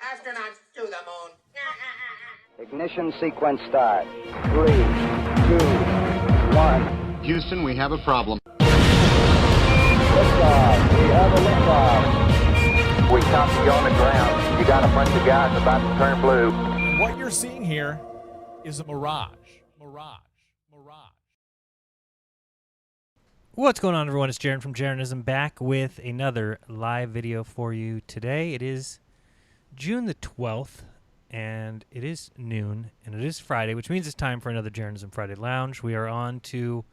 Astronauts to the moon. Ignition sequence start. 3, 2, 1. Houston, we have a problem. Liftoff. We have a liftoff. We copy you on the ground. You got a bunch of guys about to turn blue. What you're seeing here is a mirage. What's going on, everyone? It's Jaron from Jeranism back with another live video for you today. It is June the 12th, and it is noon, and it is Friday, which means it's time for another Jeranism Friday Lounge. We are on to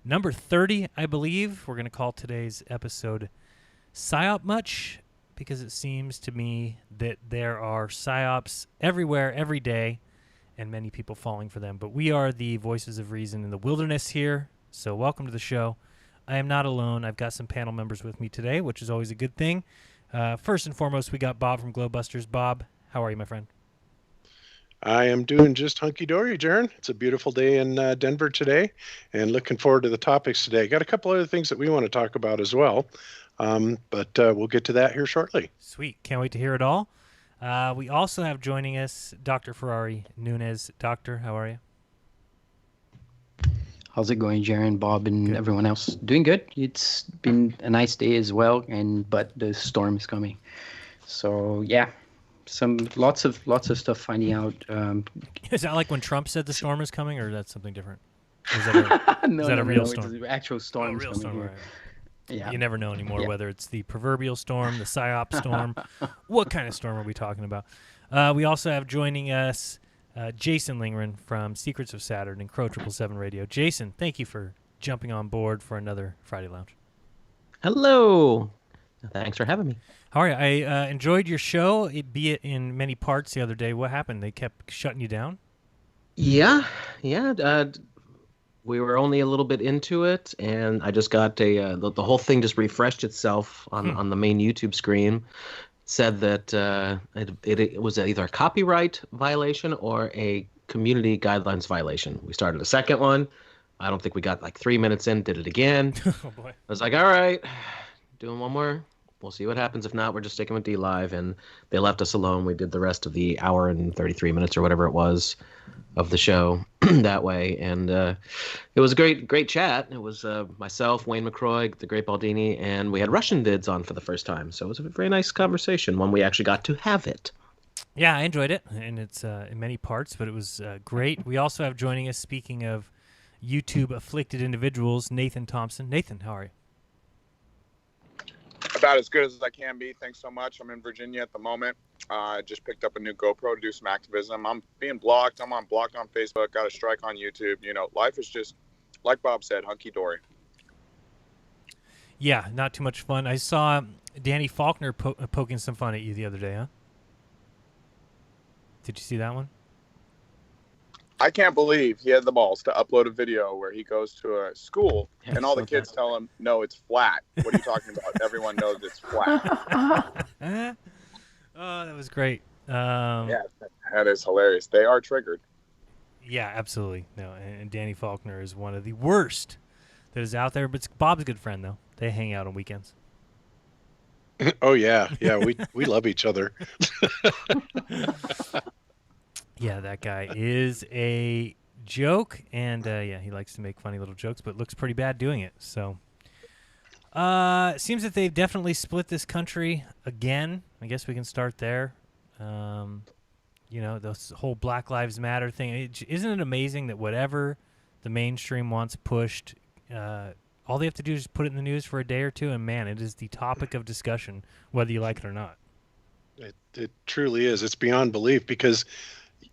number 30, I believe. We're going to call today's episode Psyop Much, because it seems to me that there are psyops everywhere, every day, and many people falling for them. But we are the voices of reason in the wilderness here, so welcome to the show. I am not alone. I've got some panel members with me today, which is always a good thing. First and foremost, we got Bob from Glowbusters. Bob, how are you, my friend? I am doing just hunky-dory, Jaron. It's a beautiful day in Denver today, and looking forward to the topics today. Got a couple other things that we want to talk about as well, but we'll get to that here shortly. Sweet. Can't wait to hear it all. We also have joining us Dr. Ferrari Nunez. Doctor, how are you? How's it going, Jaron, Bob, and everyone else? Doing good. It's been a nice day as well, but the storm is coming. So yeah, lots of stuff finding out. Is that like when Trump said the storm is coming, or that's something different? Is that a real storm? It's actual storm. Real storm. Here. Right. Yeah. You never know anymore whether it's the proverbial storm, the psyop storm. What kind of storm are we talking about? We also have joining us Jason Lingren from Secrets of Saturn and Crow 777 Radio. Jason, thank you for jumping on board for another Friday Lounge. Hello. Thanks for having me. How are you? I enjoyed your show, be it in many parts the other day. What happened? They kept shutting you down? Yeah. We were only a little bit into it, and I just got the whole thing just refreshed itself on the main YouTube screen. Said that it was either a copyright violation or a community guidelines violation. We started a second one. I don't think we got like 3 minutes in, did it again. Oh, boy. I was like, all right, doing one more. We'll see what happens. If not, we're just sticking with D-Live. And they left us alone. We did the rest of the hour and 33 minutes or whatever it was of the show that way. And it was a great chat. It was myself, Wayne McCroy, the great Baldini, and we had Russian Dids on for the first time. So it was a very nice conversation, one we actually got to have it. Yeah, I enjoyed it, and it's in many parts, but it was great. We also have joining us, speaking of YouTube-afflicted individuals, Nathan Thompson. Nathan, how are you? About as good as I can be. Thanks so much. I'm in Virginia at the moment. I just picked up a new GoPro to do some activism. I'm being blocked. I'm blocked on Facebook. Got a strike on YouTube. You know, life is just, like Bob said, hunky-dory. Yeah, not too much fun. I saw Danny Faulkner poking some fun at you the other day, huh? Did you see that one? I can't believe he had the balls to upload a video where he goes to a school and all the kids tell him, no, it's flat. What are you talking about? Everyone knows it's flat. Oh, that was great. Yeah, that is hilarious. They are triggered. Yeah, absolutely. No, and Danny Faulkner is one of the worst that is out there. But Bob's a good friend, though. They hang out on weekends. Oh, yeah. Yeah, we love each other. Yeah, that guy is a joke, and yeah, he likes to make funny little jokes, but looks pretty bad doing it. So, it seems that they've definitely split this country again. I guess we can start there. You know, this whole Black Lives Matter thing. Isn't it amazing that whatever the mainstream wants pushed, all they have to do is put it in the news for a day or two, and man, it is the topic of discussion, whether you like it or not. It truly is. It's beyond belief because,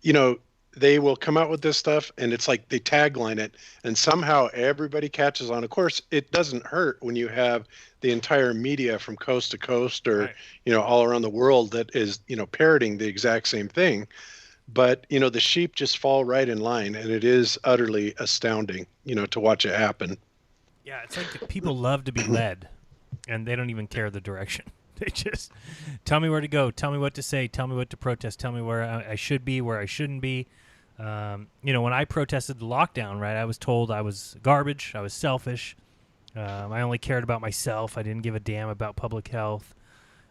you know, they will come out with this stuff and it's like they tagline it and somehow everybody catches on. Of course, it doesn't hurt when you have the entire media from coast to coast or, right, you know, all around the world that is, you know, parroting the exact same thing. But, you know, the sheep just fall right in line, and it is utterly astounding, you know, to watch it happen. Yeah, it's like people love to be led, and they don't even care the direction. They just tell me where to go, tell me what to say, tell me what to protest, tell me where I should be, where I shouldn't be. You know, when I protested the lockdown, right, I was told I was garbage, I was selfish, I only cared about myself, I didn't give a damn about public health.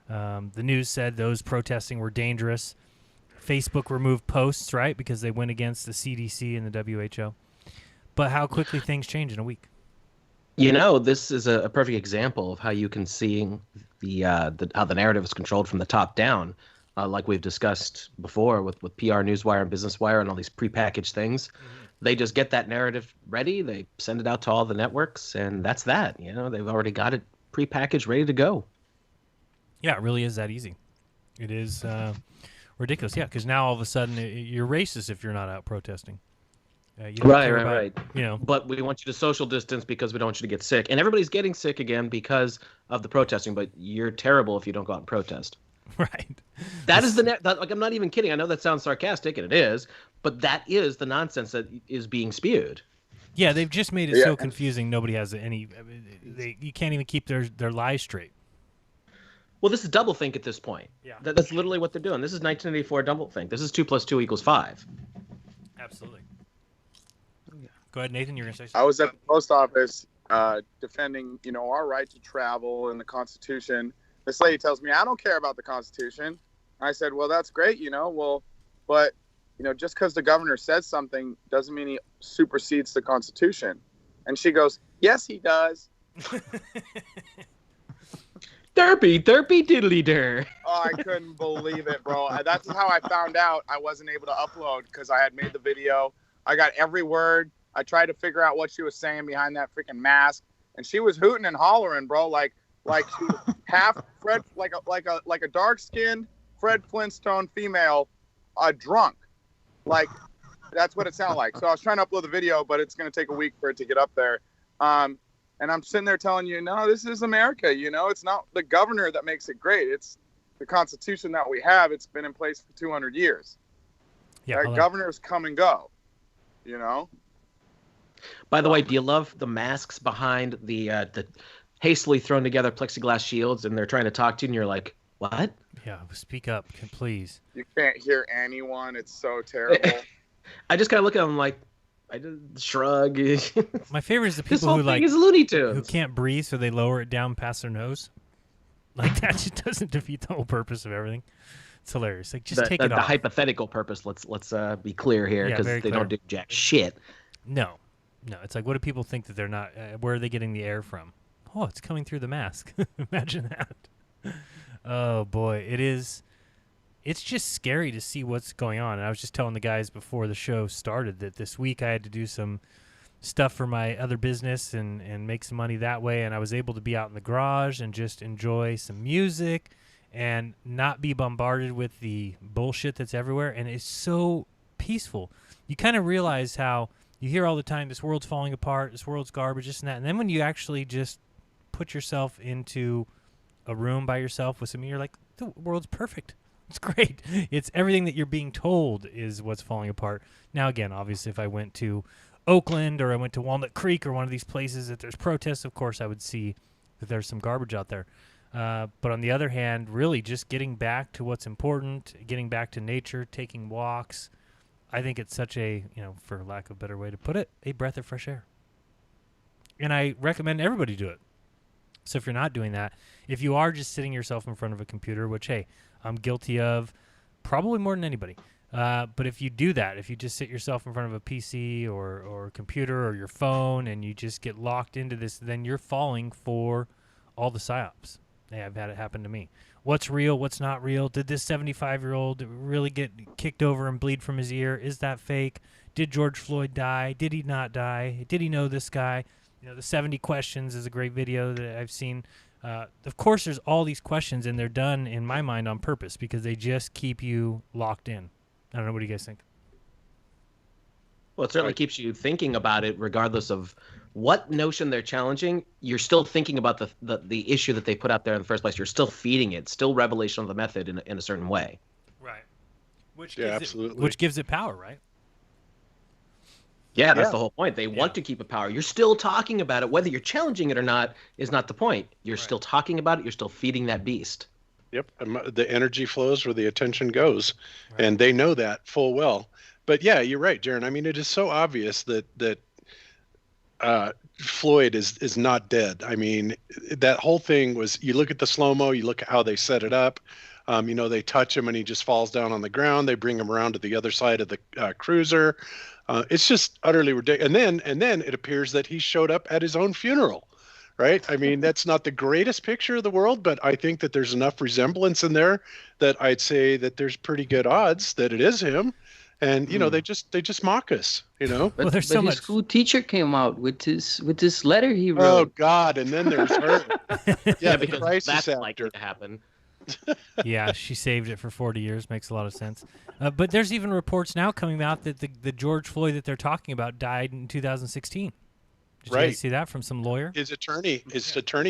The news said those protesting were dangerous. Facebook removed posts, right, because they went against the CDC and the WHO. But how quickly things change in a week. You know, this is a perfect example of how you can see how the narrative is controlled from the top down, like we've discussed before with PR Newswire and Business Wire and all these prepackaged things. Mm-hmm. They just get that narrative ready, they send it out to all the networks, and that's that. You know, they've already got it prepackaged, ready to go. Yeah, it really is that easy. It is ridiculous, yeah, because now all of a sudden you're racist if you're not out protesting. Right. You know, but we want you to social distance because we don't want you to get sick, and everybody's getting sick again because of the protesting. But you're terrible if you don't go out and protest. Right. That is like, I'm not even kidding. I know that sounds sarcastic, and it is, but that is the nonsense that is being spewed. Yeah, they've just made it so confusing. Nobody has any. You can't even keep their lies straight. Well, this is doublethink at this point. Yeah. That's literally what they're doing. This is 1984 doublethink. This is 2 + 2 = 5. Absolutely. Go ahead, Nathan. You're going to say something. I was at the post office defending, our right to travel and the Constitution. This lady tells me, I don't care about the Constitution. I said, well, that's great, but, just because the governor says something doesn't mean he supersedes the Constitution. And she goes, yes, he does. Derpy diddly der. Oh, I couldn't believe it, bro. That's how I found out I wasn't able to upload because I had made the video. I got every word. I tried to figure out what she was saying behind that freaking mask, and she was hooting and hollering, bro, like she was half Fred, like a dark-skinned Fred Flintstone female, drunk. Like that's what it sounded like. So I was trying to upload the video, but it's going to take a week for it to get up there. And I'm sitting there telling you, no, this is America. It's not the governor that makes it great. It's the Constitution that we have. It's been in place for 200 years. Yeah, governors come and go. By the way, do you love the masks behind the hastily thrown together plexiglass shields, and they're trying to talk to you, and you're like, what? Yeah, speak up, please. You can't hear anyone. It's so terrible. I just kind of look at them like, I just shrug. My favorite is the people who is Looney Tunes. Who can't breathe, so they lower it down past their nose. Like that just doesn't defeat the whole purpose of everything. It's hilarious. Like just take it off. The hypothetical purpose. Let's be clear here because they don't do jack shit. No, it's like, what do people think that they're not? Where are they getting the air from? Oh, it's coming through the mask. Imagine that. Oh boy, it is. It's just scary to see what's going on. And I was just telling the guys before the show started that this week I had to do some stuff for my other business and make some money that way. And I was able to be out in the garage and just enjoy some music and not be bombarded with the bullshit that's everywhere. And it's so peaceful. You kind of realize how you hear all the time, this world's falling apart, this world's garbage, this and that. And then when you actually just put yourself into a room by yourself with something, you're like, the world's perfect. It's great. It's everything that you're being told is what's falling apart. Now, again, obviously, if I went to Oakland or I went to Walnut Creek or one of these places that there's protests, of course, I would see that there's some garbage out there. But on the other hand, really just getting back to what's important, getting back to nature, taking walks, I think it's such a, for lack of a better way to put it, a breath of fresh air. And I recommend everybody do it. So if you're not doing that, if you are just sitting yourself in front of a computer, which, hey, I'm guilty of probably more than anybody. But if you do that, if you just sit yourself in front of a PC or a computer or your phone and you just get locked into this, then you're falling for all the psyops. Hey, I've had it happen to me. What's real? What's not real? Did this 75-year-old really get kicked over and bleed from his ear? Is that fake? Did George Floyd die? Did he not die? Did he know this guy? The 70 questions is a great video that I've seen. Of course, there's all these questions, and they're done, in my mind, on purpose because they just keep you locked in. I don't know. What do you guys think? Well, it certainly keeps you thinking about it regardless of what notion they're challenging. You're still thinking about the issue that they put out there in the first place. You're still feeding it, still revelation of the method in a certain way. Right. Which gives it power, right? Yeah, that's the whole point. They want to keep it power. You're still talking about it. Whether you're challenging it or not is not the point. You're still talking about it. You're still feeding that beast. Yep. The energy flows where the attention goes. Right. And they know that full well. But yeah, you're right, Jaron. I mean, it is so obvious that Floyd is not dead. I mean, that whole thing was, you look at the slow-mo, you look at how they set it up. They touch him and he just falls down on the ground. They bring him around to the other side of the cruiser. It's just utterly ridiculous. And then it appears that he showed up at his own funeral, right? I mean, that's not the greatest picture of the world, but I think that there's enough resemblance in there that I'd say that there's pretty good odds that it is him. And they just mock us, But, Well, there's but so his much. school teacher came out with this letter he Oh wrote. God! And then there's her. Yeah, the because crisis that's actor. likely to happen. Yeah, she saved it for 40 years. Makes a lot of sense. But there's even reports now coming out that the George Floyd that they're talking about died in 2016. Did you Right. guys see that from some lawyer? His attorney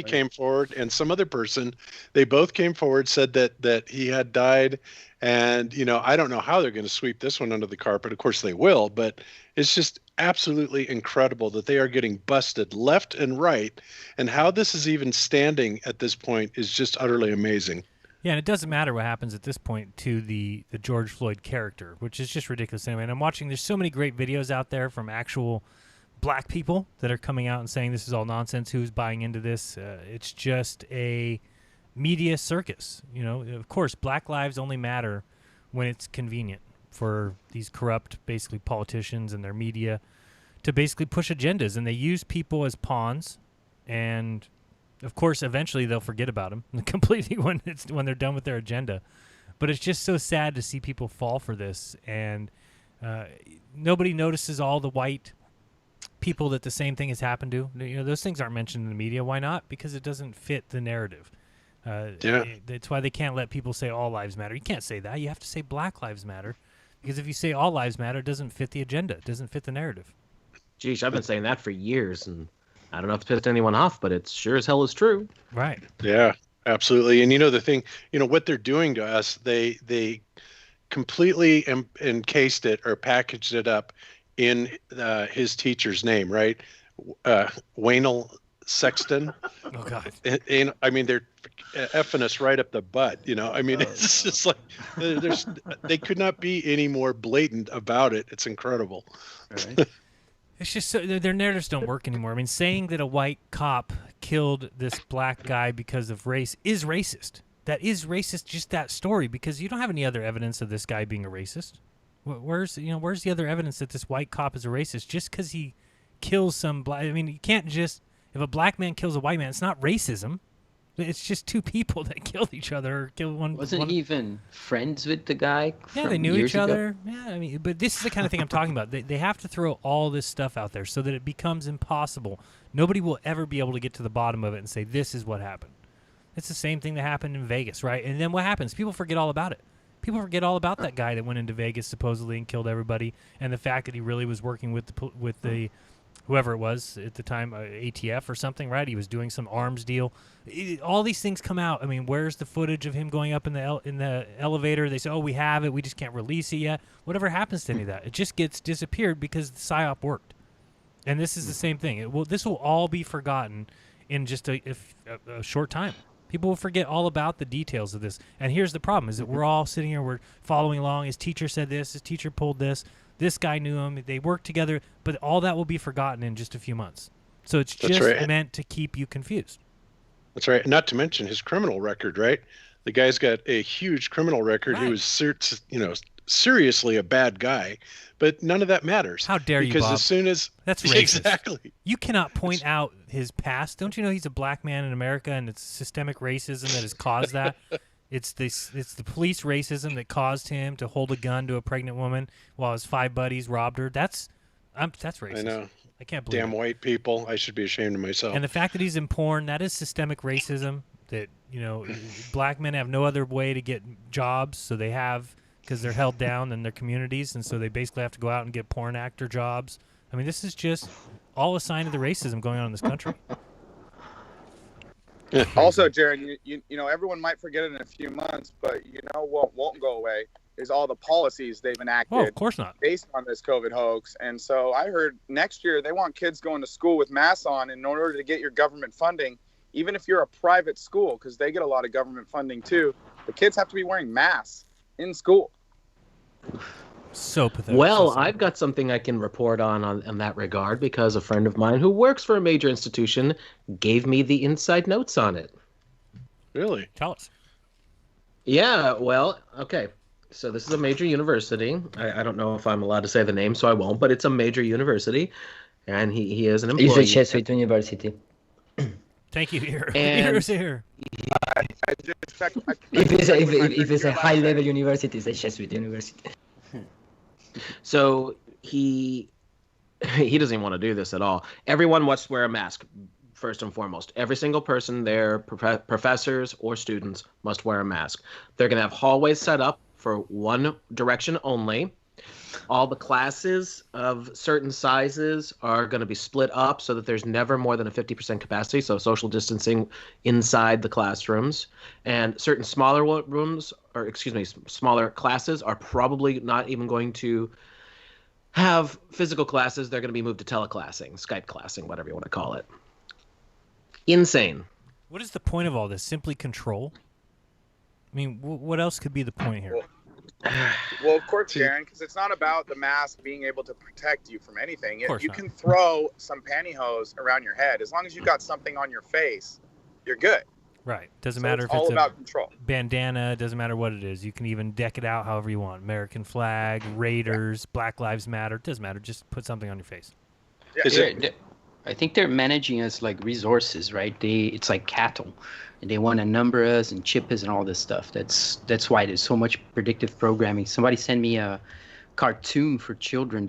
came forward, and some other person. They both came forward, said that he had died, and I don't know how they're going to sweep this one under the carpet. Of course they will, but it's just absolutely incredible that they are getting busted left and right, and how this is even standing at this point is just utterly amazing. Yeah, and it doesn't matter what happens at this point to the George Floyd character, which is just ridiculous anyway. And I'm watching, there's so many great videos out there from actual black people that are coming out and saying this is all nonsense. Who's buying into this? It's just a media circus. Of course, black lives only matter when it's convenient for these corrupt, basically politicians and their media to basically push agendas. And they use people as pawns. And of course, eventually they'll forget about them completely when they're done with their agenda. But it's just so sad to see people fall for this. And nobody notices all the white people that the same thing has happened to. Those things aren't mentioned in the media. Why not? Because it doesn't fit the narrative. That's why they can't let people say all lives matter. You can't say that. You have to say Black Lives Matter, because if you say all lives matter, it doesn't fit the agenda. It doesn't fit the narrative. Geez, I've been saying that for years, and I don't know if it's pissed anyone off, but it sure as hell is true. Right. Yeah, absolutely. And the thing, what they're doing to us, they completely encased it or packaged it up in his teacher's name, right? Waynell Sexton. Oh God. And I mean, they're effing us right up the butt. I mean, it's just like they could not be any more blatant about it. It's incredible. Right. It's just their narratives don't work anymore. I mean, saying that a white cop killed this black guy because of race is racist. That is racist, just that story, because you don't have any other evidence of this guy being a racist. Where's the other evidence that this white cop is a racist just because he kills some black? I mean, you can't just, if a black man kills a white man, it's not racism. It's just two people that killed each other or killed one. Wasn't he even friends with the guy? Yeah, from they knew years each ago? other. Yeah, I mean, but this is the kind of thing I'm talking about. They have to throw all this stuff out there so that it becomes impossible. Nobody will ever be able to get to the bottom of it and say, this is what happened. It's the same thing that happened in Vegas, right? And then what happens? People forget all about it. People forget all about that guy that went into Vegas supposedly and killed everybody, and the fact that he really was working with the whoever it was at the time, ATF or something, right? He was doing some arms deal. All these things come out. I mean, where's the footage of him going up in the elevator? They say, oh, we have it. We just can't release it yet. Whatever happens to any of that, it just gets disappeared because the Psyop worked. And this is the same thing. This will all be forgotten in just a short time. People will forget all about the details of this. And here's the problem, is that we're all sitting here, we're following along. His teacher said this, his teacher pulled this guy knew him, they worked together, but all that will be forgotten in just a few months. So it's just meant to keep you confused. That's right. Not to mention his criminal record, right? The guy's got a huge criminal record. Right. He was, seriously a bad guy, but none of that matters. How dare you, Because Bob? as soon as That's racist. Exactly. You cannot point out his past. Don't you know he's a black man in America, and it's systemic racism that has caused that? It's the police racism that caused him to hold a gun to a pregnant woman while his 5 buddies robbed her. That's racist. I know. I can't believe Damn it. white people. I should be ashamed of myself. And the fact that he's in porn, that is systemic racism. That black men have no other way to get jobs, so they have, because they're held down in their communities, and so they basically have to go out and get porn actor jobs. I mean, this is just all a sign of the racism going on in this country. Also, Jared, everyone might forget it in a few months, but what won't go away is all the policies they've enacted. Oh, of course not. Based on this COVID hoax. And so I heard next year they want kids going to school with masks on in order to get your government funding, even if you're a private school, because they get a lot of government funding too. The kids have to be wearing masks in school. So pathetic. Well, So sad. I've got something I can report on that regard because a friend of mine who works for a major institution gave me the inside notes on it. Really? Tell us. Yeah, well, okay. So this is a major university. I don't know if I'm allowed to say the name, so I won't, but it's a major university, and he is an employee. It's a Jesuit university. Thank you, here. And- Here's here. I just checked. If it's a high level university, it's a Jesuit university. So he doesn't even want to do this at all. Everyone must wear a mask, first and foremost. Every single person there, professors or students, must wear a mask. They're going to have hallways set up for one direction only. All the classes of certain sizes are going to be split up so that there's never more than a 50% capacity, so social distancing inside the classrooms. And certain smaller rooms, or excuse me, smaller classes are probably not even going to have physical classes. They're going to be moved to teleclassing, Skype classing, whatever you want to call it. Insane. What is the point of all this? Simply control? I mean, what else could be the point here? Well, of course, Darren, because it's not about the mask being able to protect you from anything. course You not. can throw some pantyhose around your head. As long as you got something on your face, you're good. Right. Doesn't So matter it's if all it's about a control. bandana. Doesn't matter what it is. You can even deck it out however you want. American flag, Raiders, Black Lives Matter. Doesn't matter. Just put something on your face. Yeah. Is it- I think they're managing us like resources, right? It's like cattle, and they want to number us and chip us and all this stuff. That's why there's so much predictive programming. Somebody sent me a cartoon for children.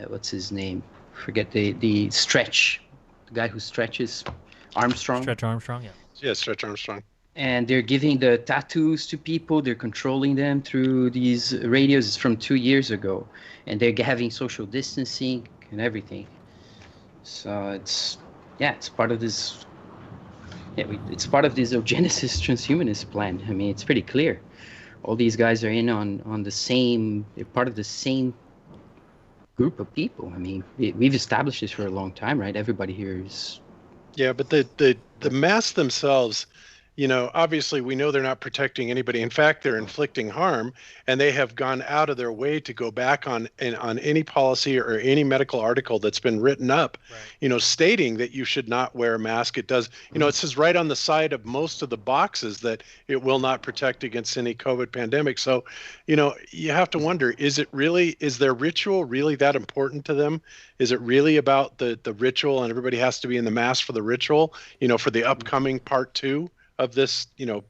What's his name? Forget the stretch, the guy who stretches, Armstrong. Stretch Armstrong, yeah. Yeah, Stretch Armstrong. And they're giving the tattoos to people. They're controlling them through these radios. It's from 2 years ago, and they're having social distancing and everything. So it's part of this. Yeah, it's part of this eugenesis transhumanist plan. I mean, it's pretty clear. All these guys are in on the same. They're part of the same group of people. I mean, we've established this for a long time, right? Everybody here is. Yeah, but the masks themselves, you know, obviously we know they're not protecting anybody. In fact, they're inflicting harm, and they have gone out of their way to go back on any policy or any medical article that's been written up, you know, stating that you should not wear a mask. It does, you know, it says right on the side of most of the boxes that it will not protect against any COVID pandemic. So, you know, you have to wonder, is their ritual really that important to them? Is it really about the ritual and everybody has to be in the mask for the ritual, you know, for the upcoming part 2 of this, you know,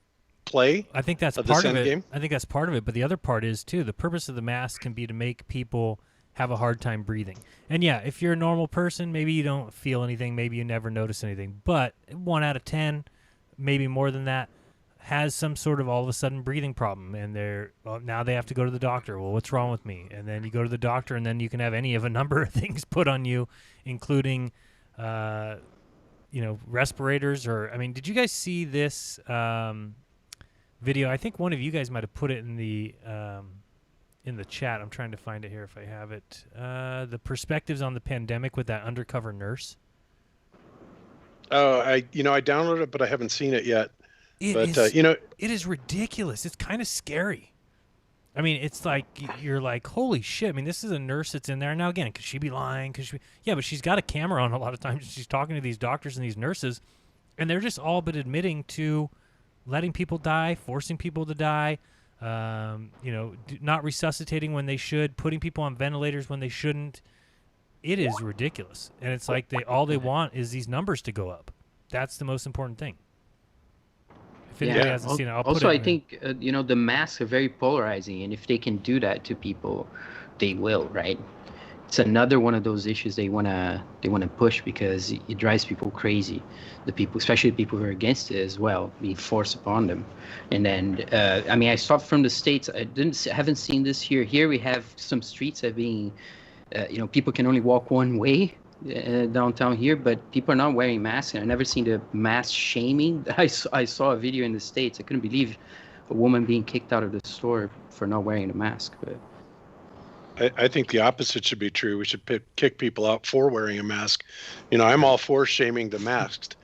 play? I think that's of part this of it. endgame? I think that's part of it, but the other part is too, the purpose of the mask can be to make people have a hard time breathing. And yeah, if you're a normal person, maybe you don't feel anything, maybe you never notice anything. But 1 out of 10, maybe more than that, has some sort of all of a sudden breathing problem, and now they have to go to the doctor. Well, what's wrong with me? And then you go to the doctor, and then you can have any of a number of things put on you, including you know, respirators. Or I mean, did you guys see this video? I think one of you guys might have put it in the chat. I'm trying to find it here if I have it. The perspectives on the pandemic with that undercover nurse. Oh, I downloaded it, but I haven't seen it yet. It is ridiculous. It's kind of scary. I mean, it's like you're like, holy shit. I mean, this is a nurse that's in there. Now, again, could she be lying? Yeah, but she's got a camera on a lot of times. She's talking to these doctors and these nurses, and they're just all but admitting to letting people die, forcing people to die, you know, not resuscitating when they should, putting people on ventilators when they shouldn't. It is ridiculous. And it's like all they want is these numbers to go up. That's the most important thing. If anybody hasn't seen it, I'll put also, it I in think you know, the masks are very polarizing, and if they can do that to people, they will, right? It's another one of those issues they wanna push because it drives people crazy. The people, especially the people who are against it as well, being forced upon them. And then, I mean, I saw from the States. I haven't seen this here. Here we have some streets that being, you know, people can only walk one way. Downtown here, but people are not wearing masks, and I've never seen the mask shaming. I saw a video in the States. I couldn't believe a woman being kicked out of the store for not wearing a mask. But I think the opposite should be true. We should kick people out for wearing a mask. You know, I'm all for shaming the masked.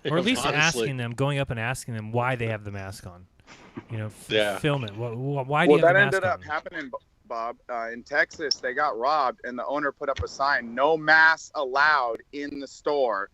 Or at least Honestly. going up and asking them why they have the mask on. Yeah. film it. Why do Well, you have that the mask ended up on? happening, Bob. In Texas, they got robbed, and the owner put up a sign: "No masks allowed in the store."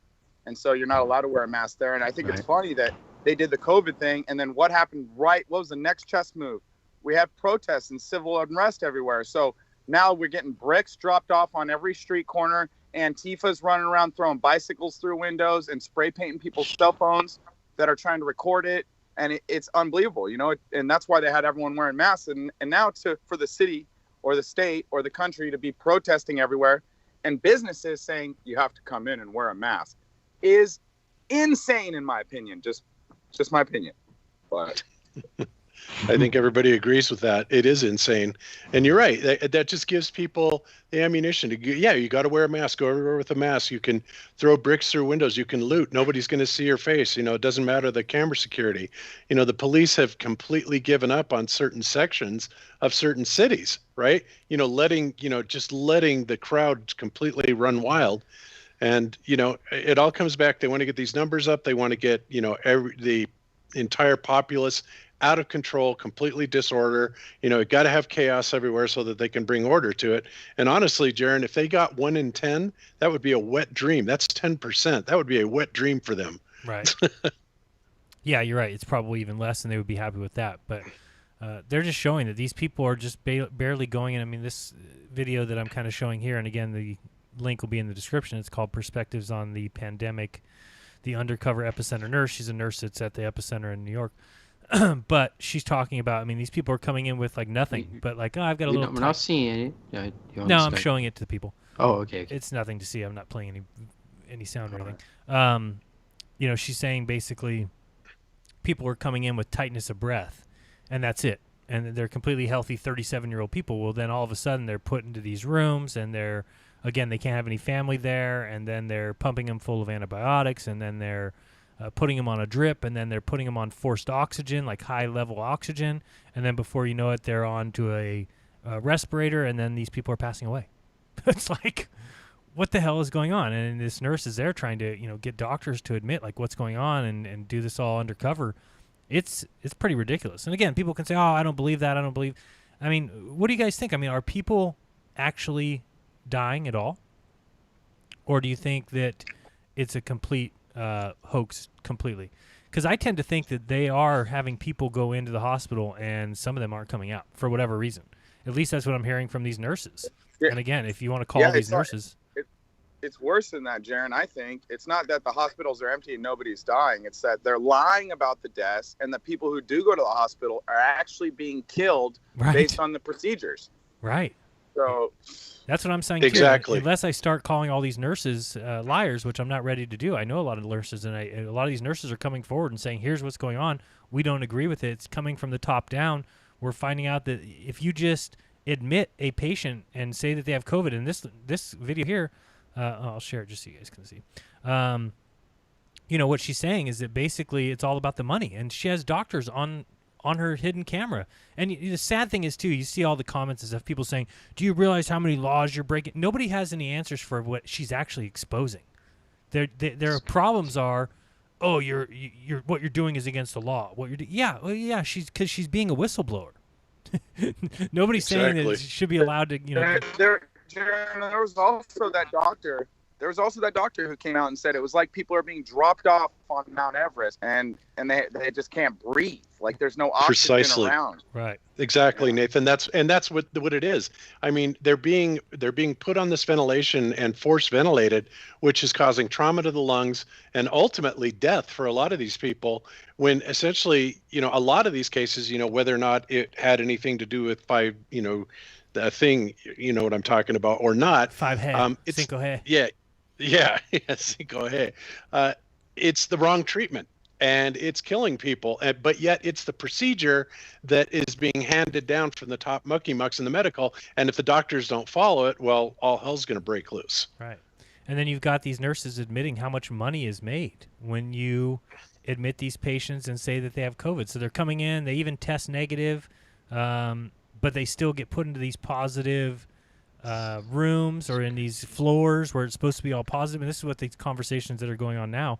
And so you're not allowed to wear a mask there. And I think it's funny that they did the COVID thing, and then what happened? What was the next chess move? We had protests and civil unrest everywhere. So now we're getting bricks dropped off on every street corner. Antifa's running around throwing bicycles through windows and spray painting people's cell phones that are trying to record it. And it's unbelievable, and that's why they had everyone wearing masks. And now for the city or the state or the country to be protesting everywhere and businesses saying you have to come in and wear a mask is insane, in my opinion. Just my opinion. But I think everybody agrees with that. It is insane. And you're right. That just gives people the ammunition to you got to wear a mask. Go everywhere with a mask. You can throw bricks through windows. You can loot. Nobody's going to see your face. It doesn't matter the camera security. The police have completely given up on certain sections of certain cities, right? Letting the crowd completely run wild. And, it all comes back. They want to get these numbers up. They want to get, the entire populace out of control, completely disorder. Got to have chaos everywhere so that they can bring order to it. And honestly, Jaron, if they got 1 in 10, that would be a wet dream. That's 10%. That would be a wet dream for them. Right. Yeah, you're right. It's probably even less, and they would be happy with that. But they're just showing that these people are just barely going in. I mean, this video that I'm kind of showing here, and again, the link will be in the description. It's called Perspectives on the Pandemic, the Undercover Epicenter Nurse. She's a nurse that's at the epicenter in New York. But she's talking about, these people are coming in with nothing, but I've got a little. We're not seeing it. No, I'm showing it to the people. Oh, okay. It's nothing to see. I'm not playing any sound or anything. She's saying basically, people are coming in with tightness of breath, and that's it. And they're completely healthy 37-year-old people. Well, then all of a sudden they're put into these rooms, and they can't have any family there, and then they're pumping them full of antibiotics, and then they're putting them on a drip, and then they're putting them on forced oxygen, like high-level oxygen, and then before you know it, they're on to a respirator, and then these people are passing away. It's like, what the hell is going on? And this nurse is there trying to, get doctors to admit, what's going on and do this all undercover. It's pretty ridiculous. And again, people can say, oh, I don't believe that. What do you guys think? Are people actually dying at all? Or do you think that it's a complete hoax completely? Because I tend to think that they are having people go into the hospital and some of them aren't coming out for whatever reason. At least that's what I'm hearing from these nurses. Yeah. And again, if you want to call these nurses. It's worse than that, Jaron. I think it's not that the hospitals are empty and nobody's dying. It's that they're lying about the deaths, and the people who do go to the hospital are actually being killed based on the procedures. Right. So that's what I'm saying. Exactly. Too. Unless I start calling all these nurses liars, which I'm not ready to do. I know a lot of nurses, and a lot of these nurses are coming forward and saying, here's what's going on. We don't agree with it. It's coming from the top down. We're finding out that if you just admit a patient and say that they have COVID, and this video here, I'll share it just so you guys can see. What she's saying is that basically it's all about the money, and she has doctors on her hidden camera. And the sad thing is, too, you see all the comments and stuff, people saying, do you realize how many laws you're breaking? Nobody has any answers for what she's actually exposing. Their problems are, oh, you're what you're doing is against the law. What you're doing, because she's being a whistleblower. Nobody's saying that she should be allowed to, There was also that doctor. There was also that doctor who came out and said it was like people are being dropped off on Mount Everest and they just can't breathe. Like there's no oxygen around. Right. Exactly, Nathan. That's what it is. They're being put on this ventilation and force ventilated, which is causing trauma to the lungs and ultimately death for a lot of these people. When essentially, a lot of these cases, whether or not it had anything to do with the thing, what I'm talking about, or not. 5 Cinco Hey. Yeah, Cinco Hey. It's the wrong treatment, and it's killing people. But yet, it's the procedure that is being handed down from the top mucky mucks in the medical. And if the doctors don't follow it, well, all hell's going to break loose. Right. And then you've got these nurses admitting how much money is made when you admit these patients and say that they have COVID. So they're coming in, they even test negative. But they still get put into these positive rooms or in these floors where it's supposed to be all positive. And this is what these conversations that are going on now,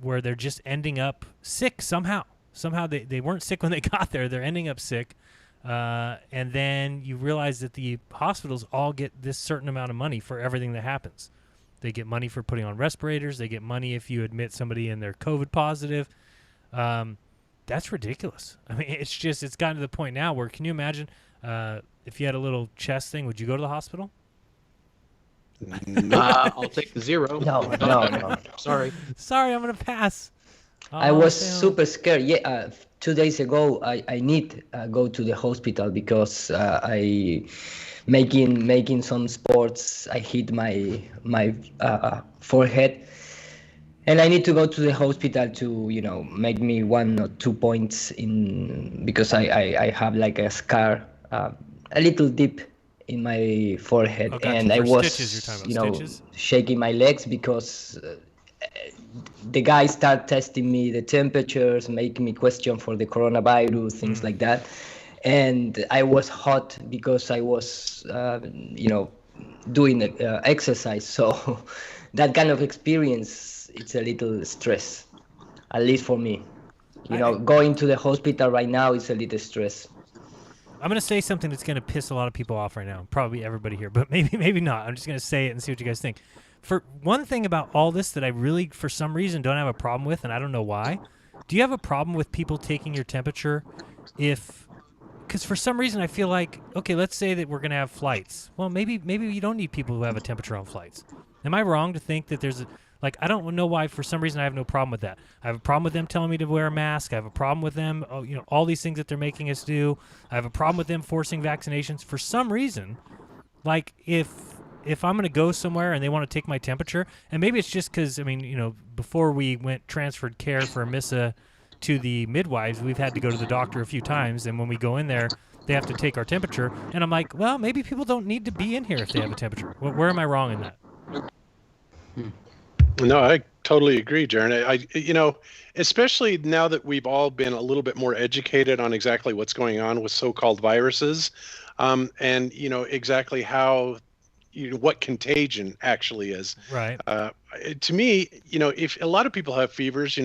where they're just ending up sick somehow. Somehow they weren't sick when they got there. They're ending up sick. And then you realize that the hospitals all get this certain amount of money for everything that happens. They get money for putting on respirators. They get money if you admit somebody in they're COVID positive. That's ridiculous. I mean, it's gotten to the point now where, can you imagine if you had a little chest thing, would you go to the hospital? I'll take the 0. No. Sorry. Sorry, I'm going to pass. I was super scared. Yeah, 2 days ago, I need go to the hospital because I making some sports. I hit my forehead, and I need to go to the hospital to make me 1 or 2 points in because I have like a scar, a little deep in my forehead, and I was stitches? shaking my legs because. The guy started testing me the temperatures, making me question for the coronavirus, things like that. And I was hot because I was, doing exercise. So that kind of experience, it's a little stress, at least for me. Going to the hospital right now is a little stress. I'm going to say something that's going to piss a lot of people off right now. Probably everybody here, but maybe not. I'm just going to say it and see what you guys think. For one thing about all this that I really, for some reason, don't have a problem with, and I don't know why. Do you have a problem with people taking your temperature because for some reason I feel like, okay, let's say that we're going to have flights. Well, maybe you don't need people who have a temperature on flights. Am I wrong to think that there's I don't know why, for some reason I have no problem with that. I have a problem with them telling me to wear a mask. I have a problem with them, all these things that they're making us do. I have a problem with them forcing vaccinations. For some reason, like if I'm going to go somewhere and they want to take my temperature, and maybe it's just because, before we transferred care for Amissa to the midwives, we've had to go to the doctor a few times, and when we go in there, they have to take our temperature, and I'm like, well, maybe people don't need to be in here if they have a temperature. Where am I wrong in that? No, I totally agree, Jaron. Especially now that we've all been a little bit more educated on exactly what's going on with so-called viruses, and exactly how what contagion actually is. Right. To me, if a lot of people have fevers,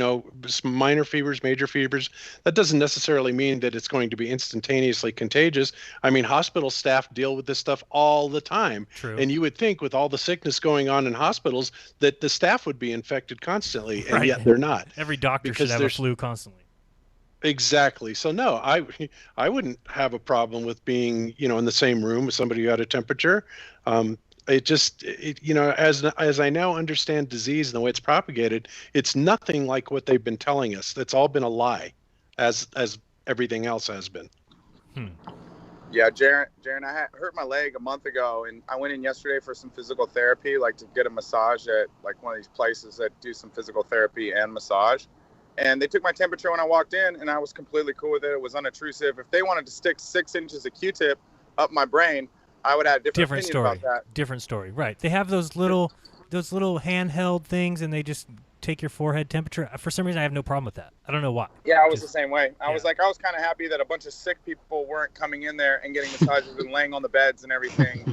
minor fevers, major fevers, that doesn't necessarily mean that it's going to be instantaneously contagious. I mean, hospital staff deal with this stuff all the time. True. And you would think with all the sickness going on in hospitals that the staff would be infected constantly, and yet they're not. Every doctor should have a flu constantly. Exactly. So no, I wouldn't have a problem with being, in the same room with somebody who had a temperature. As I now understand disease and the way it's propagated, it's nothing like what they've been telling us. That's all been a lie, as everything else has been. Yeah, Jaron, I hurt my leg a month ago, and I went in yesterday for some physical therapy, like to get a massage at like one of these places that do some physical therapy and massage. And they took my temperature when I walked in, and I was completely cool with it. It was unobtrusive. If they wanted to stick 6 inches of Q-tip up my brain, I would have a different opinion about that. Different story, right? They have those little handheld things, and they just take your forehead temperature. For some reason, I have no problem with that. I don't know why. Yeah, I was the same way. I was kind of happy that a bunch of sick people weren't coming in there and getting massages and laying on the beds and everything.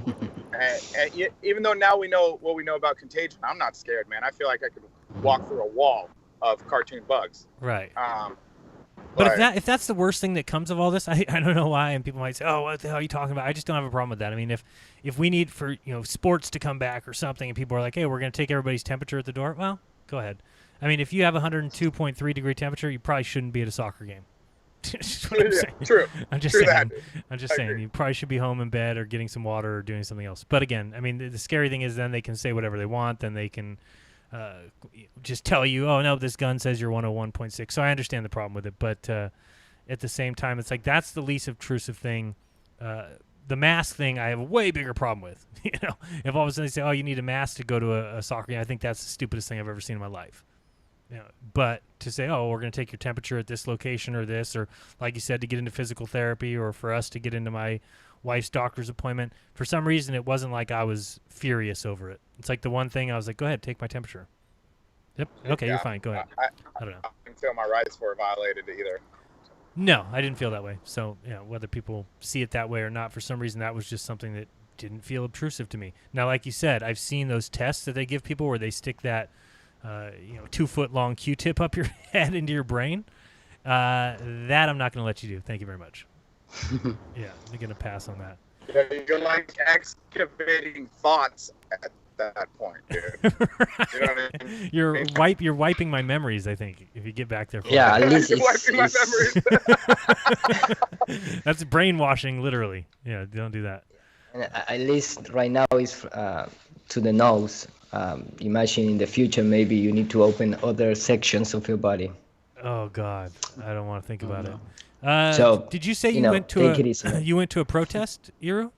and even though now we know what we know about contagion, I'm not scared, man. I feel like I could walk through a wall of cartoon bugs. Right. But if that's the worst thing that comes of all this, I don't know why, and people might say, "Oh, what the hell are you talking about?" I just don't have a problem with that. I mean, if we need for sports to come back or something, and people are like, "Hey, we're going to take everybody's temperature at the door," well, go ahead. I mean, if you have 102.3 degree temperature, you probably shouldn't be at a soccer game. That's what I'm saying. True. I'm just saying. I'm just saying. You probably should be home in bed or getting some water or doing something else. But again, I mean, the scary thing is then they can say whatever they want. Then they can just tell you, "Oh no, this gun says you're 101.6." So I understand the problem with it, but at the same time, it's like that's the least obtrusive thing. The mask thing, I have a way bigger problem with. If all of a sudden they say, "Oh, you need a mask to go to a soccer game," I think that's the stupidest thing I've ever seen in my life. But to say, "Oh, we're going to take your temperature at this location or this," or like you said, to get into physical therapy, or for us to get into my wife's doctor's appointment, for some reason it wasn't like I was furious over it. It's like the one thing I was like, "Go ahead, take my temperature." Yep. Okay, you're fine. Go ahead. I don't know. I didn't feel my rights were violated either. No, I didn't feel that way. So, whether people see it that way or not, for some reason that was just something that didn't feel obtrusive to me. Now, like you said, I've seen those tests that they give people where they stick that 2-foot long Q-tip up your head into your brain, That I'm not going to let you do. Thank you very much. Yeah, I'm going to pass on that. You're like excavating thoughts at that point, dude. Right. You know what I mean? You're wiping my memories, I think, if you get back there. Yeah, at least You're it's, wiping my memories. That's brainwashing, literally. Yeah, don't do that. at least right now is to the nose. Imagine in the future, maybe you need to open other sections of your body. Oh God, I don't want to think about it. So, did you say you you know, went to take it easy, man. you went to a protest, Iru?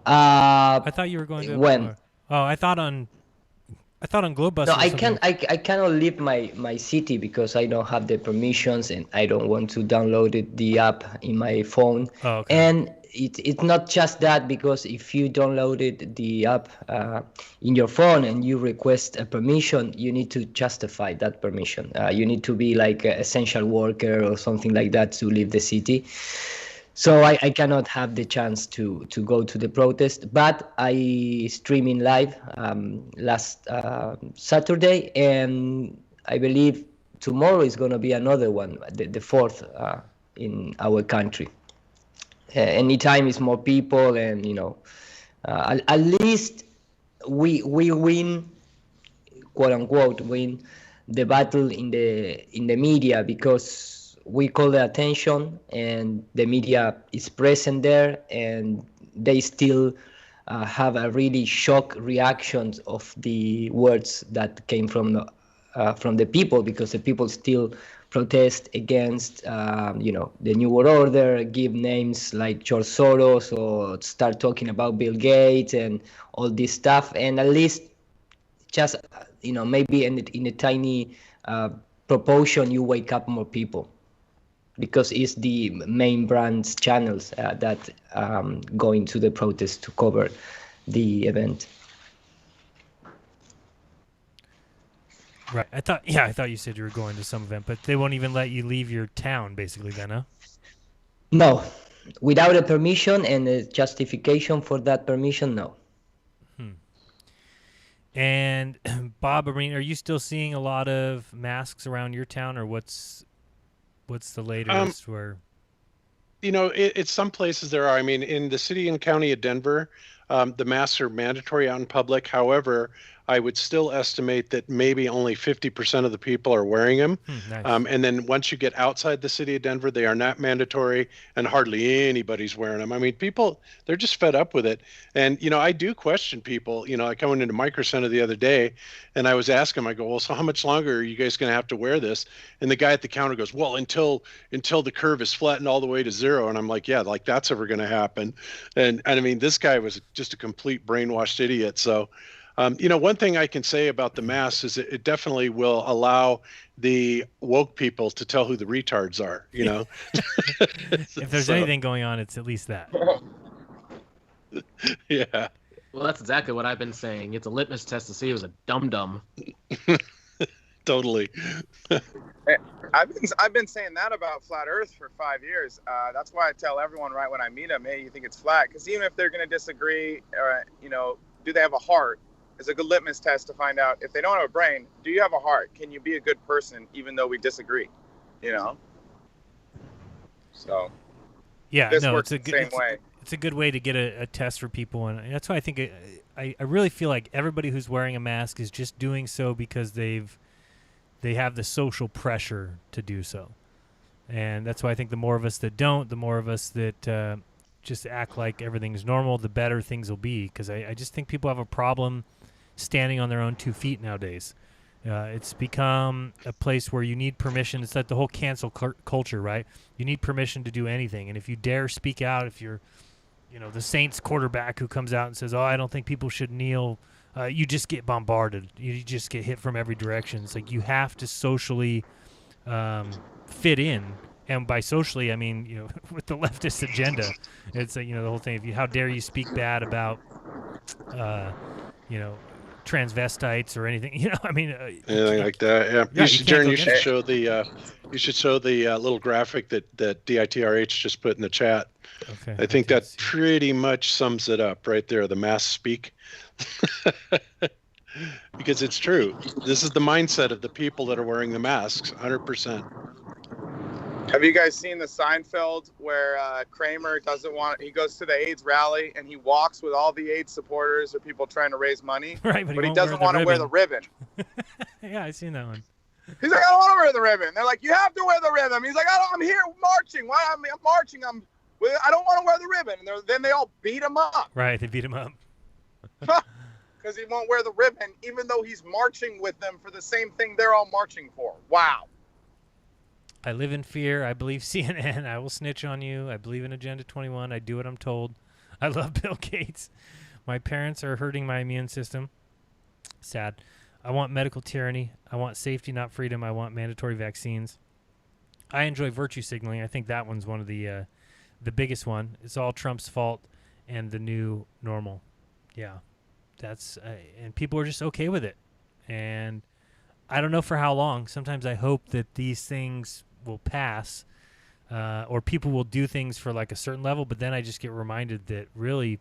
I I thought you were going to. when? Oh, I thought on Globebusters. No, or I something. I cannot leave my city because I don't have the permissions and I don't want to download the app in my phone. Oh, okay. And it's not just that, because if you downloaded the app in your phone and you request a permission, you need to justify that permission. You need to be like an essential worker or something like that to leave the city. So I cannot have the chance to go to the protest, but I stream in live last Saturday, and I believe tomorrow is going to be another one, the fourth in our country. Anytime is more people, and at least we win, quote unquote, win the battle in the media, because we call the attention and the media is present there, and they still have a really shock reactions of the words that came from the people, because the people still protest against the New World Order, give names like George Soros, or start talking about Bill Gates and all this stuff. And at least just maybe in a tiny proportion, you wake up more people, because it's the main brand's channels that go into the protest to cover the event. Right. I thought you said you were going to some event, but they won't even let you leave your town, basically, then, huh? No, without a permission and a justification for that permission, no. And Bob, are you still seeing a lot of masks around your town, or what's the latest? Where it's some places there are. I mean, in the city and county of Denver, the masks are mandatory out in public. However, I would still estimate that maybe only 50% of the people are wearing them. Nice. And then once you get outside the city of Denver, they are not mandatory, and hardly anybody's wearing them. I mean, people, they're just fed up with it. And, I do question people. I went into Micro Center the other day, and I was asking them, I go, well, so how much longer are you guys going to have to wear this? And the guy at the counter goes, well, until the curve is flattened all the way to zero. And I'm like, yeah, like that's ever going to happen. And I mean, this guy was just a complete brainwashed idiot. So, one thing I can say about the masks is it definitely will allow the woke people to tell who the retards are, If there's anything going on, it's at least that. Yeah. Well, that's exactly what I've been saying. It's a litmus test to see who's a dum-dum. Totally. I've been saying that about flat Earth for 5 years. That's why I tell everyone right when I meet them, hey, you think it's flat? Because even if they're going to disagree, do they have a heart? It's a good litmus test to find out if they don't have a brain. Do you have a heart? Can you be a good person even though we disagree? So yeah, this no, works it's the same way. It's a good way to get a test for people, and that's why I think I really feel like everybody who's wearing a mask is just doing so because they have the social pressure to do so, and that's why I think the more of us that don't, the more of us that just act like everything's normal, the better things will be. Because I just think people have a problem standing on their own 2 feet nowadays. It's become a place where you need permission. It's like the whole cancel culture, right? You need permission to do anything, and if you dare speak out, if you're the Saints quarterback who comes out and says, oh, I don't think people should kneel, you just get bombarded. You just get hit from every direction. It's like you have to socially fit in. And by socially, I mean, with the leftist agenda, it's the whole thing. How dare you speak bad about, transvestites or anything? I mean, anything like that. Yeah, Yeah, you should, can't Jaron. go You against should show the little graphic that DITRH just put in the chat. Okay, I think that pretty much sums it up right there. The masks speak. Because it's true. This is the mindset of the people that are wearing the masks, 100%. Have you guys seen the Seinfeld where Kramer he goes to the AIDS rally and he walks with all the AIDS supporters or people trying to raise money, Right, but he doesn't want to wear the ribbon. Yeah, I've seen that one. He's like, I don't want to wear the ribbon. They're like, you have to wear the ribbon. He's like, I'm here marching. Why? I'm marching. I don't want to wear the ribbon. And then they all beat him up. Right, they beat him up. Because he won't wear the ribbon, even though he's marching with them for the same thing they're all marching for. Wow. I live in fear. I believe CNN. I will snitch on you. I believe in Agenda 21. I do what I'm told. I love Bill Gates. My parents are hurting my immune system. Sad. I want medical tyranny. I want safety, not freedom. I want mandatory vaccines. I enjoy virtue signaling. I think that one's one of the biggest one. It's all Trump's fault and the new normal. Yeah. That's and people are just okay with it. And I don't know for how long. Sometimes I hope that these things will pass or people will do things for like a certain level, but then I just get reminded that really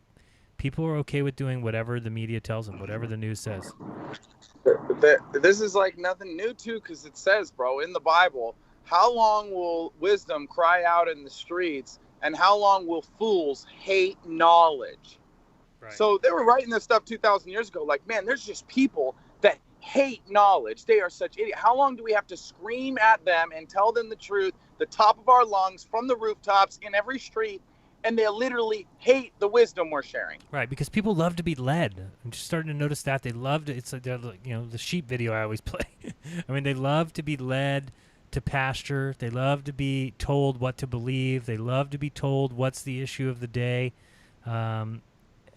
people are okay with doing whatever the media tells them, whatever the news says. This is like nothing new too, because it says, bro, in the Bible, how long will wisdom cry out in the streets and how long will fools hate knowledge? Right. So they were writing this stuff 2,000 years ago. Like, man, there's just people that hate knowledge. They are such idiots. How long do we have to scream at them and tell them the truth, the top of our lungs, from the rooftops, in every street, and they literally hate the wisdom we're sharing? Right, because people love to be led. I'm just starting to notice that. They love to, it's like, the sheep video I always play. I mean, they love to be led to pasture. They love to be told what to believe. They love to be told what's the issue of the day.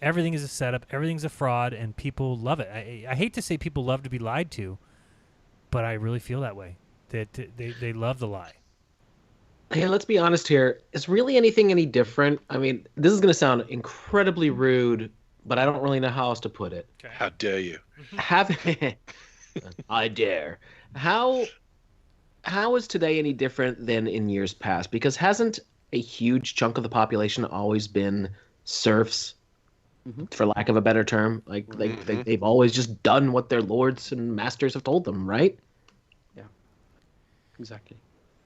Everything is a setup. Everything's a fraud, and people love it. I hate to say people love to be lied to, but I really feel that way. That they love the lie. Hey, let's be honest here. Is really anything any different? I mean, this is going to sound incredibly rude, but I don't really know how else to put it. Okay. How dare you? I dare. How is today any different than in years past? Because hasn't a huge chunk of the population always been serfs? For lack of a better term, they've always just done what their lords and masters have told them, right? Yeah, exactly.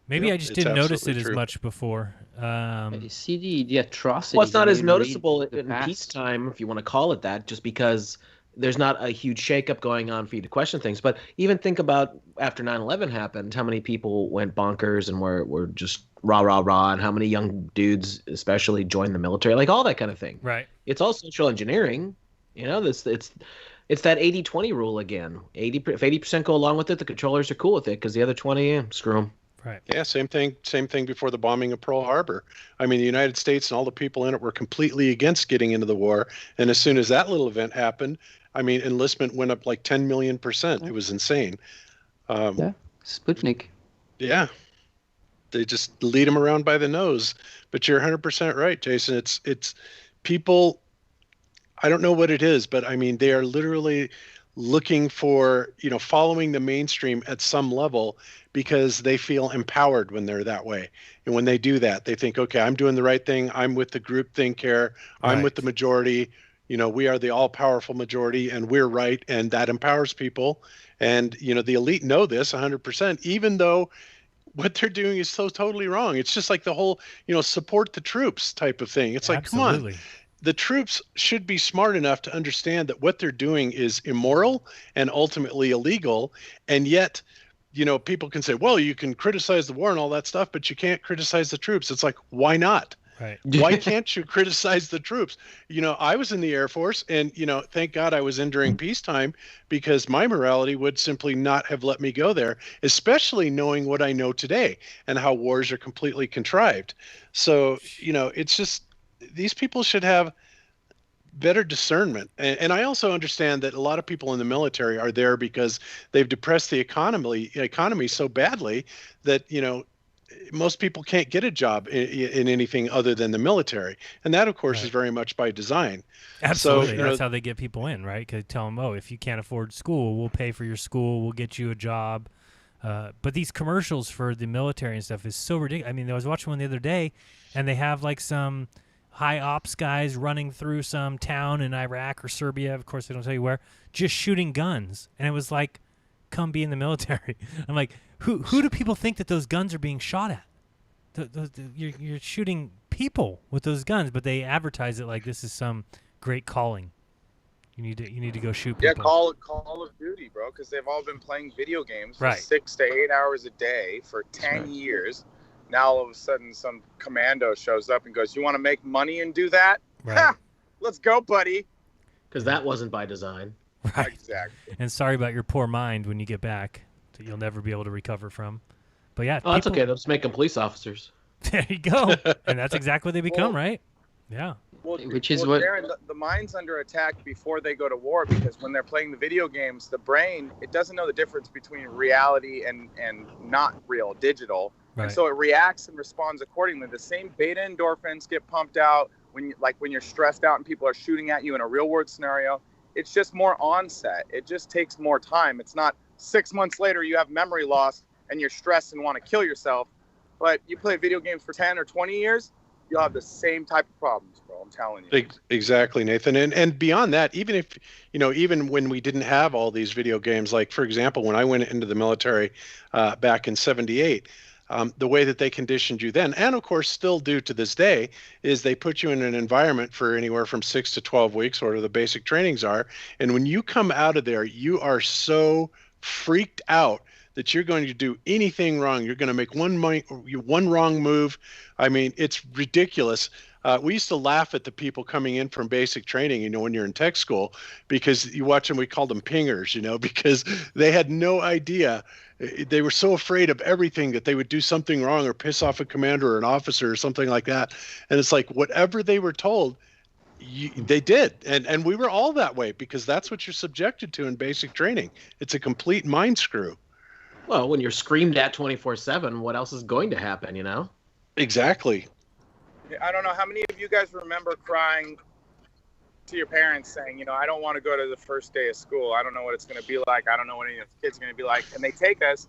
Maybe I just didn't notice it as much before. You see the atrocity. Well, it's not as noticeable in peacetime, if you want to call it that, just because there's not a huge shakeup going on for you to question things. But even think about after 9/11 happened, how many people went bonkers and were just rah, rah, rah, and how many young dudes especially joined the military, like all that kind of thing. Right. It's all social engineering. You know, it's that 80-20 rule again. If 80% go along with it, the controllers are cool with it, because the other 20, screw them. Right. Yeah, same thing before the bombing of Pearl Harbor. I mean, the United States and all the people in it were completely against getting into the war. And as soon as that little event happened, I mean, enlistment went up like 10 million%. It was insane. Yeah, Sputnik. Yeah. They just lead them around by the nose. But you're 100% right, Jason. It's people, I don't know what it is, but I mean, they are literally looking for, following the mainstream at some level because they feel empowered when they're that way. And when they do that, they think, okay, I'm doing the right thing. I'm with the group think here. I'm with the majority. We are the all-powerful majority, and we're right, and that empowers people. And, the elite know this 100%, even though what they're doing is so totally wrong. It's just like the whole, support the troops type of thing. It's like, Absolutely. Come on. The troops should be smart enough to understand that what they're doing is immoral and ultimately illegal. And yet, people can say, well, you can criticize the war and all that stuff, but you can't criticize the troops. It's like, why not? Right. Why can't you criticize the troops? I was in the Air Force, and, thank God I was in during peacetime, because my morality would simply not have let me go there, especially knowing what I know today and how wars are completely contrived. So, it's just, these people should have better discernment. And I also understand that a lot of people in the military are there because they've depressed the economy so badly that, most people can't get a job in anything other than the military. And that, of course, is very much by design. Absolutely. So, that's how they get people in, right? Because tell them, if you can't afford school, we'll pay for your school. We'll get you a job. But these commercials for the military and stuff is so ridiculous. I mean, I was watching one the other day, and they have like some high ops guys running through some town in Iraq or Serbia. Of course, they don't tell you where, just shooting guns. And it was like, come be in the military. I'm like, who do people think that those guns are being shot at? you're shooting people with those guns, but they advertise it like this is some great calling. You need to go shoot people. Yeah, Call of Duty, bro, because they've all been playing video games for Right. 6 to 8 hours a day for 10 years. Now all of a sudden some commando shows up and goes, "You want to make money and do that? Right. Ha! Let's go, buddy." Because that wasn't by design. Right. Exactly. And sorry about your poor mind when you get back that you'll never be able to recover from. But yeah, Oh, that's okay. They'll just make them police officers. There you go. And that's exactly what they become, right? Yeah. Well, Which is what- Darren, the mind's under attack before they go to war, because when they're playing the video games, the brain, it doesn't know the difference between reality and not real, digital. Right. And so it reacts and responds accordingly. The same beta endorphins get pumped out when you're stressed out and people are shooting at you in a real world scenario. It's just more onset. It just takes more time. It's not 6 months later you have memory loss and you're stressed and want to kill yourself. But you play video games for 10 or 20 years, you'll have the same type of problems, bro. I'm telling you. Exactly, Nathan. And beyond that, even if, even when we didn't have all these video games, like, for example, when I went into the military back in 78, the way that they conditioned you then, and of course still do to this day, is they put you in an environment for anywhere from 6 to 12 weeks, or the basic trainings are. And when you come out of there, you are so freaked out that you're going to do anything wrong. You're going to make one wrong move. I mean, it's ridiculous. We used to laugh at the people coming in from basic training, when you're in tech school, because you watch them, we called them pingers, because they had no idea. They were so afraid of everything that they would do something wrong or piss off a commander or an officer or something like that. And it's like, whatever they were told, they did. And we were all that way, because that's what you're subjected to in basic training. It's a complete mind screw. Well, when you're screamed at 24/7, what else is going to happen, Exactly. I don't know how many of you guys remember crying to your parents saying, I don't want to go to the first day of school. I don't know what it's going to be like. I don't know what any of the kids are going to be like. And they take us,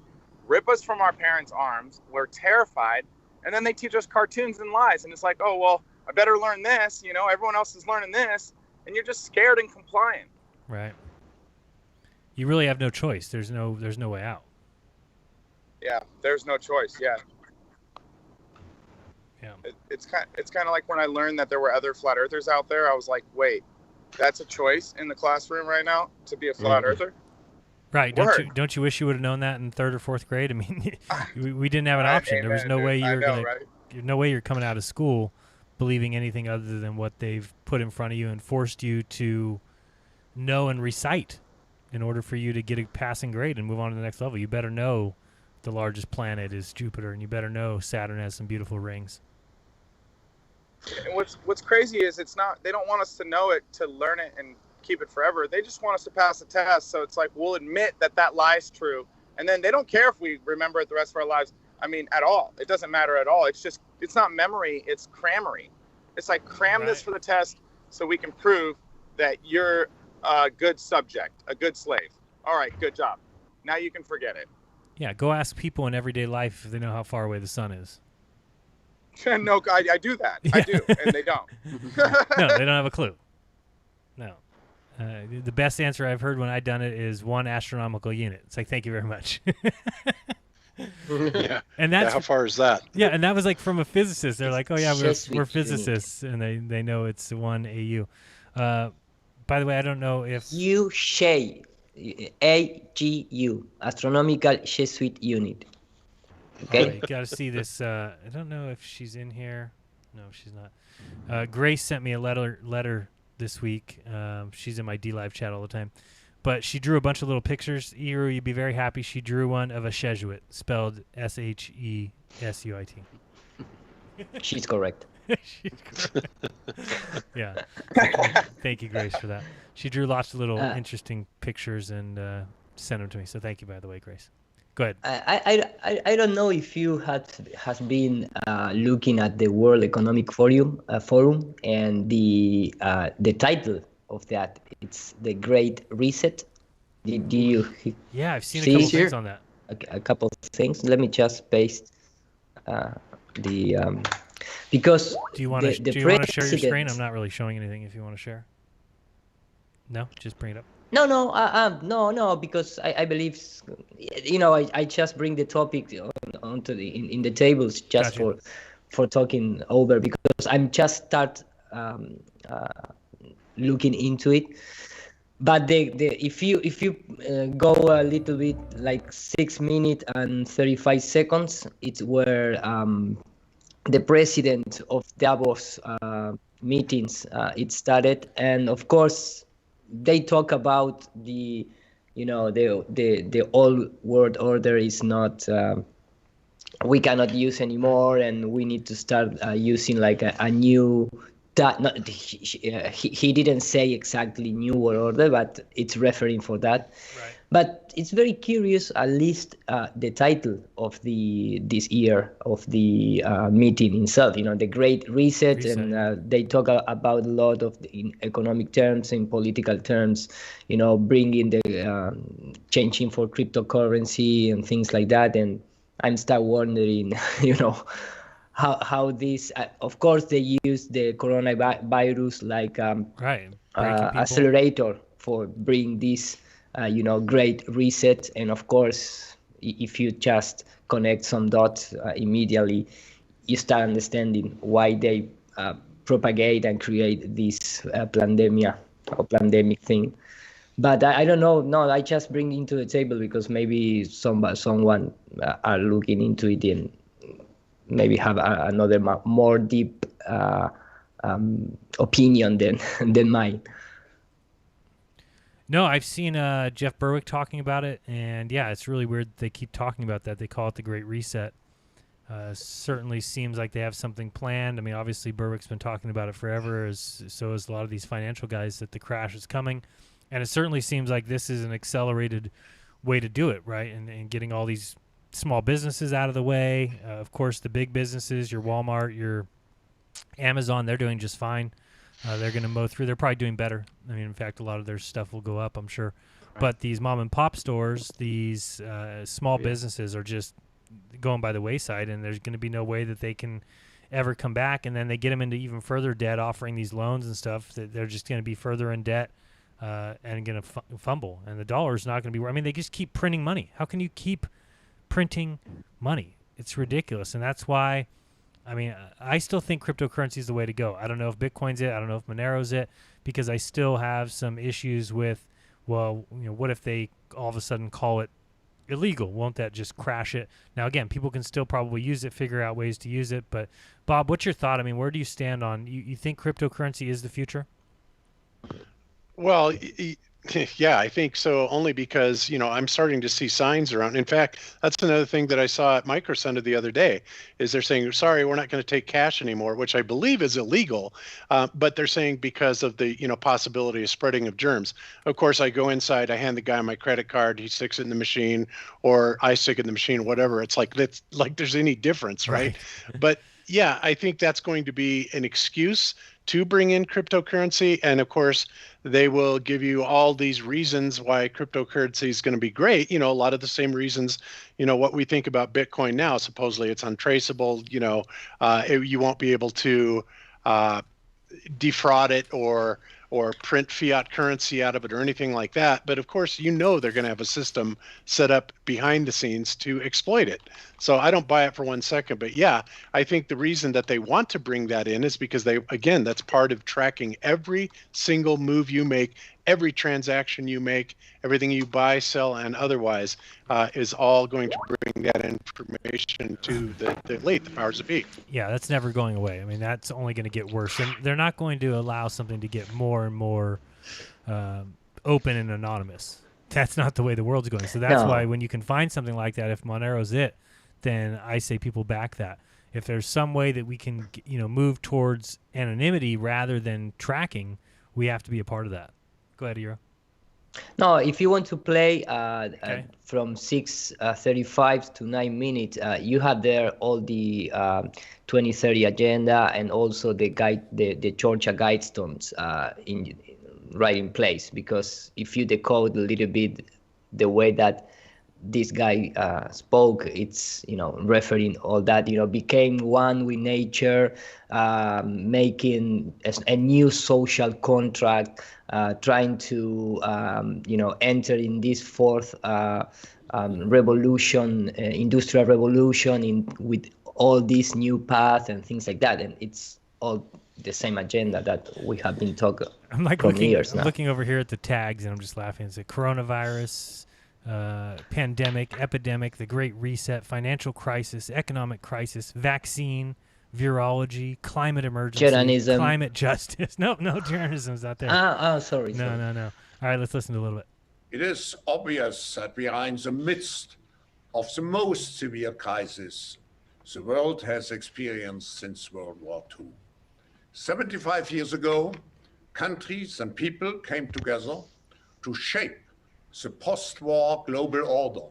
rip us from our parents' arms. We're terrified. And then they teach us cartoons and lies. And it's like, oh, well, I better learn this. Everyone else is learning this. And you're just scared and compliant. Right. You really have no choice. There's no way out. Yeah, there's no choice. Yeah. Yeah. It's kind of like when I learned that there were other flat earthers out there. I was like, wait, that's a choice in the classroom right now to be a flat earther? Right. Don't you wish you would have known that in 3rd or 4th grade? I mean, we didn't have an option. There was no way no way you're coming out of school believing anything other than what they've put in front of you and forced you to know and recite in order for you to get a passing grade and move on to the next level. You better know the largest planet is Jupiter, and you better know Saturn has some beautiful rings. And what's crazy is they don't want us to know it to learn it and keep it forever. They just want us to pass the test. So it's like, we'll admit that lie's true. And then they don't care if we remember it the rest of our lives. I mean, at all. It doesn't matter at all. It's not memory. It's crammery. It's like, cram this for the test so we can prove that you're a good subject, a good slave. All right, good job. Now you can forget it. Yeah, go ask people in everyday life if they know how far away the sun is. No, I do that. I do, and they don't. No, they don't have a clue. No. The best answer I've heard when I've done it is 1 astronomical unit. It's like, thank you very much. Yeah. And that's how far is that? Yeah, and that was like from a physicist. They're like, oh yeah, we're Unit. physicists, and they know it's 1 AU. By the way, I don't know if USHE, AGU, Astronomical Jesuit Unit. Okay. You got to see this. I don't know if she's in here. No, she's not. Grace sent me a letter this week. She's in my D-Live chat all the time. But she drew a bunch of little pictures. Eru, you'd be very happy. She drew one of a Jesuit, spelled Shesuit. She's correct. She's correct. Yeah. Thank you, Grace, for that. She drew lots of little interesting pictures and sent them to me. So thank you, by the way, Grace. Go ahead. I don't know if you has been looking at the World Economic Forum and the title of that, it's the Great Reset. Do you? Yeah, I've seen a couple things on that. A couple of things. Let me just paste the because do you want to share your screen? I'm not really showing anything. If you want to share. No, just bring it up. No, because I believe, I just bring the topic onto in the tables just Gotcha. for talking over, because I'm just start looking into it. But if you go a little bit, like 6 minutes and 35 seconds, it's where the president of Davos meetings it started, and of course they talk about the old world order is not we cannot use anymore, and we need to start using like a new not, he didn't say exactly new world order, but it's referring for that. Right. But it's very curious, at least the title of this year of the meeting itself, the Great Reset. And they talk about a lot of in economic terms, in political terms, bringing the changing for cryptocurrency and things like that. And I'm start wondering, how this, of course, they use the coronavirus like accelerator for bring this great reset. And of course, if you just connect some dots immediately, you start understanding why they propagate and create this pandemic thing. But I don't know. No, I just bring into the table because maybe someone are looking into it and maybe have another more deep opinion than mine. No, I've seen Jeff Berwick talking about it, and yeah, it's really weird they keep talking about that. They call it the Great Reset. Certainly seems like they have something planned. I mean, obviously Berwick's been talking about it forever, so has a lot of these financial guys, that the crash is coming. And it certainly seems like this is an accelerated way to do it, right? And getting all these small businesses out of the way. Of course, the big businesses, your Walmart, your Amazon, they're doing just fine. They're going to mow through. They're probably doing better. I mean, in fact, a lot of their stuff will go up, I'm sure. Right. But these mom and pop stores, these small businesses are just going by the wayside, and there's going to be no way that they can ever come back. And then they get them into even further debt, offering these loans and stuff, that they're just going to be further in debt and going to fumble. And the dollar is not going to be – I mean, they just keep printing money. How can you keep printing money? It's ridiculous. And that's why – I mean, I still think cryptocurrency is the way to go. I don't know if Bitcoin's it. I don't know if Monero's it, because I still have some issues with, well, what if they all of a sudden call it illegal? Won't that just crash it? Now, again, people can still probably use it, figure out ways to use it. But, Bob, what's your thought? I mean, where do you stand on, you think cryptocurrency is the future? Well, yeah, I think so, only because, I'm starting to see signs around. In fact, that's another thing that I saw at Micro Center the other day, is they're saying, sorry, we're not going to take cash anymore, which I believe is illegal. But they're saying because of the, possibility of spreading of germs. Of course, I go inside, I hand the guy my credit card, he sticks it in the machine, or I stick it in the machine, whatever. It's like, that's like there's any difference, right? But yeah, I think that's going to be an excuse to bring in cryptocurrency. And of course, they will give you all these reasons why cryptocurrency is going to be great. A lot of the same reasons, what we think about Bitcoin now. Supposedly it's untraceable, you won't be able to defraud it or print fiat currency out of it or anything like that. But of course, they're going to have a system set up behind the scenes to exploit it. So I don't buy it for 1 second. But yeah, I think the reason that they want to bring that in is because that's part of tracking every single move you make, every transaction you make, everything you buy, sell, and otherwise is all going to bring that information to the elite, the powers that be. Yeah, that's never going away. I mean, that's only going to get worse. And they're not going to allow something to get more and more open and anonymous. That's not the way the world's going. So that's why when you can find something like that, if Monero's it, then I say people back that. If there's some way that we can, move towards anonymity rather than tracking, we have to be a part of that. Go ahead, Ira. No, if you want to play from 6:35 to 9 minutes, you have there all the 2030 agenda and also the guide, the Georgia Guidestones right in place. Because if you decode a little bit the way that this guy spoke, it's, referring all that, became one with nature, making a new social contract, trying to, enter in this fourth revolution, industrial revolution, with all these new paths and things like that. And it's all the same agenda that we have been talking I'm like from years I'm now. looking over here at the tags, and I'm just laughing. It's a coronavirus, pandemic, epidemic, the Great Reset, financial crisis, economic crisis, vaccine, virology, climate emergency, Jeranism. climate justice. No, Jeranism's not there. Sorry. No. All right, let's listen to a little bit. It is obvious that we are in the midst of the most severe crisis the world has experienced since World War II. 75 years ago, countries and people came together to shape the post-war global order,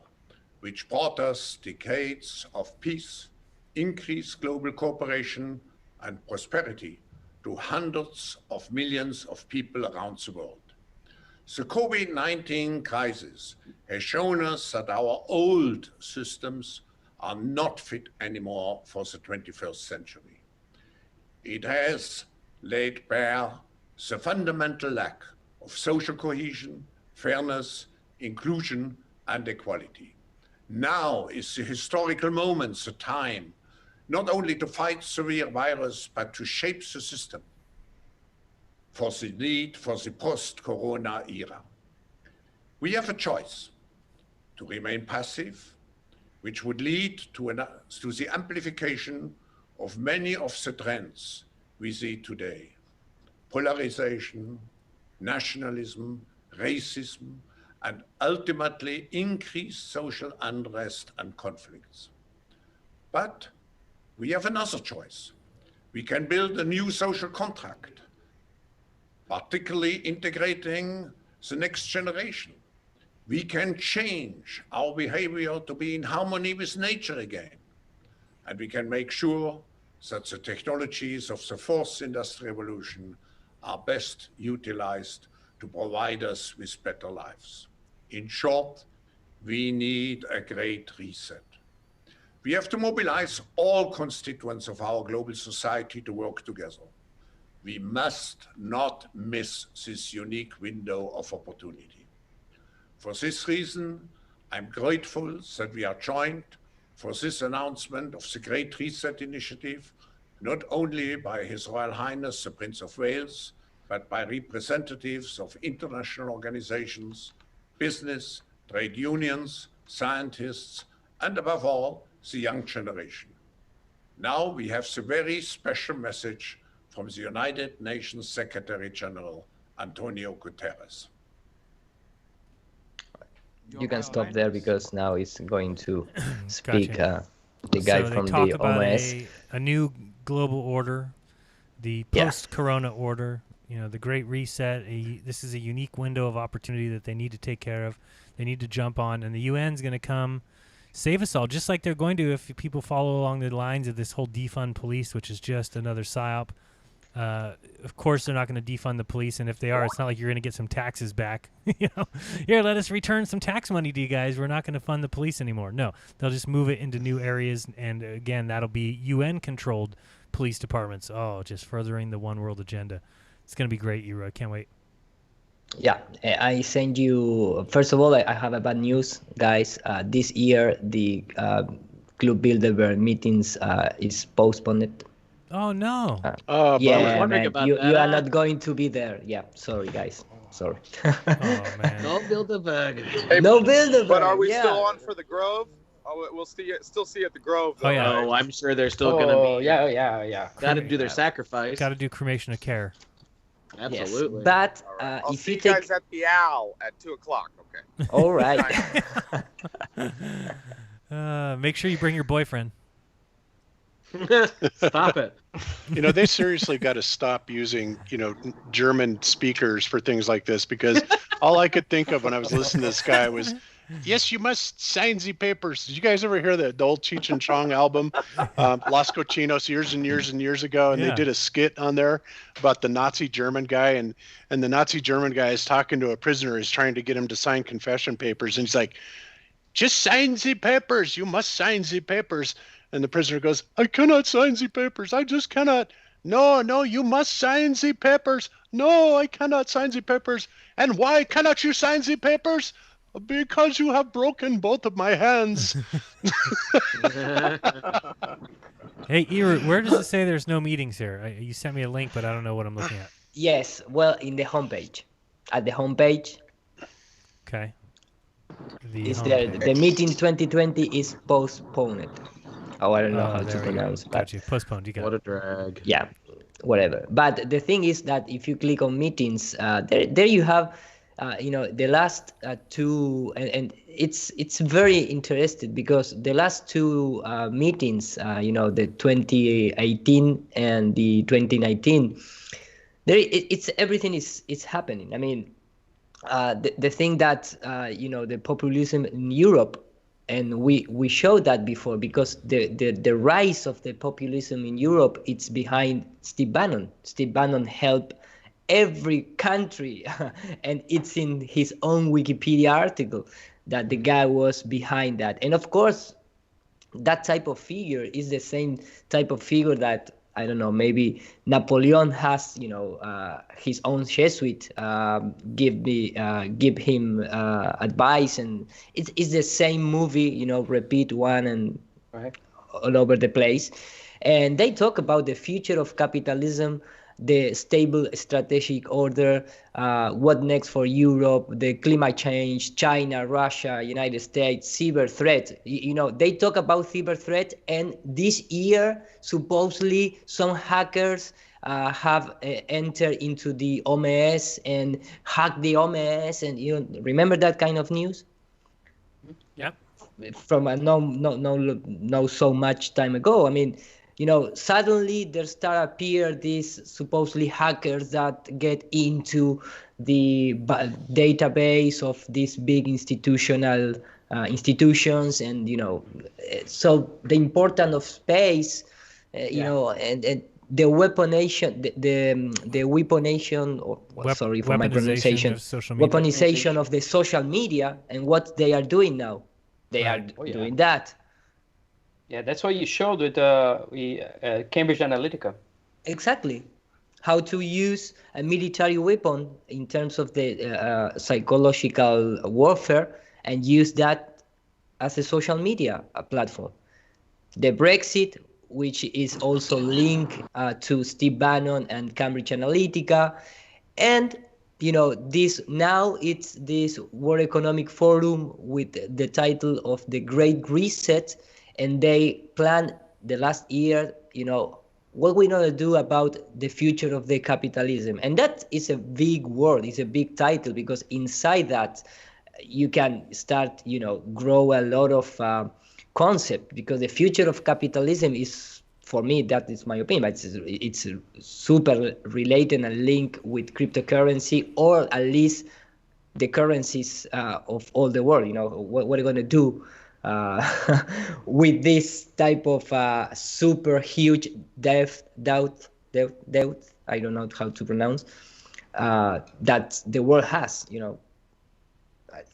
which brought us decades of peace, increased global cooperation, and prosperity to hundreds of millions of people around the world. The COVID-19 crisis has shown us that our old systems are not fit anymore for the 21st century. It has laid bare the fundamental lack of social cohesion, fairness, inclusion, and equality. Now is the historical moment, the time, not only to fight severe virus, but to shape the system for the need for the post-corona era. We have a choice to remain passive, which would lead to the amplification of many of the trends we see today: polarization, nationalism, racism, and ultimately increased social unrest and conflicts. But we have another choice. We can build a new social contract, particularly integrating the next generation. We can change our behavior to be in harmony with nature again. And we can make sure that the technologies of the fourth industrial revolution are best utilized to provide us with better lives. In short, we need a great reset. We have to mobilize all constituents of our global society to work together. We must not miss this unique window of opportunity. For this reason, I'm grateful that we are joined for this announcement of the Great Reset Initiative, not only by His Royal Highness the Prince of Wales, but by representatives of international organizations, business, trade unions, scientists, and above all, the young generation. Now we have the very special message from the United Nations Secretary General, Antonio Guterres. You can stop there because now he's going to speak, Gotcha. the guy So they from talk the about OMS. a new global order, the post-corona order, the Great Reset. This is a unique window of opportunity that they need to take care of. They need to jump on, and the UN's going to come save us all, just like they're going to if people follow along the lines of this whole defund police, which is just another Psyop. Of course, they're not going to defund the police, and if they are, it's not like you're going to get some taxes back. Here, let us return some tax money to you guys. We're not going to fund the police anymore. No, they'll just move it into new areas, and again, that'll be UN-controlled police departments. Oh, just furthering the one world agenda. It's going to be great, Euro. I can't wait. Yeah, I send you. First of all, I have a bad news, guys. This year, the Club Bilderberg meetings is postponed. Oh no! Yeah, man, about you that. are not going to be there. Yeah, sorry, guys. Sorry. Oh man! Don't build a bug. Hey, No Bilderberg. But are we yeah. still on for the Grove? Oh, we'll still see at the Grove. Though, Oh, yeah. right? Oh, I'm sure they're still gonna be. Yeah. Got to do their sacrifice. Got to do cremation of care. Absolutely. Yes. But All right. I'll if see you you take, guys at the Owl at 2:00. Okay. all right. Make sure you bring your boyfriend. Stop it. They seriously got to stop using, German speakers for things like this, because all I could think of when I was listening to this guy was, yes, you must sign the papers. Did you guys ever hear the old Cheech and Chong album, Las Cochinos, years and years and years ago? And Yeah. they did a skit on there about the Nazi German guy. And the Nazi German guy is talking to a prisoner, is trying to get him to sign confession papers. And he's like, just sign the papers. You must sign the papers. And the prisoner goes, I cannot sign the papers. I just cannot. No, you must sign the papers. No, I cannot sign the papers. And why cannot you sign the papers? Because you have broken both of my hands. Hey, Ewer, where does it say there's no meetings here? You sent me a link, but I don't know what I'm looking at. Yes, well, in the homepage. At the homepage, Okay. is there the meeting 2020 is postponed. Oh, I don't know how to pronounce. Gotcha. Postponed. You got What a drag. Yeah, whatever. But the thing is that if you click on meetings, there you have, the last two, and it's very interesting because the last two meetings, the 2018 and the 2019, it's everything is happening. I mean, the thing that the populism in Europe. And we showed that before because the rise of the populism in Europe, it's behind Steve Bannon. Steve Bannon helped every country, and it's in his own Wikipedia article that the guy was behind that. And of course, that type of figure is the same type of figure that, I don't know, maybe Napoleon has, his own Jesuit give him advice, and it's the same movie, repeat one and all over the place. And they talk about the future of capitalism, the stable strategic order, what next for Europe, the climate change, China, Russia, United States, cyber threat. They talk about cyber threat, and this year, supposedly, some hackers have entered into the OMS and hacked the OMS, and remember that kind of news? Yep. From no so much time ago. I mean, suddenly there start appear these supposedly hackers that get into the database of these big institutions, and so the importance of space, and the weaponation, the weaponation, sorry for my pronunciation, weaponization of the social media, and what they are doing now, they are doing that. Yeah, that's what you showed with Cambridge Analytica. Exactly. How to use a military weapon in terms of the psychological warfare and use that as a social media platform. The Brexit, which is also linked to Steve Bannon and Cambridge Analytica. And, it's this World Economic Forum with the title of the Great Reset. And they planned the last year, what we're going to do about the future of the capitalism. And that is a big word, it's a big title, because inside that you can start, grow a lot of concept, because the future of capitalism is, for me, that is my opinion, but it's super related and linked with cryptocurrency, or at least the currencies of all the world. What are you going to do with this type of super huge debt, I don't know how to pronounce, that the world has,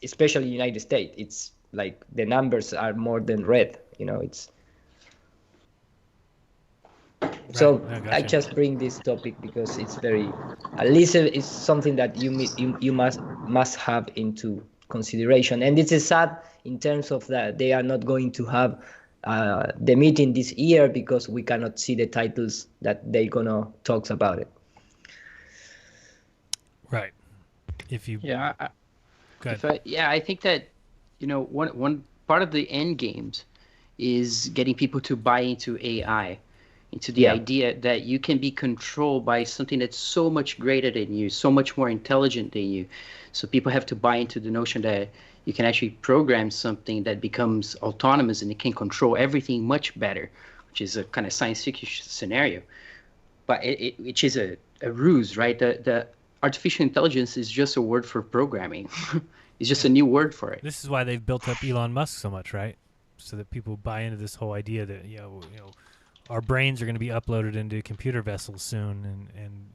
especially United States. It's like the numbers are more than red, it's. So I just bring this topic because it's very, at least it's something that you must have into consideration. And it's sad in terms of that they are not going to have the meeting this year because we cannot see the titles that they're gonna talk about it. Right. If you I think that one part of the end games is getting people to buy into AI, into the idea that you can be controlled by something that's so much greater than you, so much more intelligent than you. So people have to buy into the notion that you can actually program something that becomes autonomous and it can control everything much better, which is a kind of science fiction scenario. But which is a ruse, right? The artificial intelligence is just a word for programming. It's just a new word for it. This is why they've built up Elon Musk so much, right? So that people buy into this whole idea that our brains are going to be uploaded into computer vessels soon, and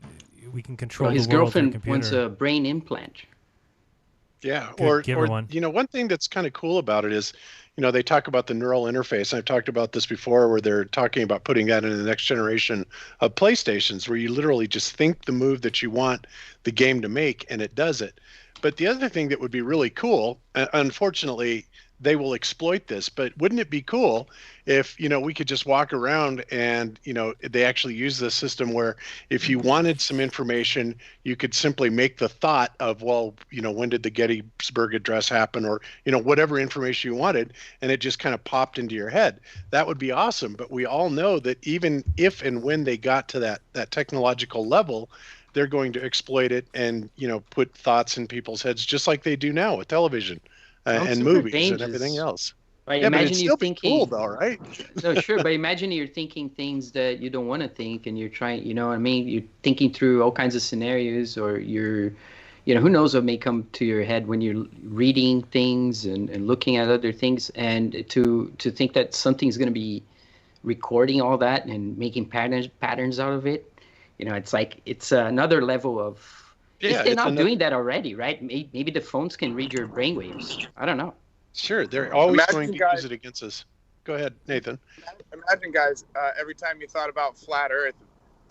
we can control his the world through a girlfriend computer. wants a brain implant. Yeah, Give her or one. one thing that's kind of cool about it is, they talk about the neural interface. I've talked about this before, where they're talking about putting that in the next generation of PlayStations, where you literally just think the move that you want the game to make, and it does it. But the other thing that would be really cool, unfortunately, they will exploit this, but wouldn't it be cool if, we could just walk around and, they actually use this system where if you wanted some information, you could simply make the thought of, well, when did the Gettysburg Address happen, or, whatever information you wanted, and it just kind of popped into your head. That would be awesome. But we all know that even if and when they got to that technological level, they're going to exploit it and, put thoughts in people's heads just like they do now with television. And movies and everything else. Right? Yeah, Imagine but you're still thinking, cool though, right? No, sure, but imagine you're thinking things that you don't want to think, and you're trying, what I mean? You're thinking through all kinds of scenarios, or who knows what may come to your head when you're reading things and looking at other things, and to think that something's going to be recording all that and making patterns out of it. It's like it's another level of. Yeah, if they're not doing that already, right? Maybe the phones can read your brainwaves. I don't know. Sure, they're always Imagine, going to guys, use it against us. Go ahead, Nathan. Imagine, guys, every time you thought about flat Earth,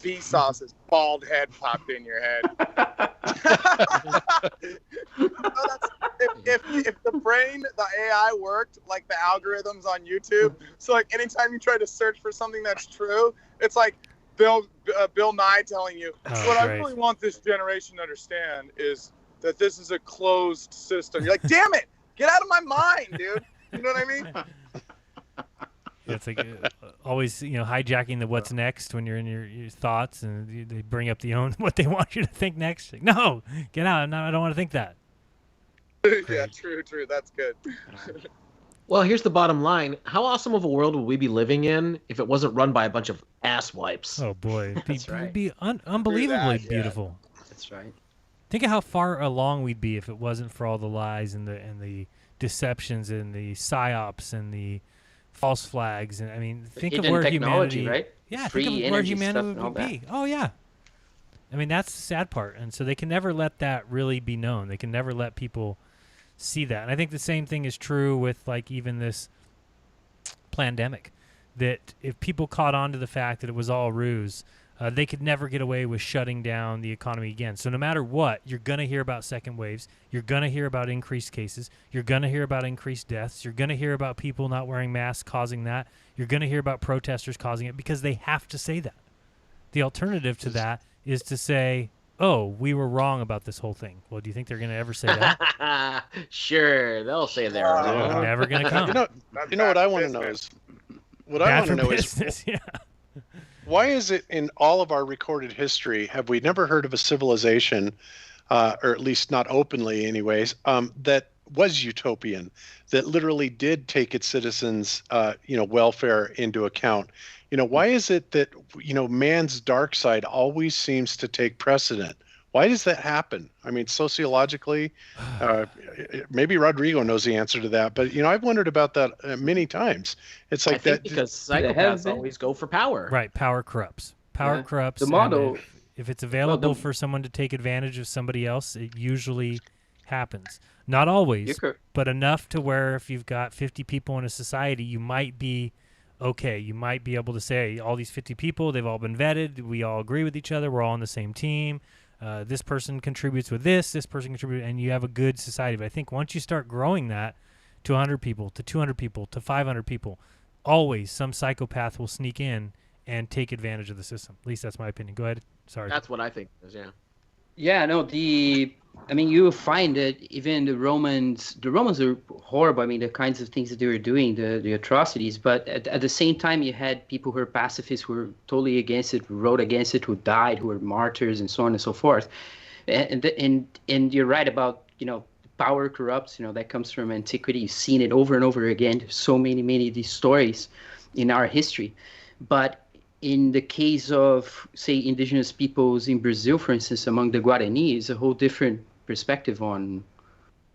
Vsauce's bald head popped in your head. If the brain, the AI worked like the algorithms on YouTube, so like anytime you try to search for something that's true, it's like Bill Nye telling you, what I really want this generation to understand is that this is a closed system. You're like, damn it, get out of my mind, dude. You know what I mean? It's like always, hijacking the what's next when you're in your thoughts, and they bring up what they want you to think next. Like, no, get out. No, I don't want to think that. Yeah, true. That's good. Well, here's the bottom line. How awesome of a world would we be living in if it wasn't run by a bunch of ass wipes? Oh, boy. That's right. It'd be unbelievably beautiful. That's right. Think of how far along we'd be if it wasn't for all the lies and the deceptions and the psyops and the false flags. And I mean, think of where humanity, right? Yeah, Free think of where humanity would be. Oh, yeah. I mean, that's the sad part. And so they can never let that really be known. They can never let people see that. And I think the same thing is true with like even this pandemic, that if people caught on to the fact that it was all ruse, they could never get away with shutting down the economy again. So no matter what, you're going to hear about second waves. You're going to hear about increased cases. You're going to hear about increased deaths. You're going to hear about people not wearing masks causing that. You're going to hear about protesters causing it, because they have to say that. The alternative to that is to say, oh, we were wrong about this whole thing. Well, do you think they're going to ever say that? Sure, they'll say they're wrong. Never going to come. You know what I want to know is, Yeah. Why is it in all of our recorded history have we never heard of a civilization, or at least not openly anyways, that was utopian, that literally did take its citizens, welfare into account? Why is it that, man's dark side always seems to take precedent? Why does that happen? I mean, sociologically, maybe Rodrigo knows the answer to that, but I've wondered about that many times. It's like that because psychopaths always go for power. Right, power corrupts. Power corrupts. The model. If it's available for someone to take advantage of somebody else, it usually happens. Not always, but enough to where if you've got 50 people in a society, you might be okay. You might be able to say, all these 50 people, they've all been vetted. We all agree with each other. We're all on the same team. This person contributes with this person contributes, and you have a good society. But I think once you start growing that to 100 people, to 200 people, to 500 people, always some psychopath will sneak in and take advantage of the system. At least that's my opinion. Go ahead. Sorry. That's what I think is, yeah. Yeah, no, you will find that even the Romans are horrible. I mean, the kinds of things that they were doing, the atrocities. But at the same time, you had people who were pacifists, who were totally against it, who wrote against it, who died, who were martyrs, and so on and so forth. And you're right about, power corrupts. That comes from antiquity. You've seen it over and over again. So many of these stories in our history. But in the case of, say, indigenous peoples in Brazil, for instance, among the Guarani, is a whole different perspective on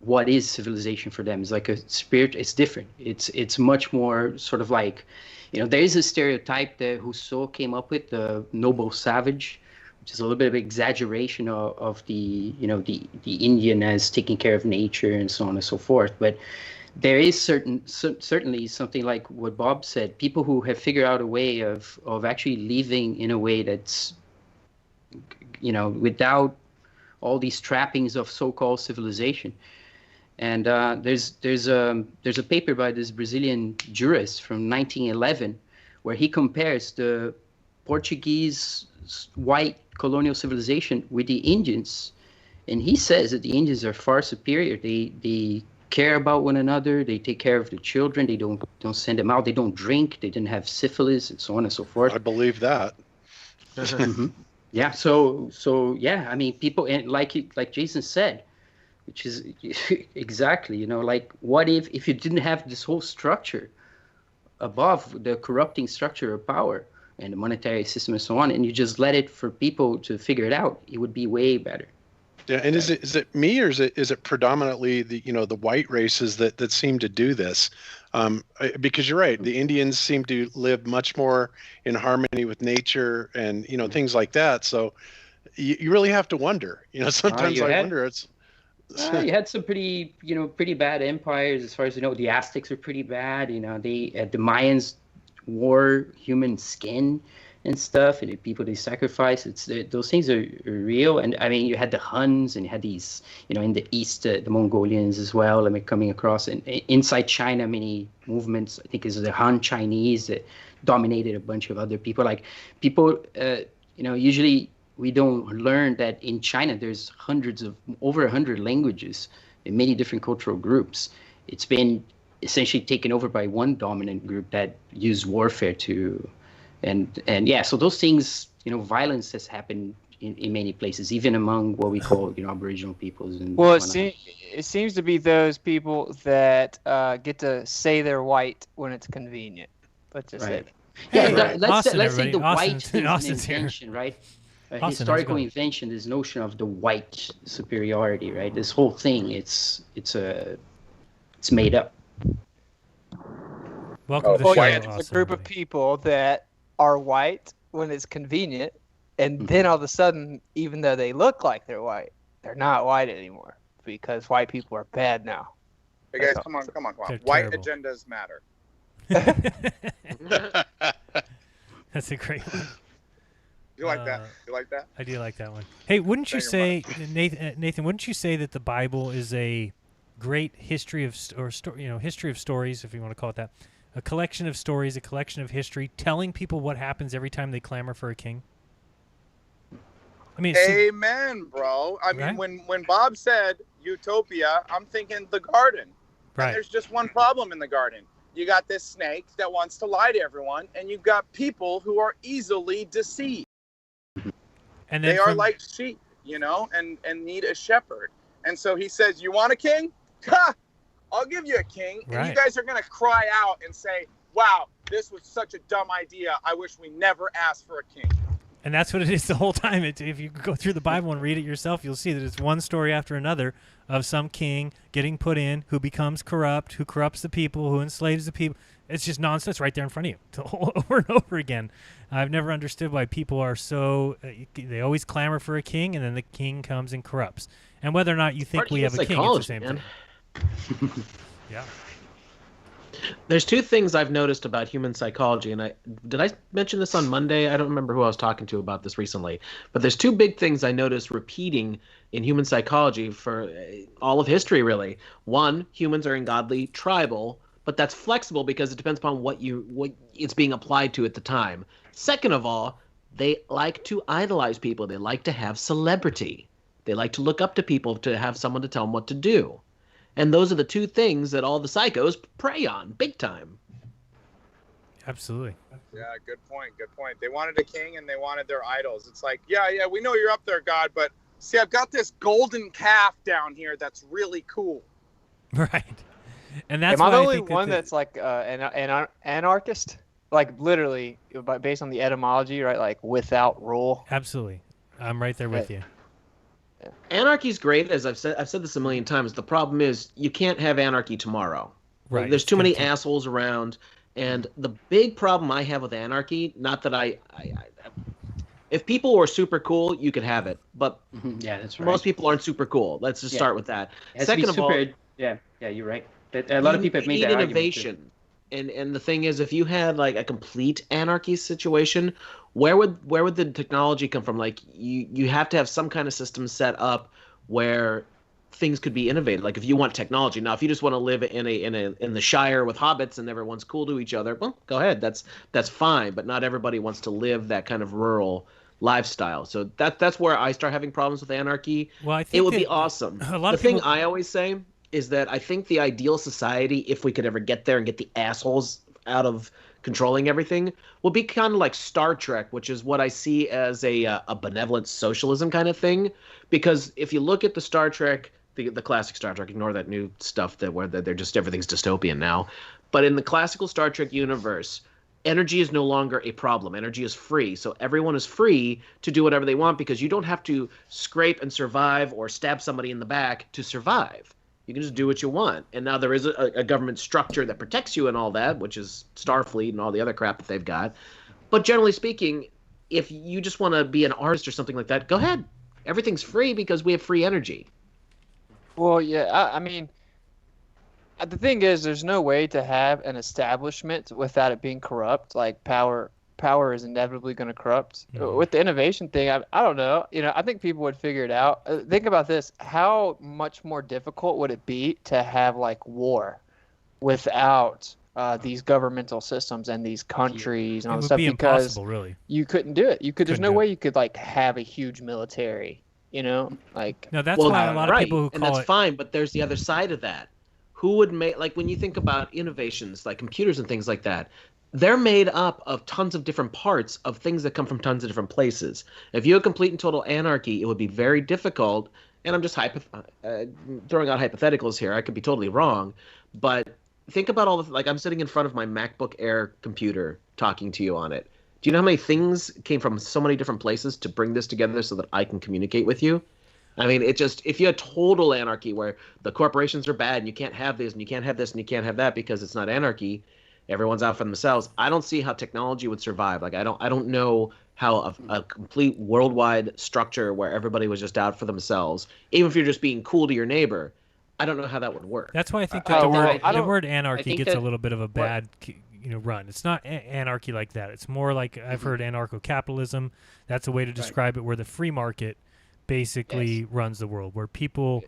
what is civilization for them. It's like a spirit. It's different. It's much more sort of like, there is a stereotype that Rousseau came up with, the noble savage, just a little bit of exaggeration of the the Indian as taking care of nature and so on and so forth. But there is certainly something like what Bob said. People who have figured out a way of actually living in a way that's without all these trappings of so-called civilization. And there's a paper by this Brazilian jurist from 1911 where he compares the Portuguese white colonial civilization with the Indians, and he says that the Indians are far superior. They care about one another. They take care of the children. They don't send them out. They don't drink. They didn't have syphilis and so on and so forth. I believe that. Mm-hmm. Yeah. So yeah. I mean, people, and like Jason said, which is exactly, like what if you didn't have this whole structure above the corrupting structure of power and the monetary system and so on, and you just let it for people to figure it out, it would be way better. Yeah, and is it me, or is it predominantly the the white races that seem to do this? Because you're right, the Indians seem to live much more in harmony with nature and things like that. So you really have to wonder. Sometimes I wonder. It's you had some pretty bad empires as far as the Aztecs are pretty bad. The Mayans wore human skin and stuff, and the people they sacrifice. Those things are real. And I mean, you had the Huns, and you had these, in the east, the Mongolians as well. I mean, coming across, and inside China, many movements. I think is the Han Chinese that dominated a bunch of other people. Like people, usually we don't learn that in China there's over 100 languages in many different cultural groups. It's been essentially taken over by one dominant group that used warfare to. And yeah, so those things, violence has happened in many places, even among what we call, Aboriginal peoples. And well, it seems to be those people that get to say they're white when it's convenient. Let's just say that. Yeah, Austin, let's say the Austin's- white is an Austin's here. invention, right? Austin, how's it Historical going? invention, this notion of the white superiority, right? This whole thing, it's made up. Welcome to the Well, show, yeah, it's Austin, a group of everybody. people that are white when it's convenient, and then all of a sudden, even though they look like they're white, they're not white anymore because white people are bad now. Hey guys, That's come on. They're White terrible. agendas matter. That's a great one. You like that? You like that? I do like that one. Hey, wouldn't you say, Thank you, Nathan? Wouldn't you say that the Bible is a great history of history of stories, if you want to call it that, a collection of stories, a collection of history, telling people what happens every time they clamor for a king? I mean, Amen, bro. I mean, Right? when Bob said utopia, I'm thinking the garden. Right. And there's just one problem in the garden. You got this snake that wants to lie to everyone, and you've got people who are easily deceived. And then They are like sheep, and need a shepherd. And so he says, you want a king? Ha! I'll give you a king. And Right. you guys are going to cry out and say, wow, this was such a dumb idea. I wish we never asked for a king. And that's what it is the whole time. If you go through the Bible and read it yourself, you'll see that it's one story after another of some king getting put in who becomes corrupt, who corrupts the people, who enslaves the people. It's just nonsense right there in front of you over and over again. I've never understood why people are so they always clamor for a king, and then the king comes and corrupts. And whether or not you think Part we human have a king, it's the psychology, same man. thing. Yeah. There's two things I've noticed about human psychology, and did I mention this on Monday? I don't remember who I was talking to about this recently, but there's two big things I noticed repeating in human psychology for all of history, really. One, humans are ungodly, tribal, but that's flexible because it depends upon what it's being applied to at the time. Second of all, they like to idolize people. They like to have celebrity. They like to look up to people, to have someone to tell them what to do. And those are the two things that all the psychos prey on, big time. Absolutely. Yeah, good point. Good point. They wanted a king and they wanted their idols. It's like, yeah, we know you're up there, God, but see, I've got this golden calf down here that's really cool. Right. And that's Am I why the only think one that that's like an anarchist? Like literally, based on the etymology, right? Like without rule. absolutely. I'm right there with you. Anarchy's great, as I've said this a million times. The problem is you can't have anarchy tomorrow. Right. Like, there's too It's many gonna take- assholes around, and the big problem I have with anarchy, not that If people were super cool, you could have it. But Yeah, that's right. most people aren't super cool. Let's just start with that. It has to be Second of all, super, yeah, you're right. But a lot of people have made need that argument too. innovation. And the thing is, if you had like a complete anarchy situation, where would the technology come from? Like you have to have some kind of system set up where things could be innovated. Like if you want technology. Now, if you just want to live in the Shire with hobbits and everyone's cool to each other, well, go ahead. That's fine. But not everybody wants to live that kind of rural lifestyle. So that's where I start having problems with anarchy. Well, I think it would be awesome. The thing I always say is that I think the ideal society, if we could ever get there and get the assholes out of controlling everything, will be kind of like Star Trek, which is what I see as a benevolent socialism kind of thing. Because if you look at the Star Trek, the classic Star Trek, ignore that new stuff where they're just everything's dystopian now. But in the classical Star Trek universe, energy is no longer a problem. Energy is free. So everyone is free to do whatever they want because you don't have to scrape and survive or stab somebody in the back to survive. You can just do what you want. And now there is a government structure that protects you and all that, which is Starfleet and all the other crap that they've got. But generally speaking, if you just want to be an artist or something like that, go ahead. Everything's free because we have free energy. Well, yeah, I mean, the thing is, there's no way to have an establishment without it being corrupt. Like power is inevitably going to corrupt. With the innovation thing, I don't know. I think people would figure it out. Think about this: how much more difficult would it be to have like war without these governmental systems and these countries and all It that would stuff? be Because impossible, really. you couldn't do it. There's no do way you could like have a huge military. Like No, that's why a lot of people who and call that's it fine. But there's the other side of that. Who would make, like, when you think about innovations like computers and things like that, they're made up of tons of different parts of things that come from tons of different places. If you had complete and total anarchy, it would be very difficult. And I'm just throwing out hypotheticals here. I could be totally wrong, but think about all the, like, I'm sitting in front of my MacBook Air computer talking to you on it. Do you know how many things came from so many different places to bring this together so that I can communicate with you? I mean, if you had total anarchy where the corporations are bad and you can't have this and you can't have this and you can't have that because it's not anarchy, everyone's out for themselves. I don't see how technology would survive. Like, I don't know how a complete worldwide structure where everybody was just out for themselves, even if you're just being cool to your neighbor, I don't know how that would work. That's why I think that the word anarchy gets a little bit of a bad run. It's not anarchy like that. It's more like I've heard anarcho-capitalism. That's a way to describe it, where the free market basically runs the world, where people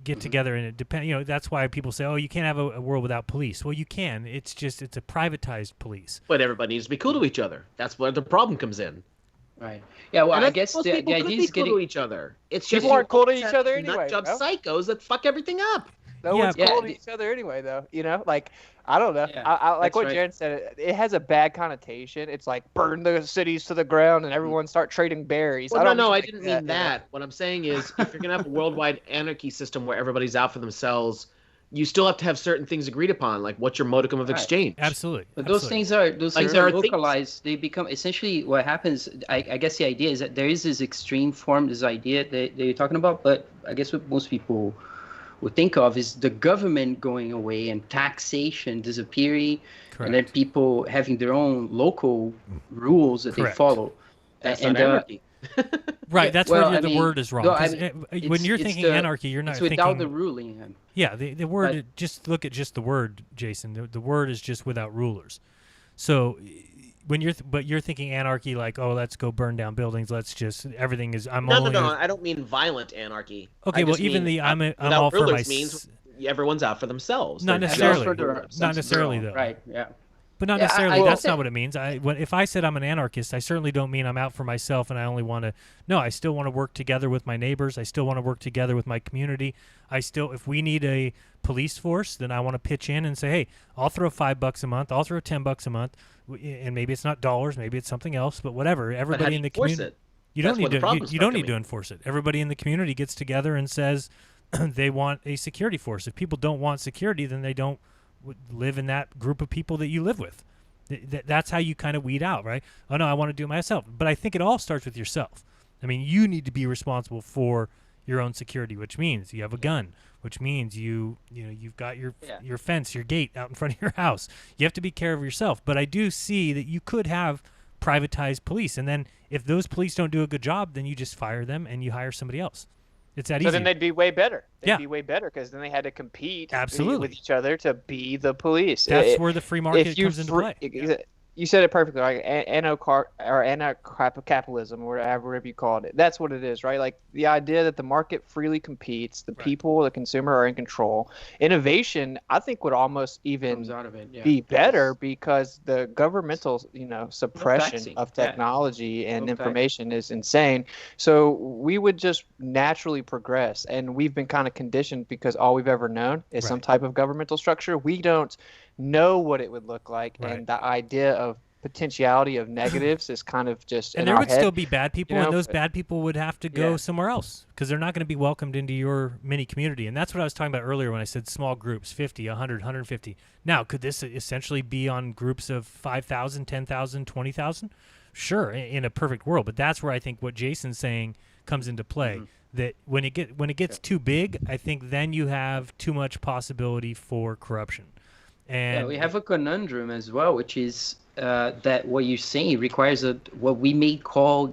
get together, and it depends. That's why people say, "Oh, you can't have a world without police." Well, you can. It's a privatized police. But everybody needs to be cool to each other. That's where the problem comes in. Right. Yeah. Well, I guess the idea is cool getting to each other. It's people just aren't cool to each other anyway. Nut job psychos that fuck everything up. No one's cool to each other anyway, though. Like, I don't know. I like what Jaron said. It has a bad connotation. It's like burn the cities to the ground and everyone start trading berries. Well, I didn't mean that. What I'm saying is, if you're gonna have a worldwide anarchy system where everybody's out for themselves, you still have to have certain things agreed upon, like what's your modicum of exchange. Absolutely. But those things are localized. They become essentially what happens. I guess the idea is that there is this extreme form, this idea that you're talking about. But I guess what most people would think of is the government going away and taxation disappearing, and then people having their own local rules that they follow. That's not anarchy. Right, that's where the word is wrong. When you're thinking anarchy, you're not thinking without the ruling. Yeah, the word. Just look at just the word, Jason. The word is just without rulers. So when you're thinking anarchy, like, oh, let's go burn down buildings. Let's just everything is. No. I don't mean violent anarchy. Okay, well, even the I'm all for my. Means everyone's out for themselves. Not necessarily. Not necessarily though. Right. Yeah. But not necessarily. That's not what it means. If I said I'm an anarchist, I certainly don't mean I'm out for myself and I only want to. No, I still want to work together with my neighbors. I still want to work together with my community. If we need a police force, then I want to pitch in and say, hey, I'll throw $5 a month. I'll throw $10 a month, and maybe it's not dollars, maybe it's something else, but whatever. Everybody in the community. You don't need to enforce it. Everybody in the community gets together and says they want a security force. If people don't want security, then they don't live in that group of people that you live with. That's how you kind of weed out, right? Oh no, I want to do it myself. But I think it all starts with yourself. I mean, you need to be responsible for your own security, which means you have a gun, which means you've got your fence, your gate out in front of your house. You have to be care of yourself. But I do see that you could have privatize police. And then if those police don't do a good job, then you just fire them and you hire somebody else. It's that easy. So then they'd be way better. They'd Yeah. be way better because then they had to compete Absolutely. with each other to be the police. That's where the free market comes into play. You said it perfectly, like anarcho-capitalism, or whatever you called it. That's what it is, right? Like the idea that the market freely competes, the people, the consumer are in control. Innovation, I think, would almost even Comes out of it, yeah. be better because the governmental, suppression taxing, of yeah. technology and No information is insane. So we would just naturally progress, and we've been kind of conditioned because all we've ever known is some type of governmental structure. We don't know what it would look like, and the idea of potentiality of negatives is kind of just and in there our would head. still be bad people, and those but- bad people would have to go Yeah. somewhere else because they're not going to be welcomed into your mini community. And that's what I was talking about earlier when I said small groups, 50, 100, 150. Now, could this essentially be on groups of 5,000, 10,000, 20,000? Sure, in a perfect world. But that's where I think what Jason's saying comes into play. That when it gets too big, I think then you have too much possibility for corruption. And we have a conundrum as well, which is that what you're saying requires what we may call,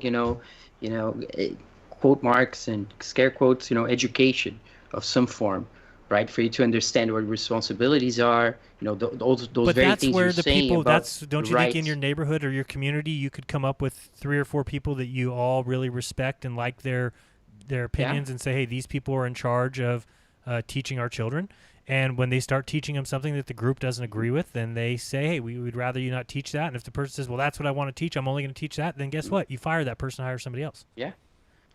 quote marks and scare quotes, education of some form, right? For you to understand what responsibilities are, those but very that's things where you're the saying people. about Don't you think in rights. your neighborhood or your community you could come up with 3 or 4 people that you all really respect and like their opinions and say, hey, these people are in charge of teaching our children. And when they start teaching them something that the group doesn't agree with, then they say, hey, we would rather you not teach that. And if the person says, well, that's what I want to teach, I'm only going to teach that, then guess what? You fire that person, hire somebody else. Yeah.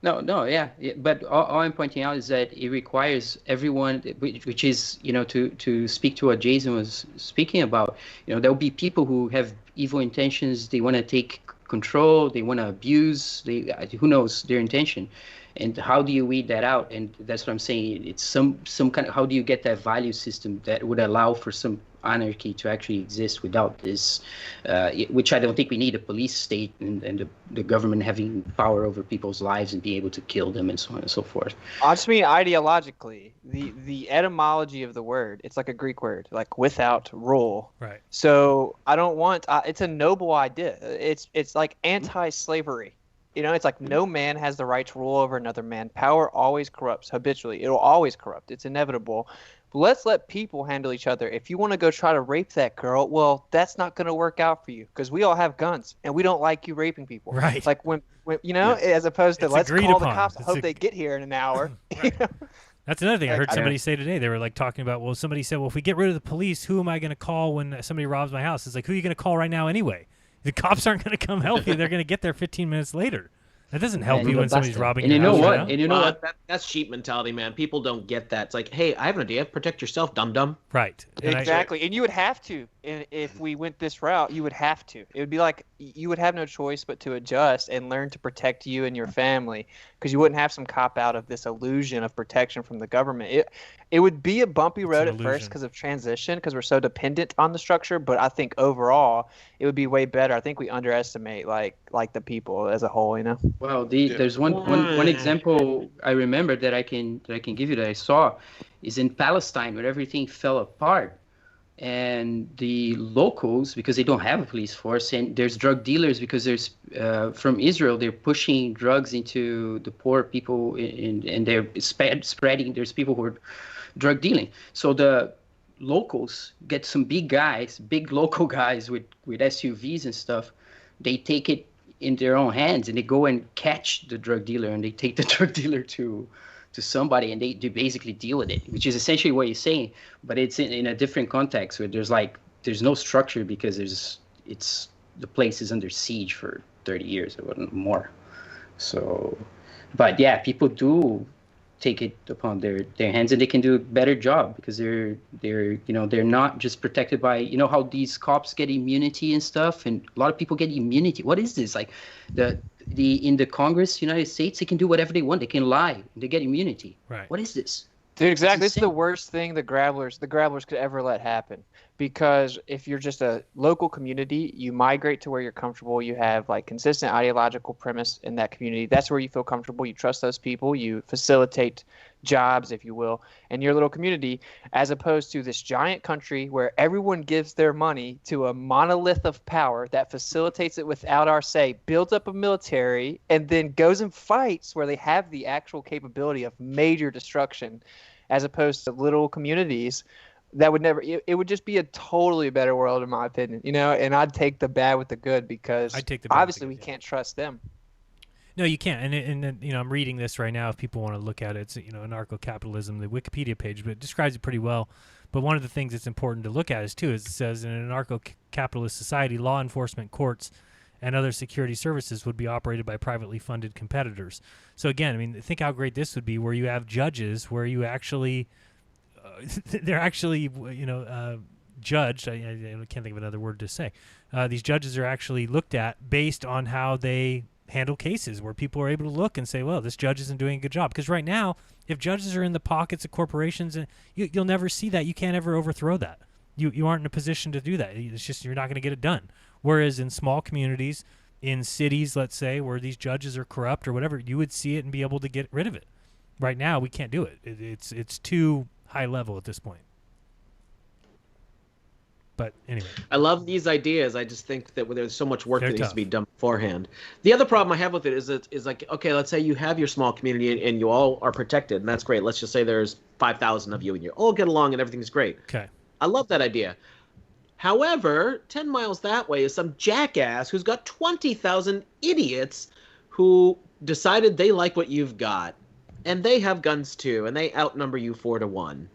No, yeah. But all I'm pointing out is that it requires everyone, which is, to speak to what Jason was speaking about, there'll be people who have evil intentions. They want to take control. They want to abuse. Who knows their intention. And how do you weed that out? And that's what I'm saying. It's some kind of, how do you get that value system that would allow for some anarchy to actually exist without this, which I don't think we need a police state and the government having power over people's lives and being able to kill them and so on and so forth. I just mean ideologically, the etymology of the word, it's like a Greek word, like without rule. Right. So I don't want, it's a noble idea. It's like anti-slavery. It's like no man has the right to rule over another man. Power always corrupts habitually. It'll always corrupt. It's inevitable. But let's let people handle each other. If you want to go try to rape that girl, well, that's not going to work out for you because we all have guns and we don't like you raping people. Right. It's like when as opposed to It's let's agreed call the upon. cops. I hope they get here in an hour. That's another thing I heard I somebody say today. They were like talking about, well, somebody said, well, if we get rid of the police, who am I going to call when somebody robs my house? It's like, who are you going to call right now anyway? The cops aren't going to come help you. They're going to get there 15 minutes later. That doesn't help you when somebody's robbing and your you know house what? right now. And you know what? That's sheep mentality, man. People don't get that. It's like, hey, I have an idea. Protect yourself, dum-dum. Right. Exactly. And you would have to. And if we went this route, you would have to. It would be like you would have no choice but to adjust and learn to protect you and your family because you wouldn't have some cop out of this illusion of protection from the government. It would be a bumpy road at first because of transition because we're so dependent on the structure. But I think overall it would be way better. I think we underestimate like the people as a whole, Well, there's one example I remember that I can give you that I saw is in Palestine where everything fell apart. And the locals, because they don't have a police force, and there's drug dealers because there's from Israel, they're pushing drugs into the poor people, and they're spreading. There's people who are drug dealing. So the locals get some big local guys with SUVs and stuff. They take it in their own hands and they go and catch the drug dealer and they take the drug dealer to somebody and they basically deal with it, which is essentially what you're saying, but it's in a different context where there's no structure because the place is under siege for 30 years or more. So, but yeah, people do take it upon their hands and they can do a better job because they're not just protected by, how these cops get immunity and stuff, and a lot of people get immunity. What is this? Like in the Congress, United States, they can do whatever they want. They can lie. They get immunity. Right. What is this? Dude, exactly. This is the worst thing the grabblers could ever let happen. Because if you're just a local community, you migrate to where you're comfortable. You have like consistent ideological premise in that community. That's where you feel comfortable. You trust those people. You facilitate jobs, if you will, in your little community, as opposed to this giant country where everyone gives their money to a monolith of power that facilitates it without our say, builds up a military, and then goes and fights where they have the actual capability of major destruction, as opposed to little communities that would never. It would just be a totally better world, in my opinion. And I'd take the bad with the good, because I'd take the bad obviously with the we can't trust them. No, you can't. And I'm reading this right now. If people want to look at it, it's anarcho-capitalism, the Wikipedia page, but it describes it pretty well. But one of the things that's important to look at is it says in an anarcho-capitalist society, law enforcement, courts, and other security services would be operated by privately funded competitors. So again, think how great this would be, where you have judges, where you actually, they're actually, judged. I can't think of another word to say. These judges are actually looked at based on how they handle cases, where people are able to look and say, well, this judge isn't doing a good job. Because right now, if judges are in the pockets of corporations, and you'll never see that. You can't ever overthrow that. You aren't in a position to do that. It's just, you're not going to get it done. Whereas in small communities, in cities, let's say, where these judges are corrupt or whatever, you would see it and be able to get rid of it. Right now, we can't do it. It's too high level at this point. But anyway, I love these ideas. I just think that there's so much work that needs to be done beforehand. The other problem I have with it is like, okay, let's say you have your small community and you all are protected, and that's great. Let's just say there's 5,000 of you and you all get along and everything's great. Okay. I love that idea. However, 10 miles that way is some jackass who's got 20,000 idiots who decided they like what you've got, and they have guns too, and they outnumber you 4-1.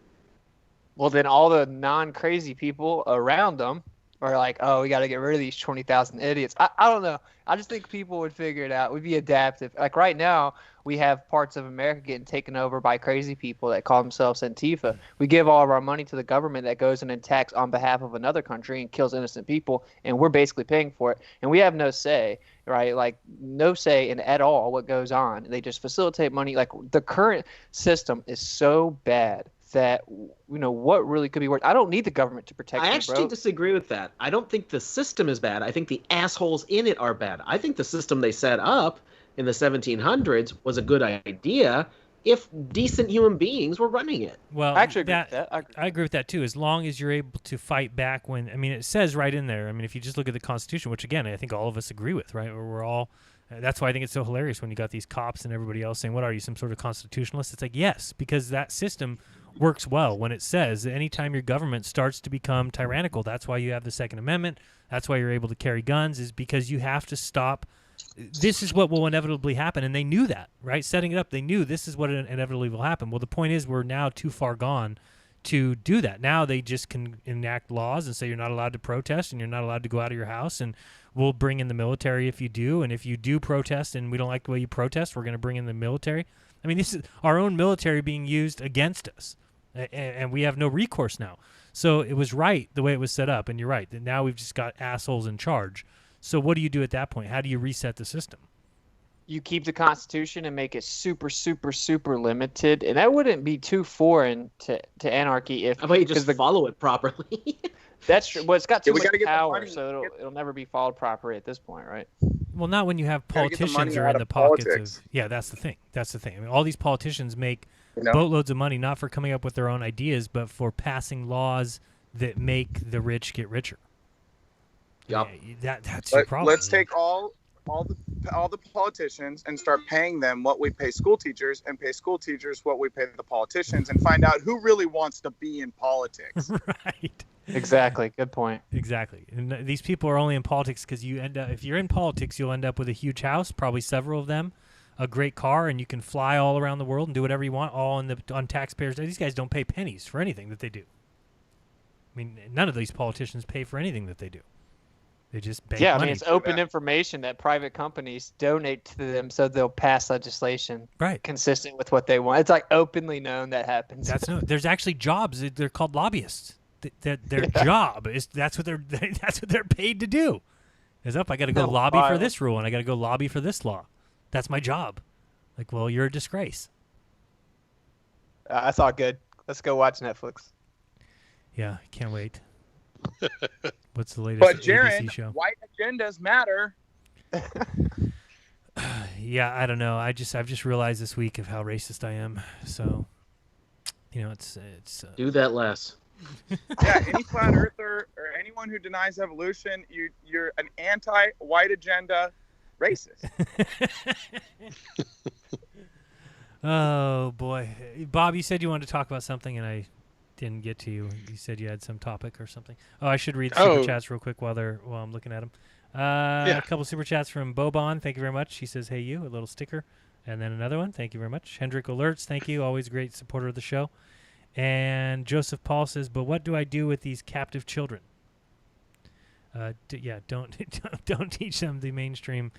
Well, then all the non-crazy people around them are like, oh, we got to get rid of these 20,000 idiots. I don't know. I just think people would figure it out. We'd be adaptive. Like right now, we have parts of America getting taken over by crazy people that call themselves Antifa. We give all of our money to the government that goes and attacks on behalf of another country and kills innocent people, and we're basically paying for it. And we have no say, right? Like no say in at all what goes on. They just facilitate money. Like the current system is so bad that what really could be worse. I don't need the government to protect me, I actually disagree with that. I don't think the system is bad. I think the assholes in it are bad. I think the system they set up in the 1700s was a good idea if decent human beings were running it. Well, I actually agree with that. I agree with that too, as long as you're able to fight back when, it says right in there, if you just look at the Constitution, which again, I think all of us agree with, right? We're all, that's why I think it's so hilarious when you got these cops and everybody else saying, what are you, some sort of constitutionalist? It's like, yes, because that system works well when it says that anytime your government starts to become tyrannical, that's why you have the Second Amendment, that's why you're able to carry guns, is because you have to stop. This is what will inevitably happen, and they knew that, right? Setting it up, they knew this is what inevitably will happen. Well, the point is we're now too far gone to do that. Now they just can enact laws and say you're not allowed to protest and you're not allowed to go out of your house, and we'll bring in the military if you do, and if you do protest and we don't like the way you protest, we're going to bring in the military. This is our own military being used against us. And we have no recourse now. So it was right the way it was set up, and you're right. That now we've just got assholes in charge. So what do you do at that point? How do you reset the system? You keep the Constitution and make it super, super, super limited, and that wouldn't be too foreign to anarchy if. How about you just follow it properly? That's true. Well, it's got too much get power, so it'll never be followed properly at this point, right? Well, not when you have politicians are in the pockets of. Yeah, that's the thing. That's the thing. All these politicians make boatloads of money, not for coming up with their own ideas, but for passing laws that make the rich get richer. Yep. That's your problem. Let's take all the politicians and start paying them what we pay school teachers, and pay school teachers what we pay the politicians, and find out who really wants to be in politics. Right. Exactly. Good point. Exactly. And these people are only in politics because you end up, if you're in politics, you'll end up with a huge house, probably several of them, a great car, and you can fly all around the world and do whatever you want, all on taxpayers. These guys don't pay pennies for anything that they do. None of these politicians pay for anything that they do. They just bank money. It's open information that private companies donate to them, so they'll pass legislation consistent with what they want. It's like openly known that happens. There's actually jobs. They're called lobbyists. Their job is that's what they're paid to do. Is up. I got to go lobby for this rule, and I got to go lobby for this law. That's my job. Like, well, you're a disgrace. I thought good. Let's go watch Netflix. Yeah, can't wait. What's the latest But ABC Jaron, show? white agendas matter. Yeah, I don't know. I've just realized this week of how racist I am. So it's Do that less. Yeah, any flat earther or anyone who denies evolution, you're an anti-white agenda racist. Oh boy, Bob, you said you wanted to talk about something, and I didn't get to you. You said you had some topic or something. Oh, I should read super chats real quick while I'm looking at them. A couple super chats from Bobon. Thank you very much. He says, "Hey you," a little sticker, and then another one. Thank you very much. Hendrik Alerts. Thank you. Always great supporter of the show. And Joseph Paul says, "But what do I do with these captive children?" Don't teach them the mainstream.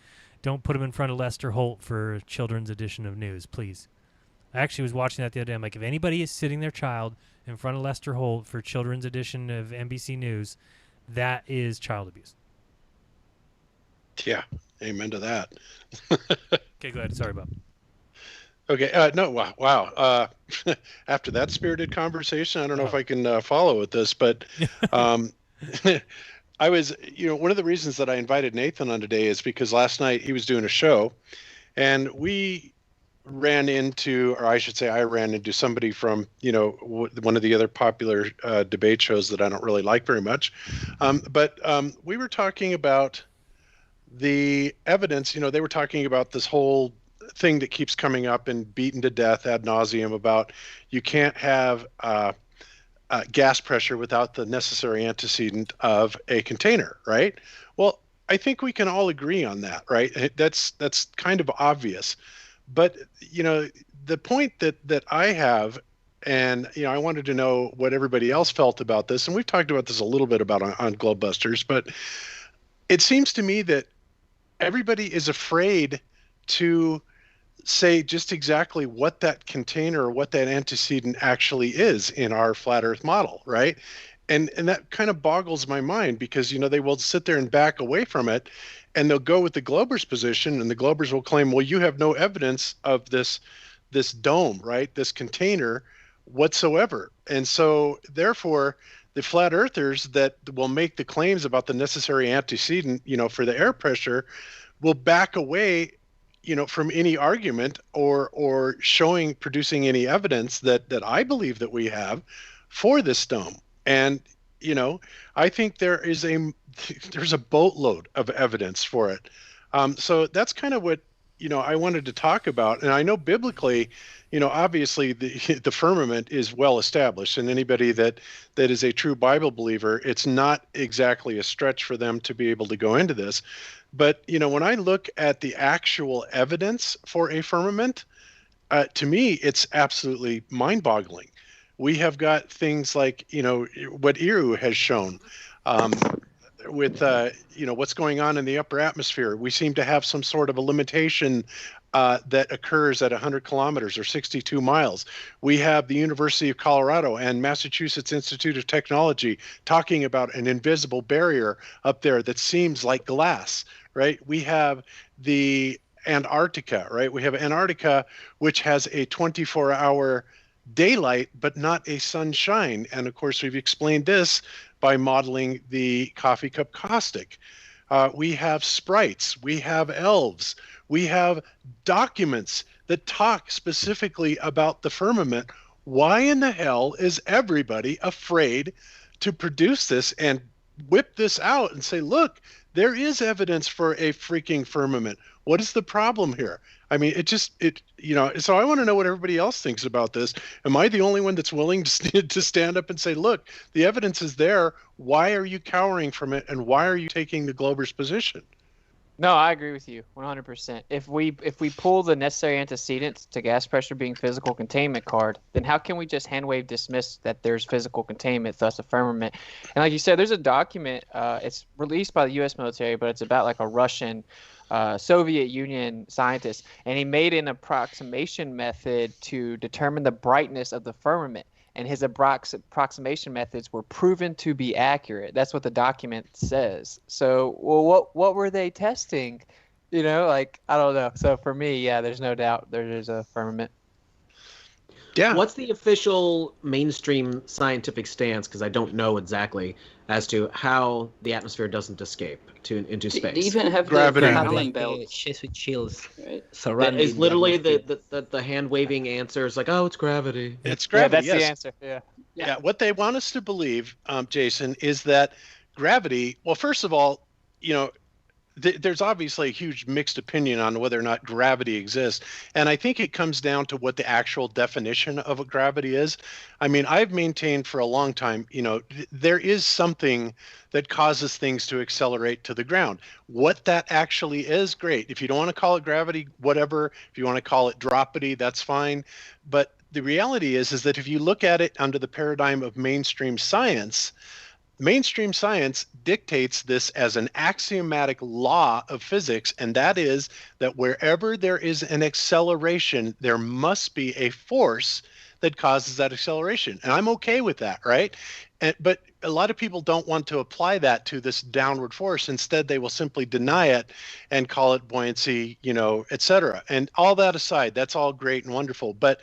Don't put them in front of Lester Holt for children's edition of news, please. I actually was watching that the other day. I'm like, if anybody is sitting their child in front of Lester Holt for children's edition of NBC News, that is child abuse. Yeah, amen to that. Okay, go ahead. Sorry, Bob. Okay, no, wow. After that spirited conversation, I don't know if I can follow with this, but I was, one of the reasons that I invited Nathan on today is because last night he was doing a show, and we ran into, or I should say I ran into somebody from, one of the other popular debate shows that I don't really like very much. But we were talking about the evidence, they were talking about this whole thing that keeps coming up and beaten to death ad nauseum about you can't have gas pressure without the necessary antecedent of a container, right? Well, I think we can all agree on that, right? That's kind of obvious. But, the point that I have, and, I wanted to know what everybody else felt about this, and we've talked about this a little bit about on Globebusters, but it seems to me that everybody is afraid to say just exactly what that container or what that antecedent actually is in our flat earth model, right? And that kind of boggles my mind because, they will sit there and back away from it, and they'll go with the Globers position, and the Globers will claim, well, you have no evidence of this dome, right? This container whatsoever. And so therefore the flat earthers that will make the claims about the necessary antecedent, for the air pressure will back away, from any argument or producing any evidence that I believe that we have for this dome. And, I think there's a boatload of evidence for it. So that's kind of what, I wanted to talk about. And I know biblically, obviously the firmament is well established, and anybody that is a true Bible believer, it's not exactly a stretch for them to be able to go into this. But, when I look at the actual evidence for a firmament, to me, it's absolutely mind-boggling. We have got things like, what Iru has shown with, what's going on in the upper atmosphere. We seem to have some sort of a limitation that occurs at 100 kilometers or 62 miles. We have the University of Colorado and Massachusetts Institute of Technology talking about an invisible barrier up there that seems like glass, right? We have the Antarctica, right? We have Antarctica, which has a 24-hour daylight, but not a sunshine. And of course, we've explained this by modeling the coffee cup caustic. We have sprites, we have elves, we have documents that talk specifically about the firmament. Why in the hell is everybody afraid to produce this and whip this out and say, look, there is evidence for a freaking firmament. What is the problem here? I mean, so I want to know what everybody else thinks about this. Am I the only one that's willing to stand up and say, look, the evidence is there. Why are you cowering from it? And why are you taking the Globers position? No, I agree with you 100%. If we pull the necessary antecedents to gas pressure being physical containment card, then how can we just hand wave dismiss that there's physical containment, thus a firmament? And like you said, there's a document. It's released by the U.S. military, but it's about like a Russian Soviet Union scientist, and he made an approximation method to determine the brightness of the firmament. And his approximation methods were proven to be accurate. That's what the document says. So, well, what were they testing? I don't know. So for me, yeah, there's no doubt there's a firmament. Yeah. What's the official mainstream scientific stance? Because I don't know exactly as to how the atmosphere doesn't escape into They space. even have Gravity. the Have Allen like belt. with chills Right? surrounding Is literally the atmosphere. the hand waving answer is like, oh, it's gravity. It's Yeah, gravity. that's the Yes. answer. Yeah. Yeah. What they want us to believe, Jason, is that gravity. Well, first of all, there's obviously a huge mixed opinion on whether or not gravity exists. And I think it comes down to what the actual definition of a gravity is. I mean, I've maintained for a long time, there is something that causes things to accelerate to the ground. What that actually is, great. If you don't want to call it gravity, whatever. If you want to call it dropity, that's fine. But the reality is that if you look at it under the paradigm of mainstream science dictates this as an axiomatic law of physics, and that is that wherever there is an acceleration, there must be a force that causes that acceleration. And I'm okay with that, right? But a lot of people don't want to apply that to this downward force. Instead, they will simply deny it and call it buoyancy, et cetera. And all that aside, that's all great and wonderful. But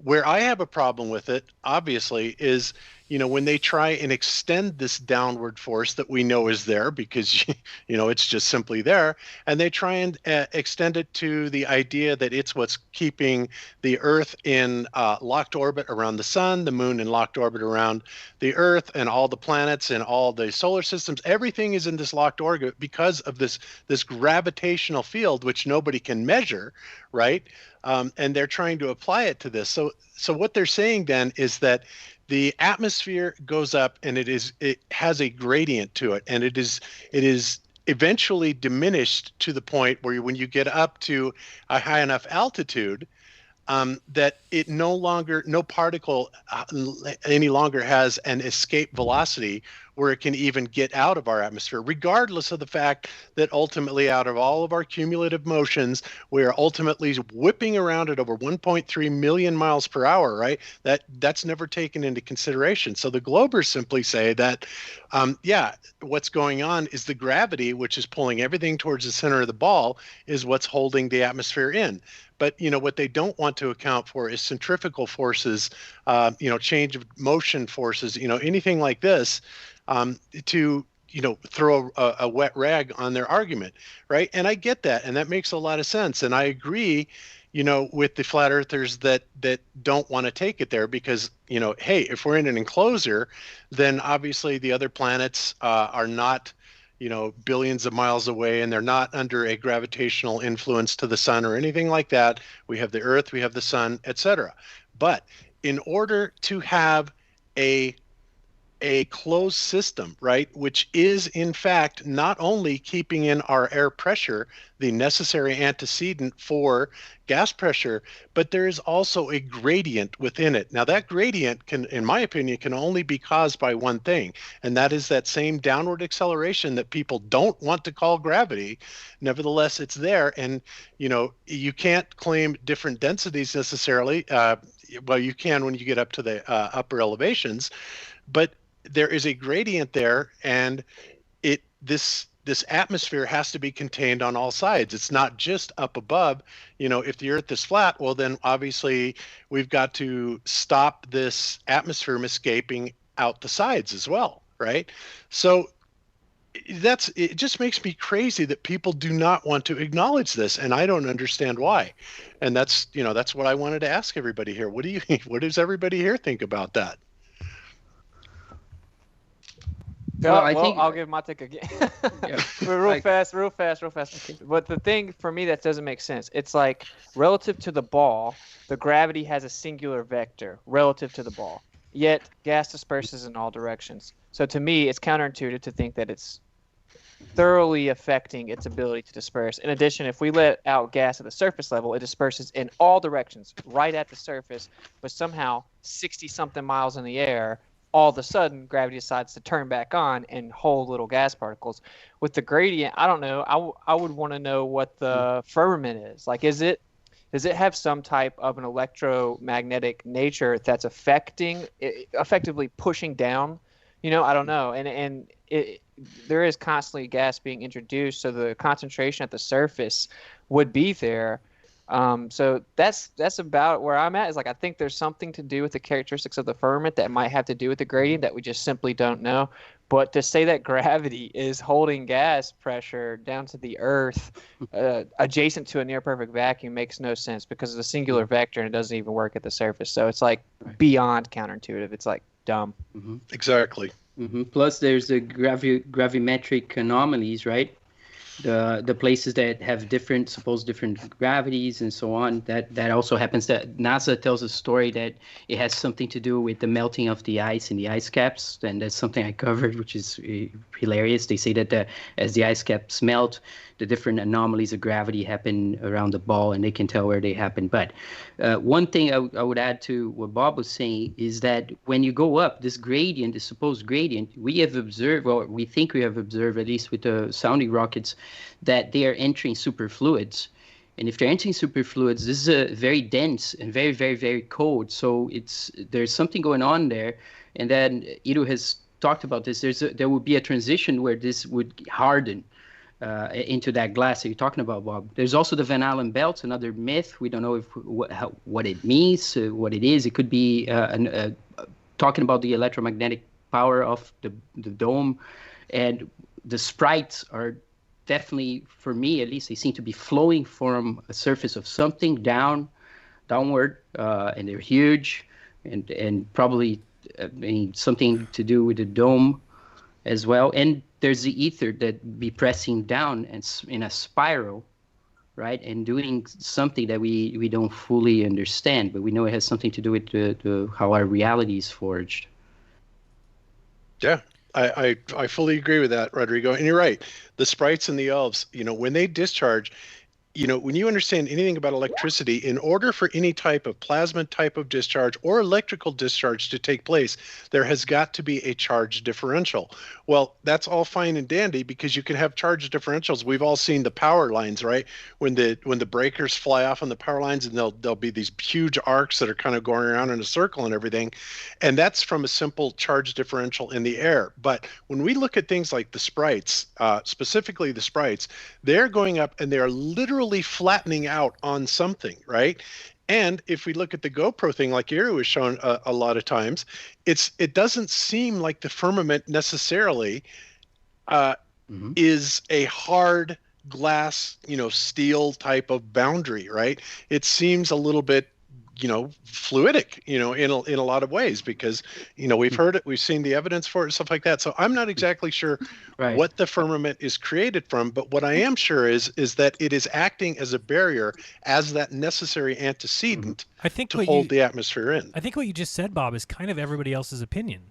where I have a problem with it, obviously, is when they try and extend this downward force that we know is there because, it's just simply there, and they try and extend it to the idea that it's what's keeping the Earth in locked orbit around the sun, the moon in locked orbit around the Earth, and all the planets and all the solar systems. Everything is in this locked orbit because of this gravitational field, which nobody can measure, right? And they're trying to apply it to this. So what they're saying then is that the atmosphere goes up and it has a gradient to it, and it is eventually diminished to the point where when you get up to a high enough altitude, that no particle any longer has an escape velocity where it can even get out of our atmosphere, regardless of the fact that ultimately out of all of our cumulative motions, we are ultimately whipping around at over 1.3 million miles per hour, right? That's never taken into consideration. So the Globers simply say that, what's going on is the gravity, which is pulling everything towards the center of the ball, is what's holding the atmosphere in. But what they don't want to account for is centrifugal forces, change of motion forces, anything like this, to throw a wet rag on their argument, right? And I get that, and that makes a lot of sense, and I agree, with the flat earthers that don't want to take it there because, hey, if we're in an enclosure, then obviously the other planets are not billions of miles away, and they're not under a gravitational influence to the sun or anything like that. We have the Earth, we have the sun, etc. But in order to have a closed system, right, which is in fact not only keeping in our air pressure, the necessary antecedent for gas pressure, but there is also a gradient within it. Now that gradient can, in my opinion, can only be caused by one thing, and that is that same downward acceleration that people don't want to call gravity. Nevertheless, it's there, and you can't claim different densities necessarily. Well, you can when you get up to the upper elevations, but there is a gradient there, and this atmosphere has to be contained on all sides. It's not just up above. If the Earth is flat, well, then obviously we've got to stop this atmosphere from escaping out the sides as well, right? So it just makes me crazy that people do not want to acknowledge this, and I don't understand why. And that's what I wanted to ask everybody here. What does everybody here think about that? Well, I think I'll give my take again. Yeah. real fast. But the thing for me that doesn't make sense, it's like relative to the ball, the gravity has a singular vector relative to the ball, yet gas disperses in all directions. So to me, it's counterintuitive to think that it's thoroughly affecting its ability to disperse. In addition, if we let out gas at the surface level, it disperses in all directions, right at the surface, but somehow 60-something miles in the air, all of a sudden gravity decides to turn back on and hold little gas particles. With the gradient, I don't know. I would want to know what the firmament is. Like, does it have some type of an electromagnetic nature that's effectively pushing down? I don't know. And there is constantly gas being introduced, so the concentration at the surface would be there. So that's about where I'm at. Is like I think there's something to do with the characteristics of the firmament that might have to do with the gradient that we just simply don't know. But to say that gravity is holding gas pressure down to the Earth, adjacent to a near perfect vacuum, makes no sense because it's a singular vector and it doesn't even work at the surface. So it's like beyond counterintuitive. It's like dumb. Exactly. Plus, there's the gravimetric anomalies, right? The places that have different gravities and so on. That also happens. That NASA tells a story that it has something to do with the melting of the ice in the ice caps, and that's something I covered, which is hilarious. They say that as the ice caps melt, the different anomalies of gravity happen around the ball, and they can tell where they happen. But one thing I would add to what Bob was saying is that when you go up, this gradient, the supposed gradient, we have observed, or we think we have observed, at least with the sounding rockets, that they are entering superfluids. And if they're entering superfluids, this is a very dense and very, very, very cold. So there's something going on there. And then Ido has talked about this. There would be a transition where this would harden into that glass that you're talking about, Bob. There's also the Van Allen belt, another myth. We don't know what it means, what it is. It could be talking about the electromagnetic power of the dome. And the sprites are definitely, for me at least, they seem to be flowing from a surface of something downward, and they're huge, and probably something to do with the dome as well. And there's the ether that be pressing down and in a spiral, right, and doing something that we don't fully understand, but we know it has something to do with how our reality is forged. Yeah, I fully agree with that, Rodrigo. And you're right. The sprites and the elves, when they discharge, when you understand anything about electricity, in order for any type of plasma type of discharge or electrical discharge to take place, there has got to be a charge differential. Well, that's all fine and dandy because you can have charge differentials. We've all seen the power lines, right? When the breakers fly off on the power lines, and there'll be these huge arcs that are kind of going around in a circle and everything. And that's from a simple charge differential in the air. But when we look at things like the sprites, specifically the sprites, they're going up and they're literally flattening out on something, right? And if we look at the GoPro thing, like Eru has shown a lot of times, it doesn't seem like the firmament necessarily is a hard glass, steel type of boundary, right? It seems a little bit fluidic, in a lot of ways, because, we've heard it, we've seen the evidence for it, stuff like that. So I'm not exactly sure what the firmament is created from, but what I am sure is that it is acting as a barrier, as that necessary antecedent to hold the atmosphere in. I think what you just said, Bob, is kind of everybody else's opinion.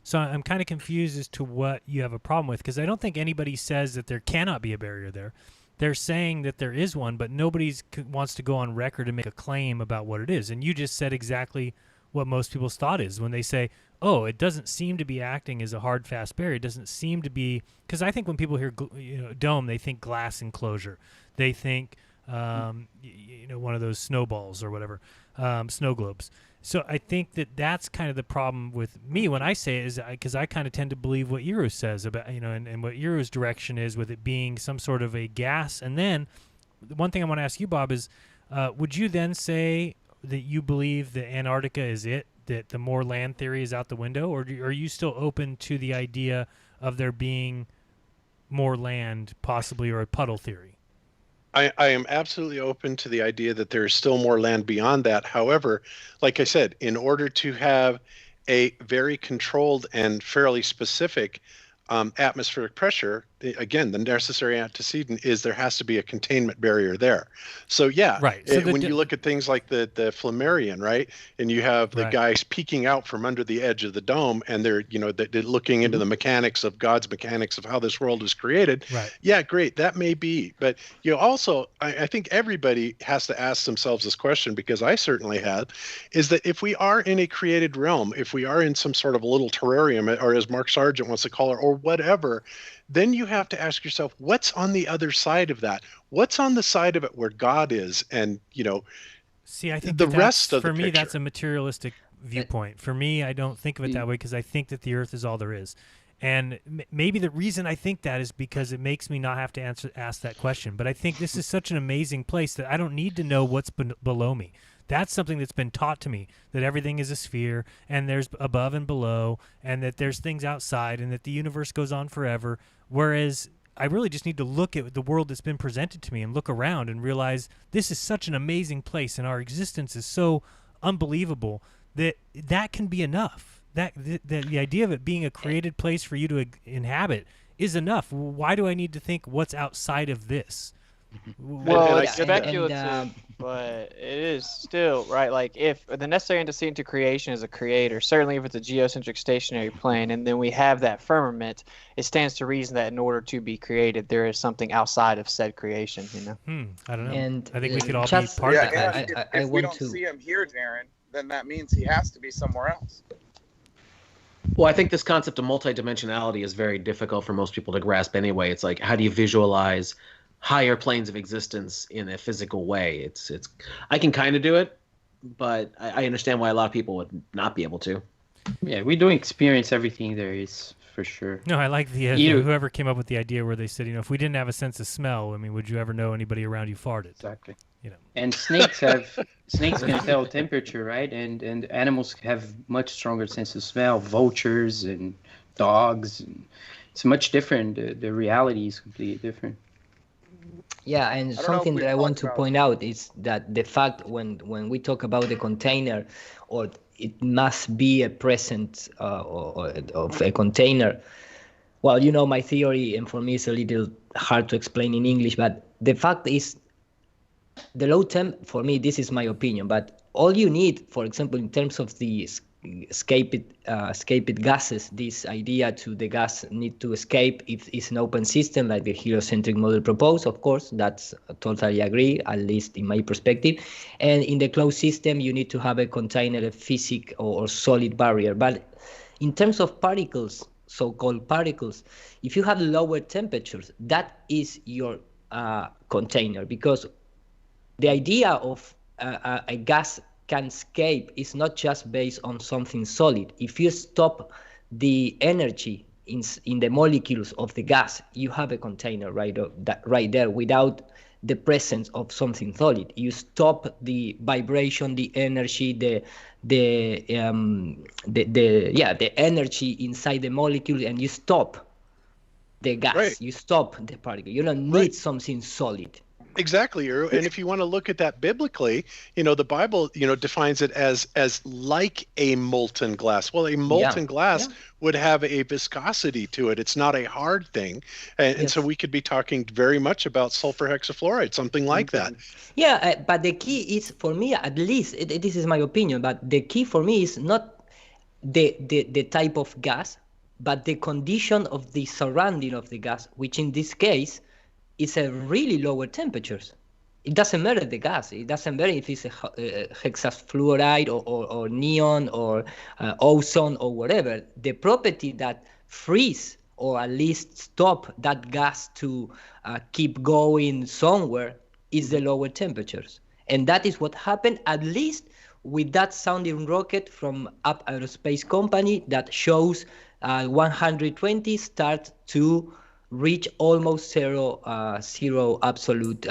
So I'm kind of confused as to what you have a problem with, because I don't think anybody says that there cannot be a barrier there. They're saying that there is one, but nobody wants to go on record and make a claim about what it is. And you just said exactly what most people's thought is when they say, oh, it doesn't seem to be acting as a hard, fast barrier. It doesn't seem to be, because I think when people hear dome, they think glass enclosure. They think, one of those snowballs or whatever, snow globes. So I think that's kind of the problem with me when I say it, is because I kind of tend to believe what Euro says about, and what Euro's direction is with it being some sort of a gas. And then the one thing I want to ask you, Bob, is would you then say that you believe that Antarctica is it, that the more land theory is out the window, or are you still open to the idea of there being more land possibly, or a puddle theory? I am absolutely open to the idea that there is still more land beyond that. However, like I said, in order to have a very controlled and fairly specific atmospheric pressure, again, the necessary antecedent is there has to be a containment barrier there. So yeah, right. So when you look at things like the Flammarion, right, and you have the guys peeking out from under the edge of the dome, and they're they're looking into the mechanics of God's mechanics of how this world was created. Right. Yeah, great, that may be, but also I think everybody has to ask themselves this question, because I certainly had, is that if we are in a created realm, if we are in some sort of a little terrarium, or as Mark Sargent wants to call it, or whatever, then you have to ask yourself, what's on the other side of that? What's on the side of it where God is? And, see, I think the rest of for me, picture. that's a materialistic viewpoint. For me, I don't think of it that way, because I think that the earth is all there is. And maybe the reason I think that is because it makes me not have to ask that question. But I think this is such an amazing place that I don't need to know what's below me. That's something that's been taught to me, that everything is a sphere and there's above and below and that there's things outside and that the universe goes on forever. Whereas I really just need to look at the world that's been presented to me and look around and realize this is such an amazing place and our existence is so unbelievable that can be enough. The idea of it being a created place for you to inhabit is enough. Why do I need to think what's outside of this? Well, it's speculative, but it is still, right? Like, if the necessary antecedent to creation is a creator, certainly if it's a geocentric stationary plane, and then we have that firmament, it stands to reason that in order to be created, there is something outside of said creation, you know? I don't know. And I think we could all be part of that. If we don't see him here, Darren, then that means he has to be somewhere else. Well, I think this concept of multidimensionality is very difficult for most people to grasp anyway. It's like, how do you visualize higher planes of existence in a physical way? It's I can kind of do it, but I understand why a lot of people would not be able to. Yeah, we don't experience everything there is, for sure. No, I like the whoever came up with the idea where they said, if we didn't have a sense of smell, I mean, would you ever know anybody around you farted? Exactly. And snakes can tell temperature, right? And animals have much stronger sense of smell. Vultures and dogs, and it's much different. The reality is completely different. Yeah, and something that I want to point out is that the fact when we talk about the container, or it must be a presence of a container. Well, my theory, and for me it's a little hard to explain in English, but the fact is, the low temp, for me, this is my opinion, but all you need, for example, in terms of the escaped gases, this idea to the gas need to escape if it's an open system like the heliocentric model proposed, of course, that's totally agree, at least in my perspective. And in the closed system, you need to have a container, a physical or solid barrier. But in terms of particles, so-called particles, if you have lower temperatures, that is your container, because the idea of a gas can escape is not just based on something solid. If you stop the energy in the molecules of the gas, you have a container right there without the presence of something solid. You stop the vibration, the energy, the energy inside the molecule, and you stop the gas. Right. You stop the particle. You don't need something solid. Exactly, Uru. And if you want to look at that biblically, the Bible, defines it as like a molten glass. Well, a molten glass would have a viscosity to it. It's not a hard thing. And so we could be talking very much about sulfur hexafluoride, something like that. Yeah, but the key is, for me, at least, this is my opinion, but the key for me is not the type of gas, but the condition of the surrounding of the gas, which in this case, it's a really lower temperatures. It doesn't matter the gas. It doesn't matter if it's a hexafluoride or neon or ozone or whatever. The property that freeze or at least stop that gas to keep going somewhere is the lower temperatures. And that is what happened, at least with that sounding rocket from Up Aerospace Company that shows 120 start to reach almost zero absolute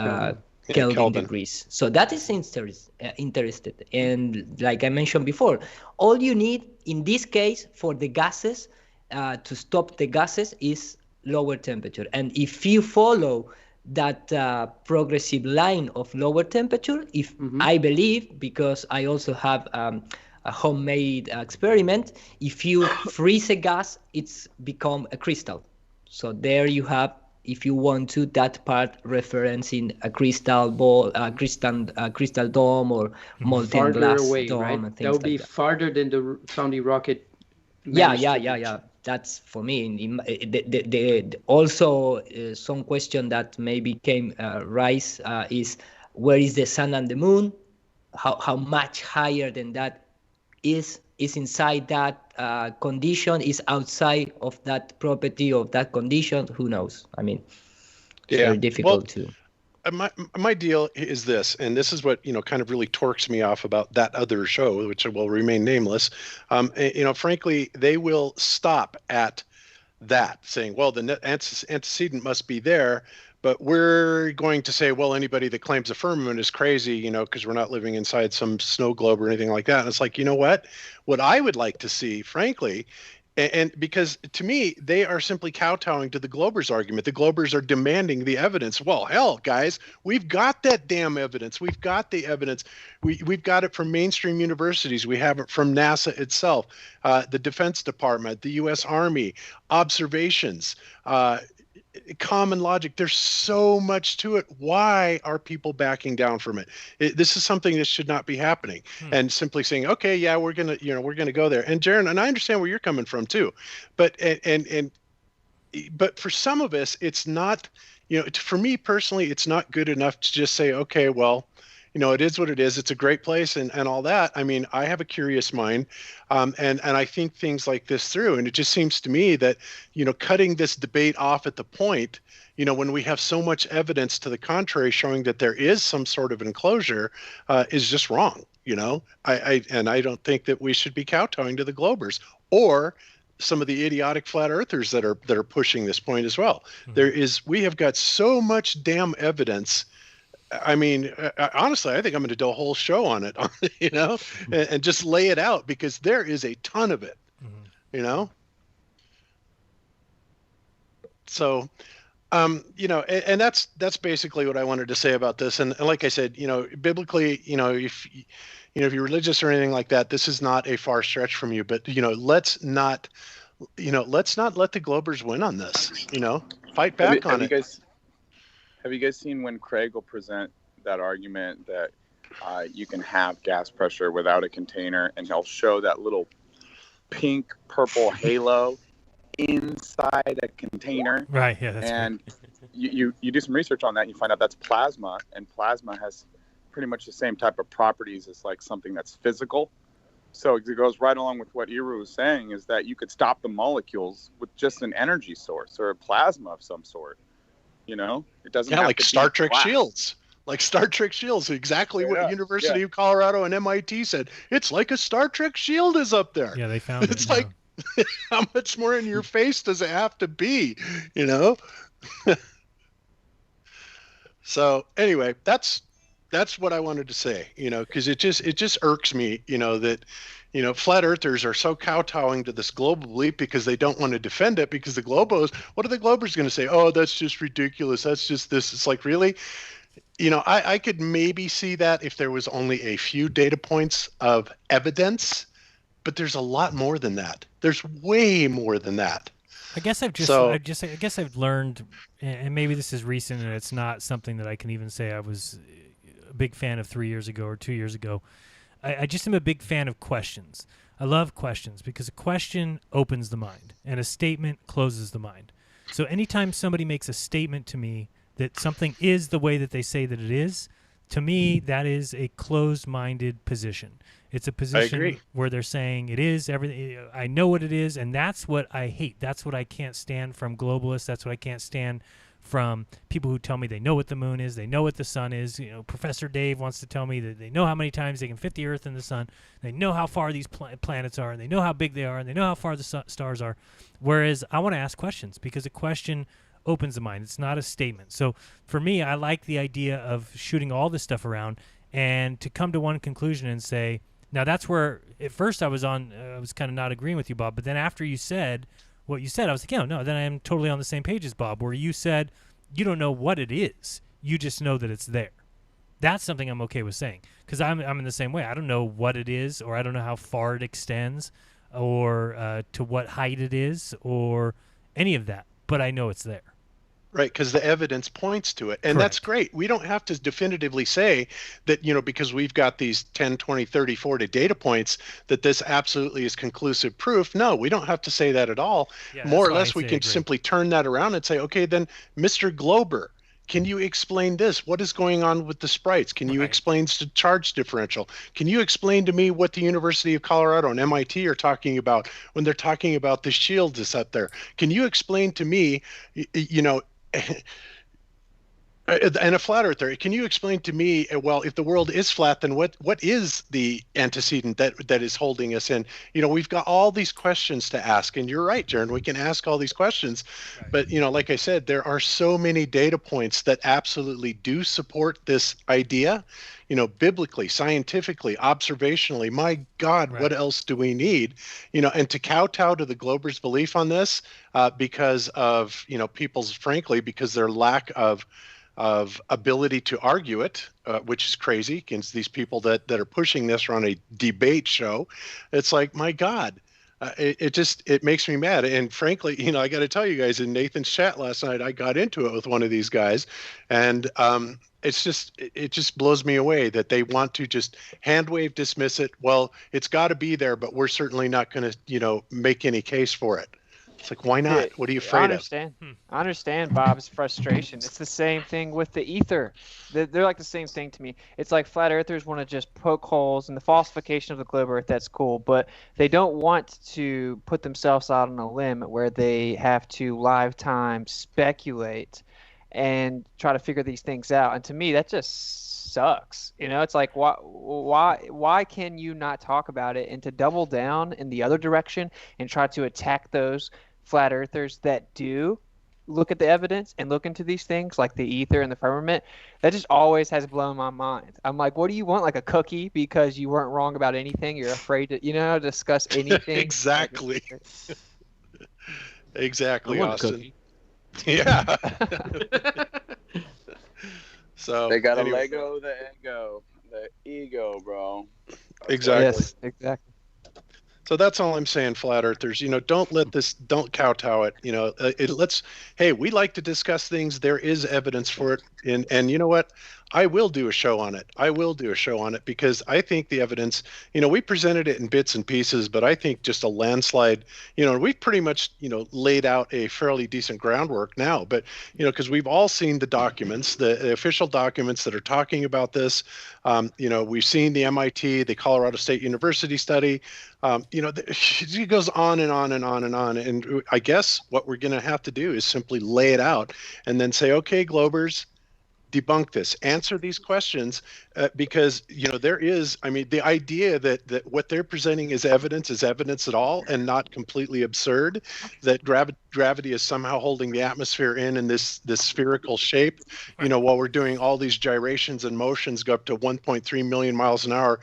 Kelvin degrees. So that is interested. And like I mentioned before, all you need in this case for the gases to stop the gases is lower temperature. And if you follow that progressive line of lower temperature, I believe, because I also have a homemade experiment, if you freeze a gas, it's become a crystal. So there you have, if you want to, that part referencing a crystal ball, crystal dome, or molten farther glass away, dome, right? and things that would be like that. farther than the sounding rocket. Yeah. That's for me. Also, some question that maybe rise is, where is the sun and the moon? How much higher than that is inside that condition, is outside of that property of that condition? Who knows? I mean, it's very difficult to. My deal is this, and this is what kind of really torques me off about that other show, which will remain nameless. Frankly, they will stop at that, saying, well, the antecedent must be there, but we're going to say, well, anybody that claims a firmament is crazy, because we're not living inside some snow globe or anything like that. And it's like, you know what I would like to see, frankly, and because to me, they are simply kowtowing to the Globers argument. The Globers are demanding the evidence. Well, hell, guys, we've got that damn evidence. We've got the evidence. We've got it from mainstream universities. We have it from NASA itself, the Defense Department, the U.S. Army, observations, common logic. There's so much to it. Why are people backing down from it? This is something that should not be happening. And simply saying, okay, yeah, we're gonna go there. And Jaron, and I understand where you're coming from too, but but for some of us, it's not. For me personally, it's not good enough to just say, okay, well, it is what it is. It's a great place and all that. I mean, I have a curious mind, and I think things like this through. And it just seems to me that, cutting this debate off at the point, when we have so much evidence to the contrary showing that there is some sort of enclosure, is just wrong. I don't think that we should be kowtowing to the Globers or some of the idiotic flat earthers that are pushing this point as well. We have got so much damn evidence. I mean, honestly, I think I'm going to do a whole show on it, and just lay it out because there is a ton of it, So, and that's basically what I wanted to say about this. And like I said, biblically, if you're religious or anything like that, this is not a far stretch from you. But let's not let the Globers win on this. Fight back on it. Have you guys seen when Craig will present that argument that you can have gas pressure without a container, and he'll show that little pink purple halo inside a container? Right. Yeah. That's and you do some research on that, and you find out that's plasma, and plasma has pretty much the same type of properties as like something that's physical. So it goes right along with what Iru was saying, is that you could stop the molecules with just an energy source or a plasma of some sort. It doesn't have like to Star be Trek glass. Shields. Like Star Trek Shields, exactly what University of Colorado and MIT said. It's like a Star Trek shield is up there. Yeah, they found it's like, how much more in your face does it have to be? So anyway, that's what I wanted to say. Because it just irks me. That flat earthers are so kowtowing to this global belief because they don't want to defend it, because the Globos, what are the Globers going to say? Oh, that's just ridiculous. That's just this. It's like, really? I could maybe see that if there was only a few data points of evidence, but there's a lot more than that. There's way more than that. I guess I've learned, and maybe this is recent and it's not something that I can even say I was a big fan of 3 years ago or 2 years ago. I just am a big fan of questions. I love questions because a question opens the mind and a statement closes the mind. So anytime somebody makes a statement to me that something is the way that they say that it is, to me, that is a closed-minded position. It's a position where they're saying it is everything. I know what it is, and that's what I hate. That's what I can't stand from globalists. That's what I can't stand from people who tell me they know what the moon is, they know what the sun is. Professor Dave wants to tell me that they know how many times they can fit the Earth and the sun. They know how far these planets are, and they know how big they are, and they know how far the stars are. Whereas I want to ask questions because a question opens the mind. It's not a statement. So for me, I like the idea of shooting all this stuff around and to come to one conclusion and say, now that's where at first I was kind of not agreeing with you, Bob. But then after you said what you said, I was like, no, then I am totally on the same page as Bob, where you said you don't know what it is. You just know that it's there. That's something I'm okay with saying because I'm in the same way. I don't know what it is, or I don't know how far it extends, or to what height it is, or any of that. But I know it's there. Right, because the evidence points to it. And that's great. We don't have to definitively say that, because we've got these 10, 20, 30, 40 data points that this absolutely is conclusive proof. No, we don't have to say that at all. Yeah, more or less, we can simply turn that around and say, okay, then, Mr. Glober, can you explain this? What is going on with the sprites? Can you explain the charge differential? Can you explain to me what the University of Colorado and MIT are talking about when they're talking about the shield that's up there? Can you explain to me, And a flat earther, can you explain to me, well, if the world is flat, then what is the antecedent that is holding us in? We've got all these questions to ask, and you're right, Jaron, we can ask all these questions, but like I said, there are so many data points that absolutely do support this idea, biblically, scientifically, observationally. My God, what else do we need? And to kowtow to the Globers' belief on this, because of frankly, because their lack of ability to argue it, which is crazy against these people that are pushing this on a debate show. It's like, my God, it makes me mad. And frankly, I got to tell you guys, in Nathan's chat last night, I got into it with one of these guys, and it just blows me away that they want to just hand wave dismiss it. Well, it's got to be there, but we're certainly not going to make any case for it. It's like, why not? What are you afraid of? I understand Bob's frustration. It's the same thing with the ether. They're like the same thing to me. It's like flat earthers want to just poke holes in the falsification of the globe earth. That's cool. But they don't want to put themselves out on a limb where they have to live time speculate and try to figure these things out. And to me, that just sucks. It's like, why can you not talk about it and to double down in the other direction and try to attack those flat earthers that do look at the evidence and look into these things like the ether and the firmament? That just always has blown my mind. I'm like, what do you want? Like a cookie because you weren't wrong about anything? You're afraid to, discuss anything? Exactly. Exactly, Austin. Yeah. So they got to let go of the ego, bro. Exactly. Yes, exactly. So that's all I'm saying, flat earthers. Don't kowtow it. Hey, we like to discuss things. There is evidence for it, and you know what? I will do a show on it. Because I think the evidence, we presented it in bits and pieces, but I think just a landslide, we've pretty much, laid out a fairly decent groundwork now, but, because we've all seen the documents, the official documents that are talking about this. We've seen the MIT, the Colorado State University study. It goes on and on and on and on. And I guess what we're going to have to do is simply lay it out and then say, okay, Globers, debunk this, answer these questions, because there is, the idea that what they're presenting is evidence at all and not completely absurd, that gravity is somehow holding the atmosphere in this spherical shape, while we're doing all these gyrations and motions go up to 1.3 million miles an hour,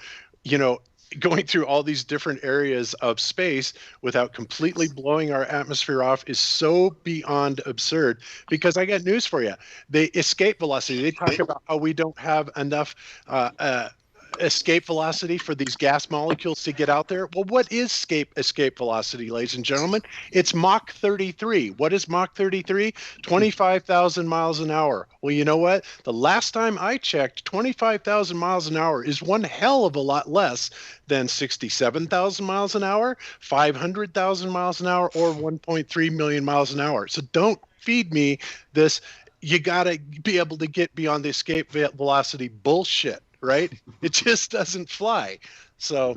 going through all these different areas of space without completely blowing our atmosphere off is so beyond absurd. Because I got news for you. The escape velocity, they talk about how we don't have enough escape velocity for these gas molecules to get out there. Well, what is escape velocity, ladies and gentlemen? It's Mach 33. What is Mach 33? 25,000 miles an hour. Well, you know what? The last time I checked, 25,000 miles an hour is one hell of a lot less than 67,000 miles an hour, 500,000 miles an hour, or 1.3 million miles an hour. So don't feed me this. You got to be able to get beyond the escape velocity bullshit. Right? It just doesn't fly. So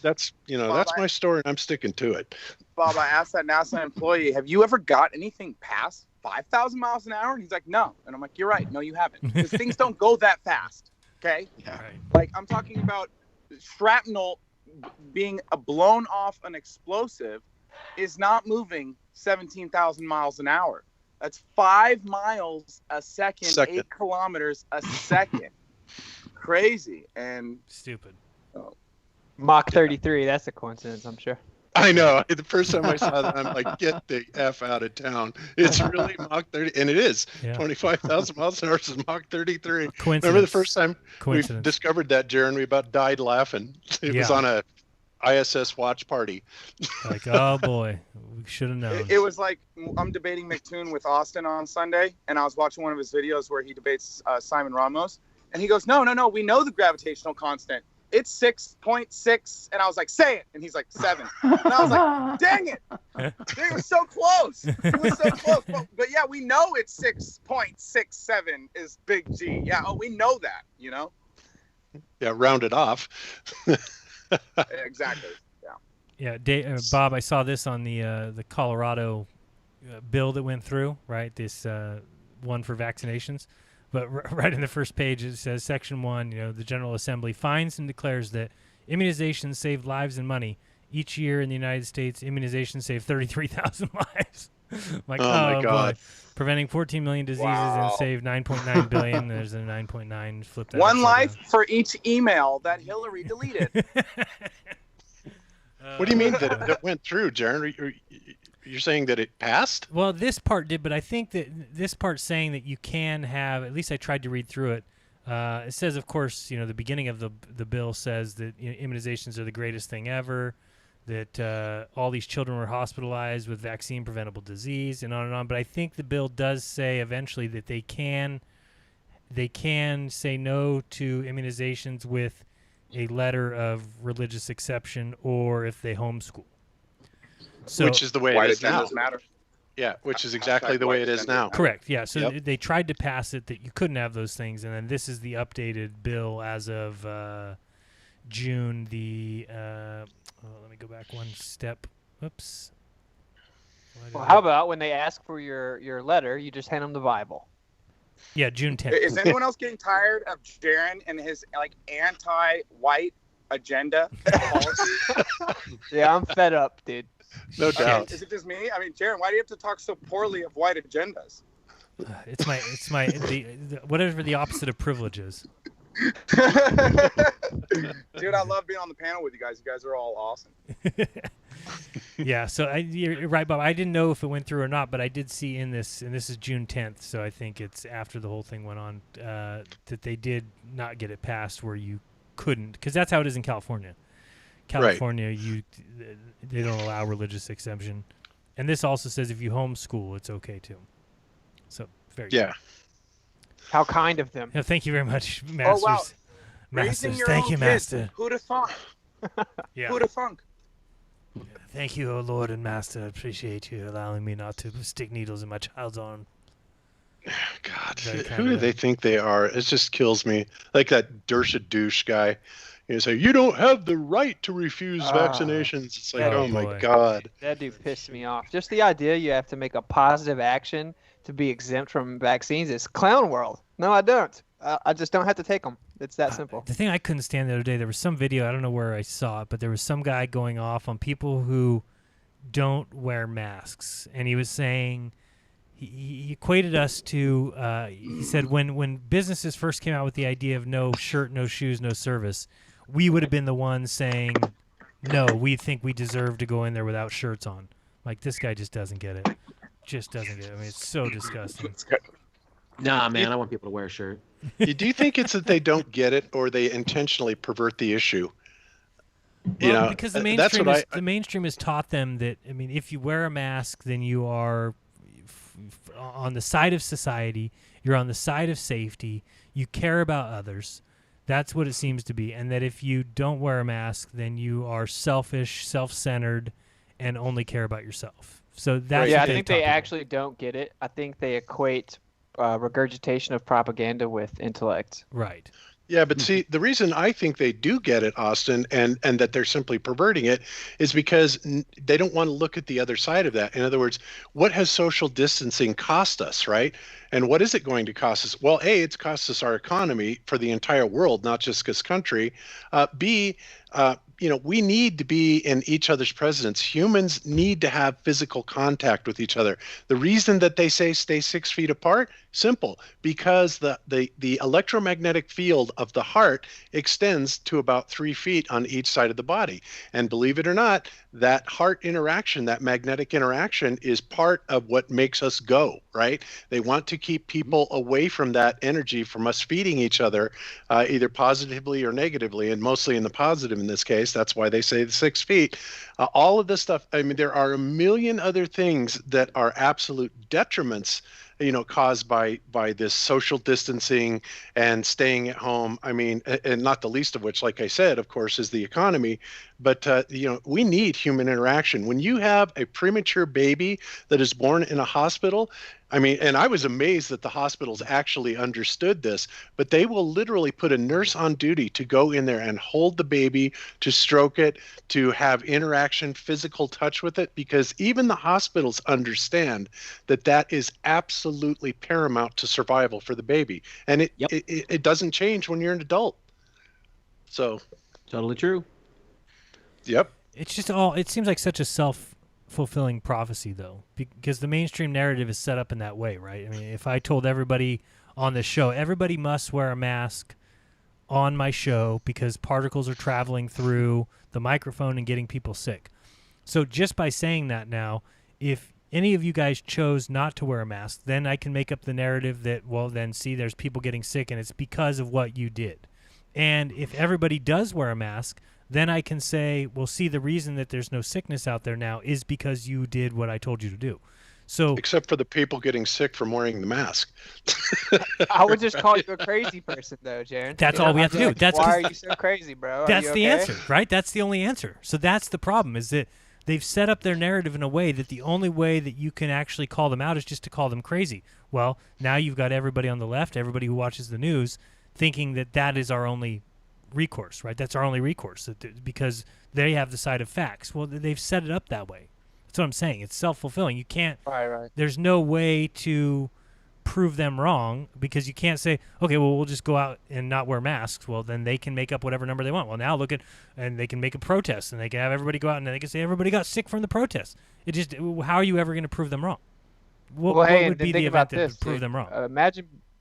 that's my story, and I'm sticking to it. Bob, I asked that NASA employee, have you ever got anything past 5,000 miles an hour? And he's like, no. And I'm like, you're right. No, you haven't. Because things don't go that fast. Okay? Yeah. Like, I'm talking about shrapnel being blown off an explosive is not moving 17,000 miles an hour. That's 5 miles a second. 8 kilometers a second. Crazy and stupid. Mach 33. That's a coincidence, I'm sure. I know. The first time I saw that, I'm like, get the F out of town. It's really Mach 30, and it is. 25,000 miles an hour is Mach 33. Remember the first time we discovered that, Jaron? We about died laughing. It was on a ISS watch party. Like, oh boy, we should have known. It was like, I'm debating McToon with Austin on Sunday, and I was watching one of his videos where he debates Simon Ramos. And he goes, no, we know the gravitational constant. It's 6.6. And I was like, say it. And he's like, 7. And I was like, dang it. They were so close. It was so close. But yeah, we know it's 6.67 is big G. Yeah, we know that, Yeah, round it off. Exactly. Yeah. Yeah, Bob, I saw this on the Colorado bill that went through, right? This one for vaccinations. But right in the first page, it says Section 1, the General Assembly finds and declares that immunizations save lives and money. Each year in the United States, immunizations save 33,000 lives. Like, oh my God. Boy. Preventing 14 million diseases and save 9.9 billion. There's a 9.9. Flip that. One life for each email that Hillary deleted. What do you mean that it went through, Jaron? You're saying that it passed? Well, this part did, but I think that this part's saying that you can have, at least I tried to read through it. It says, of course, the beginning of the bill says that immunizations are the greatest thing ever, that all these children were hospitalized with vaccine-preventable disease, and on and on. But I think the bill does say eventually that they can say no to immunizations with a letter of religious exception, or if they homeschool. So, which is the way it is now. Matter. Yeah, which is exactly the way it is now. Correct. Yeah. So they tried to pass it that you couldn't have those things, and then this is the updated bill as of June. Let me go back one step. Oops. Well, how about when they ask for your letter, you just hand them the Bible? Yeah, June 10th. Is anyone else getting tired of Jaron and his anti-white agenda policy? Yeah, I'm fed up, dude. No doubt. Is it just me? I mean, Jaron, why do you have to talk so poorly of white agendas? It's my whatever the opposite of privilege is. Dude, I love being on the panel with you guys. You guys are all awesome. Yeah, so you're right, Bob. I didn't know if it went through or not, but I did see in this, and this is June 10th, so I think it's after the whole thing went on, that they did not get it passed where you couldn't, because that's how it is in California. California, right. They don't allow religious exemption, and this also says if you homeschool, it's okay too. So very good. How kind of them. No, thank you very much, Masters. Oh, wow. Masters, thank you, Master. Who'd have thunk? Yeah. Who'd have thunk? Thank you, O Lord and Master. I appreciate you allowing me not to stick needles in my child's arm. God, who do they think they are? It just kills me. Like that Dersha douche guy. You say, you don't have the right to refuse vaccinations. It's like, oh my God. That dude pissed me off. Just the idea you have to make a positive action to be exempt from vaccines is clown world. No, I don't. I just don't have to take them. It's that simple. The thing I couldn't stand the other day, there was some video, I don't know where I saw it, but there was some guy going off on people who don't wear masks. And he was saying, he equated us to, he said when businesses first came out with the idea of no shirt, no shoes, no service, we would have been the ones saying, no, we think we deserve to go in there without shirts on. Like, this guy just doesn't get it. Just doesn't get it. I mean, it's so disgusting. Nah, man, I want people to wear a shirt. Do you think it's that they don't get it or they intentionally pervert the issue? Well, because the mainstream has taught them that, I mean, if you wear a mask, then you are on the side of society, you're on the side of safety, you care about others. That's what it seems to be. And that if you don't wear a mask, then you are selfish, self-centered, and only care about yourself. So that's I think they actually don't get it. I think they equate regurgitation of propaganda with intellect. Right. Yeah, but see, the reason I think they do get it, Austin, and that they're simply perverting it is because they don't want to look at the other side of that. In other words, what has social distancing cost us, right? And what is it going to cost us? Well, A, it's cost us our economy for the entire world, not just this country. B, we need to be in each other's presence. Humans need to have physical contact with each other. The reason that they say stay 6 feet apart, simple, because the electromagnetic field of the heart extends to about 3 feet on each side of the body. And believe it or not, that heart interaction, that magnetic interaction is part of what makes us go, right? They want to keep people away from that energy, from us feeding each other, either positively or negatively, and mostly in the positive in this case. That's why they say the 6 feet. All of this stuff, I mean, there are a million other things that are absolute detriments, caused by this social distancing and staying at home. I mean, and not the least of which, like I said, of course, is the economy. But, we need human interaction. When you have a premature baby that is born in a hospital, I mean, and I was amazed that the hospitals actually understood this, but they will literally put a nurse on duty to go in there and hold the baby, to stroke it, to have interaction, physical touch with it, because even the hospitals understand that that is absolutely paramount to survival for the baby. And it doesn't change when you're an adult. So totally true. Yep. It's just it seems like such a self-fulfilling prophecy, though, because the mainstream narrative is set up in that way, right? I mean, if I told everybody on this show, everybody must wear a mask on my show because particles are traveling through the microphone and getting people sick. So just by saying that now, if any of you guys chose not to wear a mask, then I can make up the narrative that, well, then see, there's people getting sick and it's because of what you did. And if everybody does wear a mask, then I can say, well, see, the reason that there's no sickness out there now is because you did what I told you to do. So, except for the people getting sick from wearing the mask. I would just call you a crazy person, though, Jaron. That's all we have to do. Why are you so crazy, bro? That's the answer, right? That's the only answer. So that's the problem, is that they've set up their narrative in a way that the only way that you can actually call them out is just to call them crazy. Well, now you've got everybody on the left, everybody who watches the news, thinking that that is our only recourse, right? That's our only recourse because they have the side of facts. Well, they've set it up that way. That's what I'm saying. It's self-fulfilling. You can't. Right. There's no way to prove them wrong because you can't say, okay, well, we'll just go out and not wear masks. Well, then they can make up whatever number they want. Well, now look at, and they can make a protest, and they can have everybody go out, and they can say everybody got sick from the protest. It just, how are you ever going to prove them wrong? What would be the event that would prove them wrong?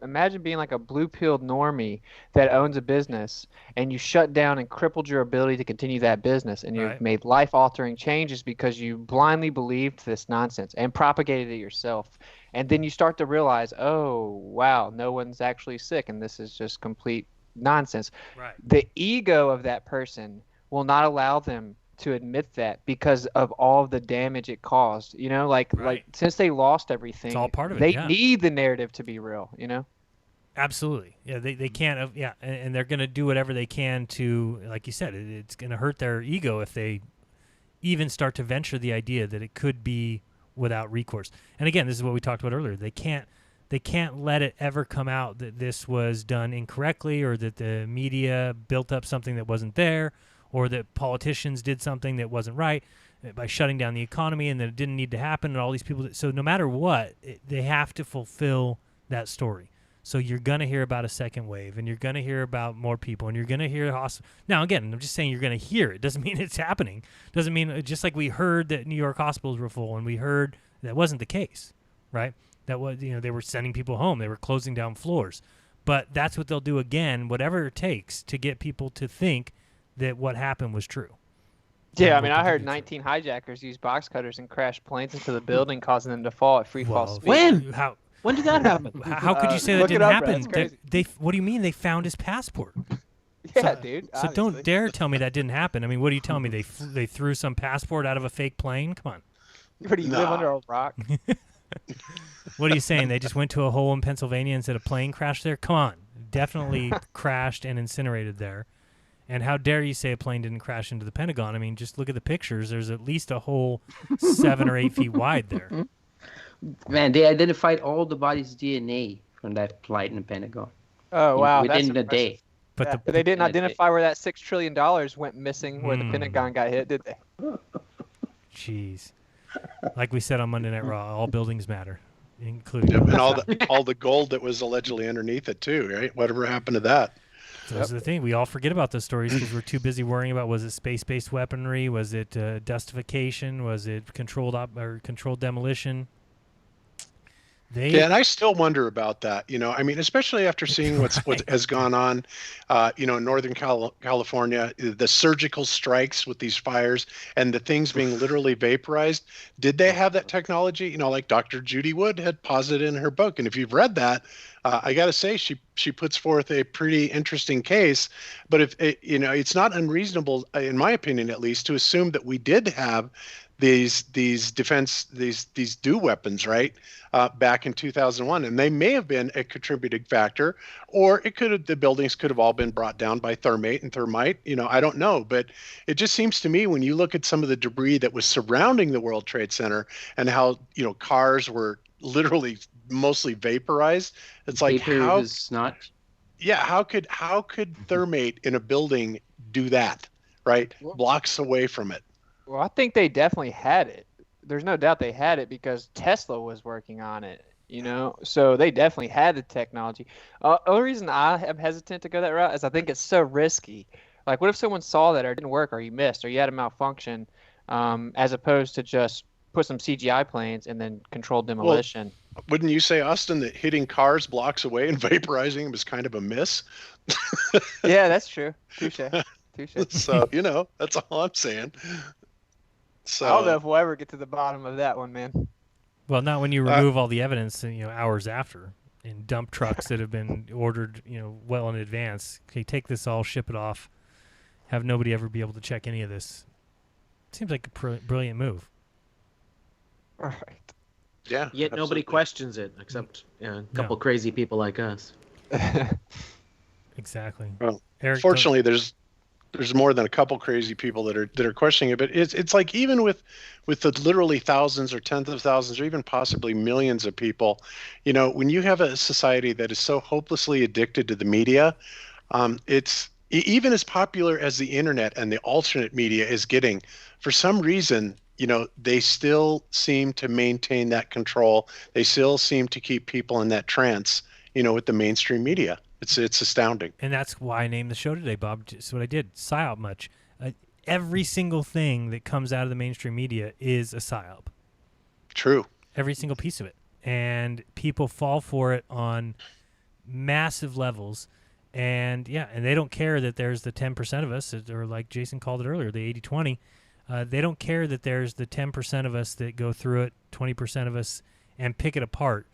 Imagine being like a blue-pilled normie that owns a business, and you shut down and crippled your ability to continue that business, and you've made life-altering changes because you blindly believed this nonsense and propagated it yourself. And then you start to realize, oh, wow, no one's actually sick, and this is just complete nonsense. Right. The ego of that person will not allow them to admit that because of all of the damage it caused. You know, like since they lost everything, it's all part of it. They need the narrative to be real. You know. Absolutely. Yeah, they can't. Yeah, and they're going to do whatever they can to, like you said, it's going to hurt their ego if they even start to venture the idea that it could be without recourse. And again, this is what we talked about earlier. They can't let it ever come out that this was done incorrectly or that the media built up something that wasn't there, or that politicians did something that wasn't right by shutting down the economy and that it didn't need to happen and all these people. So no matter what, they have to fulfill that story. So you're going to hear about a second wave, and you're going to hear about more people, and you're going to hear now, again, I'm just saying you're going to hear it. Doesn't mean it's happening. Doesn't mean, just like we heard that New York hospitals were full, and we heard that wasn't the case, right? That was, they were sending people home. They were closing down floors. But that's what they'll do again, whatever it takes to get people to think that what happened was true. Yeah, I mean, I heard 19 hijackers use box cutters and crash planes into the building, causing them to fall at free fall speed. When did that happen? How could you say that didn't happen? What do you mean they found his passport? Yeah, dude. So don't dare tell me that didn't happen. I mean, what are you telling me? They threw some passport out of a fake plane? Come on. What do you live under a rock? What are you saying? They just went to a hole in Pennsylvania and said a plane crashed there? Come on. Definitely crashed and incinerated there. And how dare you say a plane didn't crash into the Pentagon? I mean, just look at the pictures. There's at least a hole 7 or 8 feet wide there. Man, they identified all the body's DNA from that flight in the Pentagon. Oh, wow. Within a day. But they didn't identify where that $6 trillion went missing where the Pentagon got hit, did they? Jeez. Like we said on Monday Night Raw, all buildings matter, including and all the gold that was allegedly underneath it too, right? Whatever happened to that? So that's the thing. We all forget about those stories because we're too busy worrying about, was it space-based weaponry? Was it dustification? Was it controlled demolition? And I still wonder about that. I mean, especially after seeing what has gone on, in Northern California, the surgical strikes with these fires and the things being literally vaporized. Did they have that technology? Like Dr. Judy Wood had posited in her book. And if you've read that, I got to say she puts forth a pretty interesting case. But if it's not unreasonable, in my opinion at least, to assume that we did have these DEW weapons, right, back in 2001, and they may have been a contributing factor, or the buildings could have all been brought down by thermate and thermite. I don't know, but it just seems to me when you look at some of the debris that was surrounding the World Trade Center and how cars were literally mostly vaporized. It's like Vapor how was not. yeah, how could thermate in a building do that, right? Blocks away from it. Well, I think they definitely had it. There's no doubt they had it because Tesla was working on it, so they definitely had the technology. Only reason I am hesitant to go that route is I think it's so risky. Like, what if someone saw that or it didn't work or you missed or you had a malfunction, as opposed to just put some CGI planes and then controlled demolition? Well, wouldn't you say, Austin, that hitting cars blocks away and vaporizing them is kind of a miss? Yeah, that's true. Touche. So, that's all I'm saying. So I don't know if we'll ever get to the bottom of that one, man. Well, not when you remove all the evidence, hours after in dump trucks that have been ordered, well in advance. Okay, take this all, ship it off, have nobody ever be able to check any of this. Seems like a brilliant move. All right. Yeah. Yet nobody questions it except a couple crazy people like us. Exactly. Well, Eric, fortunately, there's more than a couple crazy people that are questioning it. But it's like even with the literally thousands or tens of thousands or even possibly millions of people, when you have a society that is so hopelessly addicted to the media, it's even as popular as the internet and the alternate media is getting, for some reason, they still seem to maintain that control. They still seem to keep people in that trance, with the mainstream media. It's astounding. And that's why I named the show today, Bob. Just what I did. Psyop much. Every single thing that comes out of the mainstream media is a psyop. True. Every single piece of it. And people fall for it on massive levels. And they don't care that there's the 10% of us, or like Jason called it earlier, the 80-20. They don't care that there's the 10% of us that go through it, 20% of us, and pick it apart.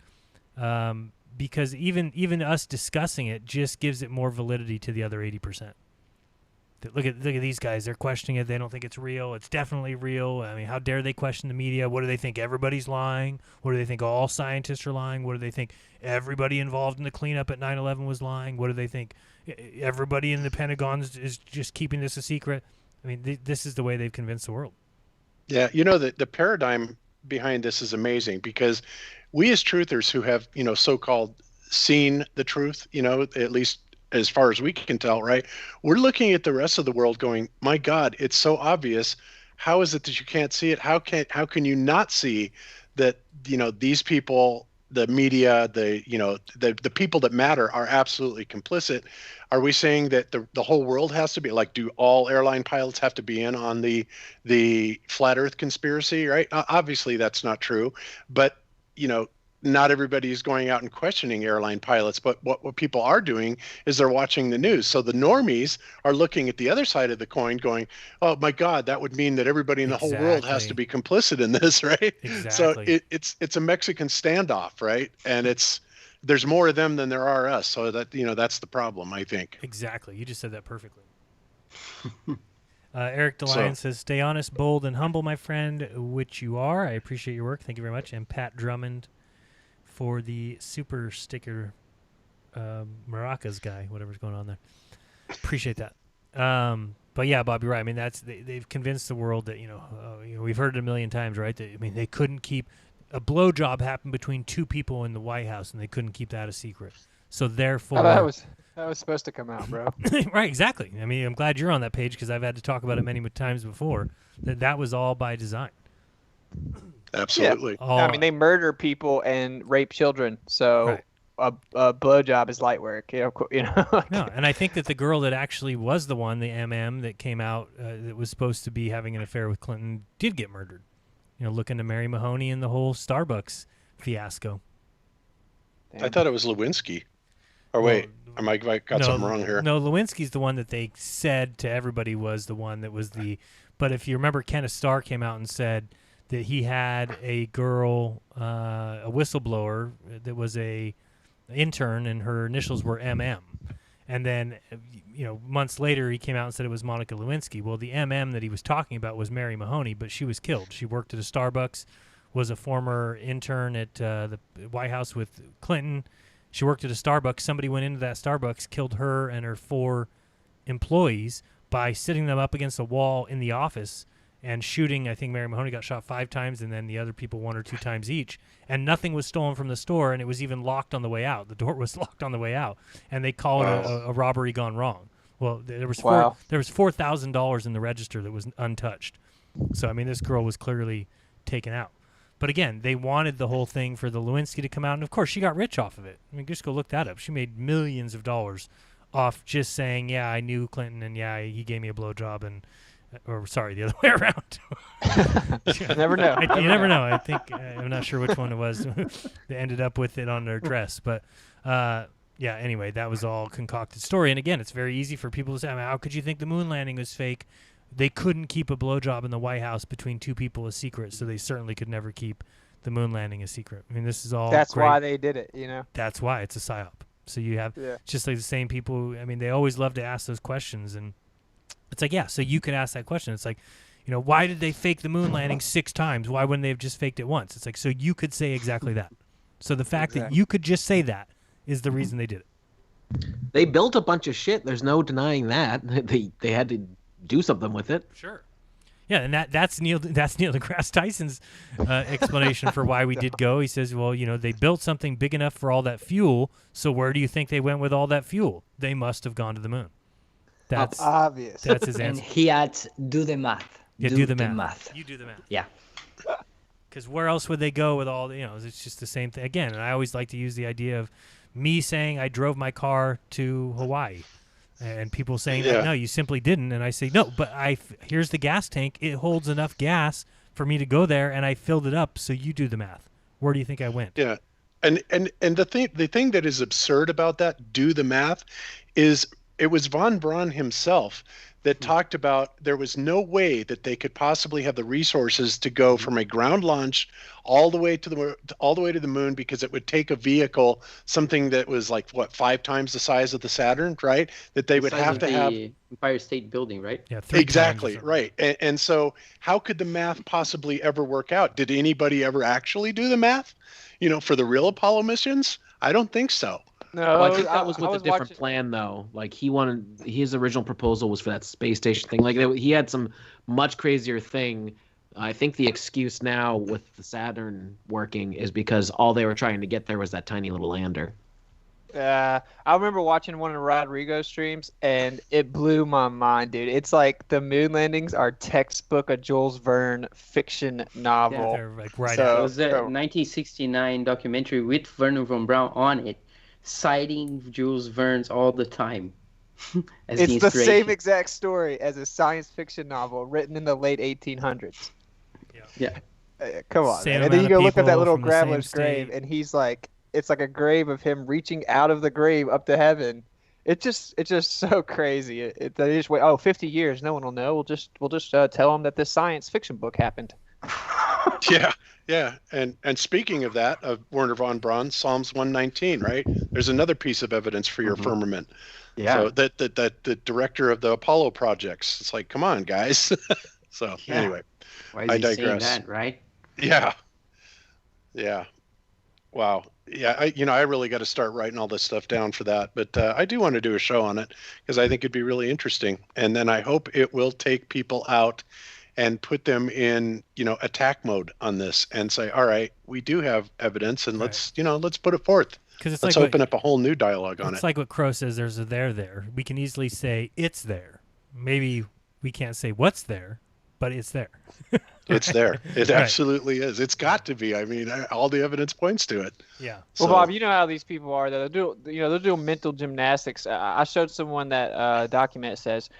Because even us discussing it just gives it more validity to the other 80%. Look at these guys. They're questioning it. They don't think it's real. It's definitely real. I mean, how dare they question the media? What do they think? Everybody's lying? What do they think? All scientists are lying? What do they think? Everybody involved in the cleanup at 9/11 was lying? What do they think? Everybody in the Pentagon is just keeping this a secret? I mean, this is the way they've convinced the world. Yeah, the paradigm behind this is amazing because we as truthers who have, so-called seen the truth, at least as far as we can tell, right? We're looking at the rest of the world going, my God, it's so obvious. How is it that you can't see it? How can you not see that, these people, the media, the people that matter are absolutely complicit? Are we saying that the whole world has to be like, do all airline pilots have to be in on the flat earth conspiracy, right? Obviously that's not true, but not everybody is going out and questioning airline pilots, but what people are doing is they're watching the news. So the normies are looking at the other side of the coin going, oh my God, that would mean that everybody in the whole world has to be complicit in this, right? Exactly. So it's a Mexican standoff, right? And there's more of them than there are us. So that, that's the problem, I think. Exactly. You just said that perfectly. Eric DeLion says, stay honest, bold, and humble, my friend, which you are. I appreciate your work. Thank you very much. And Pat Drummond for the super sticker maracas guy, whatever's going on there. Appreciate that. But yeah, Bob, you're right. I mean, they've convinced the world that, we've heard it a million times, right? That, they couldn't keep a blowjob happen between two people in the White House, and they couldn't keep that a secret. So therefore, that was supposed to come out, bro. Right, exactly. I mean, I'm glad you're on that page because I've had to talk about it many times before. That was all by design. Absolutely. Yeah. I mean, they murder people and rape children, so a blowjob is light work. No, and I think that the girl that actually was the one, the MM that came out that was supposed to be having an affair with Clinton, did get murdered. Looking to Mary Mahoney and the whole Starbucks fiasco. Damn. I thought it was Lewinsky. Or wait, I might have got something wrong here. No, Lewinsky's the one that they said to everybody was the one that was the. But if you remember, Kenneth Starr came out and said that he had a girl, a whistleblower that was a intern, and her initials were MM. And then, months later, he came out and said it was Monica Lewinsky. Well, the MM that he was talking about was Mary Mahoney, but she was killed. She worked at a Starbucks, was a former intern at the White House with Clinton. She worked at a Starbucks. Somebody went into that Starbucks, killed her and her 4 employees by sitting them up against a wall in the office and shooting. I think Mary Mahoney got shot 5 times, and then the other people 1 or 2 times each. And nothing was stolen from the store, and it was even locked on the way out. The door was locked on the way out, and they call it a robbery gone wrong. Well, there was $4,000 in the register that was untouched. So I mean, this girl was clearly taken out. But again, they wanted the whole thing for the Lewinsky to come out, and of course, she got rich off of it. I mean, just go look that up. She made millions of dollars off just saying, "Yeah, I knew Clinton, and yeah, he gave me a blowjob," or sorry, the other way around. You never know. You never know. I think I'm not sure which one it was. They ended up with it on their dress, but yeah. Anyway, that was all concocted story. And again, it's very easy for people to say, I mean, "How could you think the moon landing was fake?" They couldn't keep a blowjob in the White House between 2 people a secret, so they certainly could never keep the moon landing a secret. I mean, this is all. That's great. why they did it, you know. That's why it's a psyop. So you have just like the same people. I mean, they always love to ask those questions, and it's like, yeah. So you could ask that question. It's like, you know, why did they fake the moon landing 6 times? Why wouldn't they have just faked it once? It's like, so you could say exactly that. So the fact that you could just say that is the reason they did it. They built a bunch of shit. There's no denying that. They had to do something with it. Sure. Yeah, and that's Neil deGrasse Tyson's explanation for why we did go. He says, well, you know, they built something big enough for all that fuel, so where do you think they went with all that fuel? They must have gone to the moon. That's obvious. That's his answer. And he adds, do the math. Yeah, do the math. You do the math. Yeah. Because where else would they go with all, you know, it's just the same thing. Again, and I always like to use the idea of me saying I drove my car to Hawaii. And people saying, no, you simply didn't. And I say, no, but here's the gas tank. It holds enough gas for me to go there, and I filled it up, so you do the math. Where do you think I went? Yeah. And the thing that is absurd about that, do the math, is it was von Braun himself that talked about there was no way that they could possibly have the resources to go from a ground launch all the way to the moon, because it would take a vehicle, something that was like 5 times the size of the Saturn, right? That they would have to have Empire State Building, right? Yeah, exactly, right. And so how could the math possibly ever work out? Did anybody ever actually do the math, you know, for the real Apollo missions? I don't think so. No, well, I think that was with a different plan, though. Like his original proposal was for that space station thing. Like he had some much crazier thing. I think the excuse now with the Saturn working is because all they were trying to get there was that tiny little lander. I remember watching one of Rodrigo's streams, and it blew my mind, dude. It's like the moon landings are textbook a Jules Verne fiction novel. Yeah, they're like right So out. it was a 1969 documentary with Werner von Braun on it, citing Jules Verne's all the time. It's the same exact story as a science fiction novel written in the late 1800s. Yeah. Come on, Same man. And then you amount go of look at that people little from the same graveler's grave, state. and he's like, it's like a grave of him reaching out of the grave up to heaven. It's just so crazy. They just wait. 50 years, no one will know. We'll just tell them that this science fiction book happened. Yeah. And speaking of that, of Werner von Braun, Psalms 119, right? There's another piece of evidence for your firmament. Yeah. So that the director of the Apollo projects, it's like, come on, guys. So anyway, Why is I he digress. saying that, right? Yeah. Wow. Yeah. I really got to start writing all this stuff down for that, but I do want to do a show on it because I think it'd be really interesting. And then I hope it will take people out and put them in, attack mode on this and say, all right, we do have evidence, and let's put it forth. Because let's open up a whole new dialogue on it. It's like what Crow says. There's a there. We can easily say it's there. Maybe we can't say what's there, but it's there. It's there. It absolutely is. It's got to be. I mean, all the evidence points to it. Yeah. Well, Bob, you know how these people are. They're doing mental gymnastics. I showed someone that document says,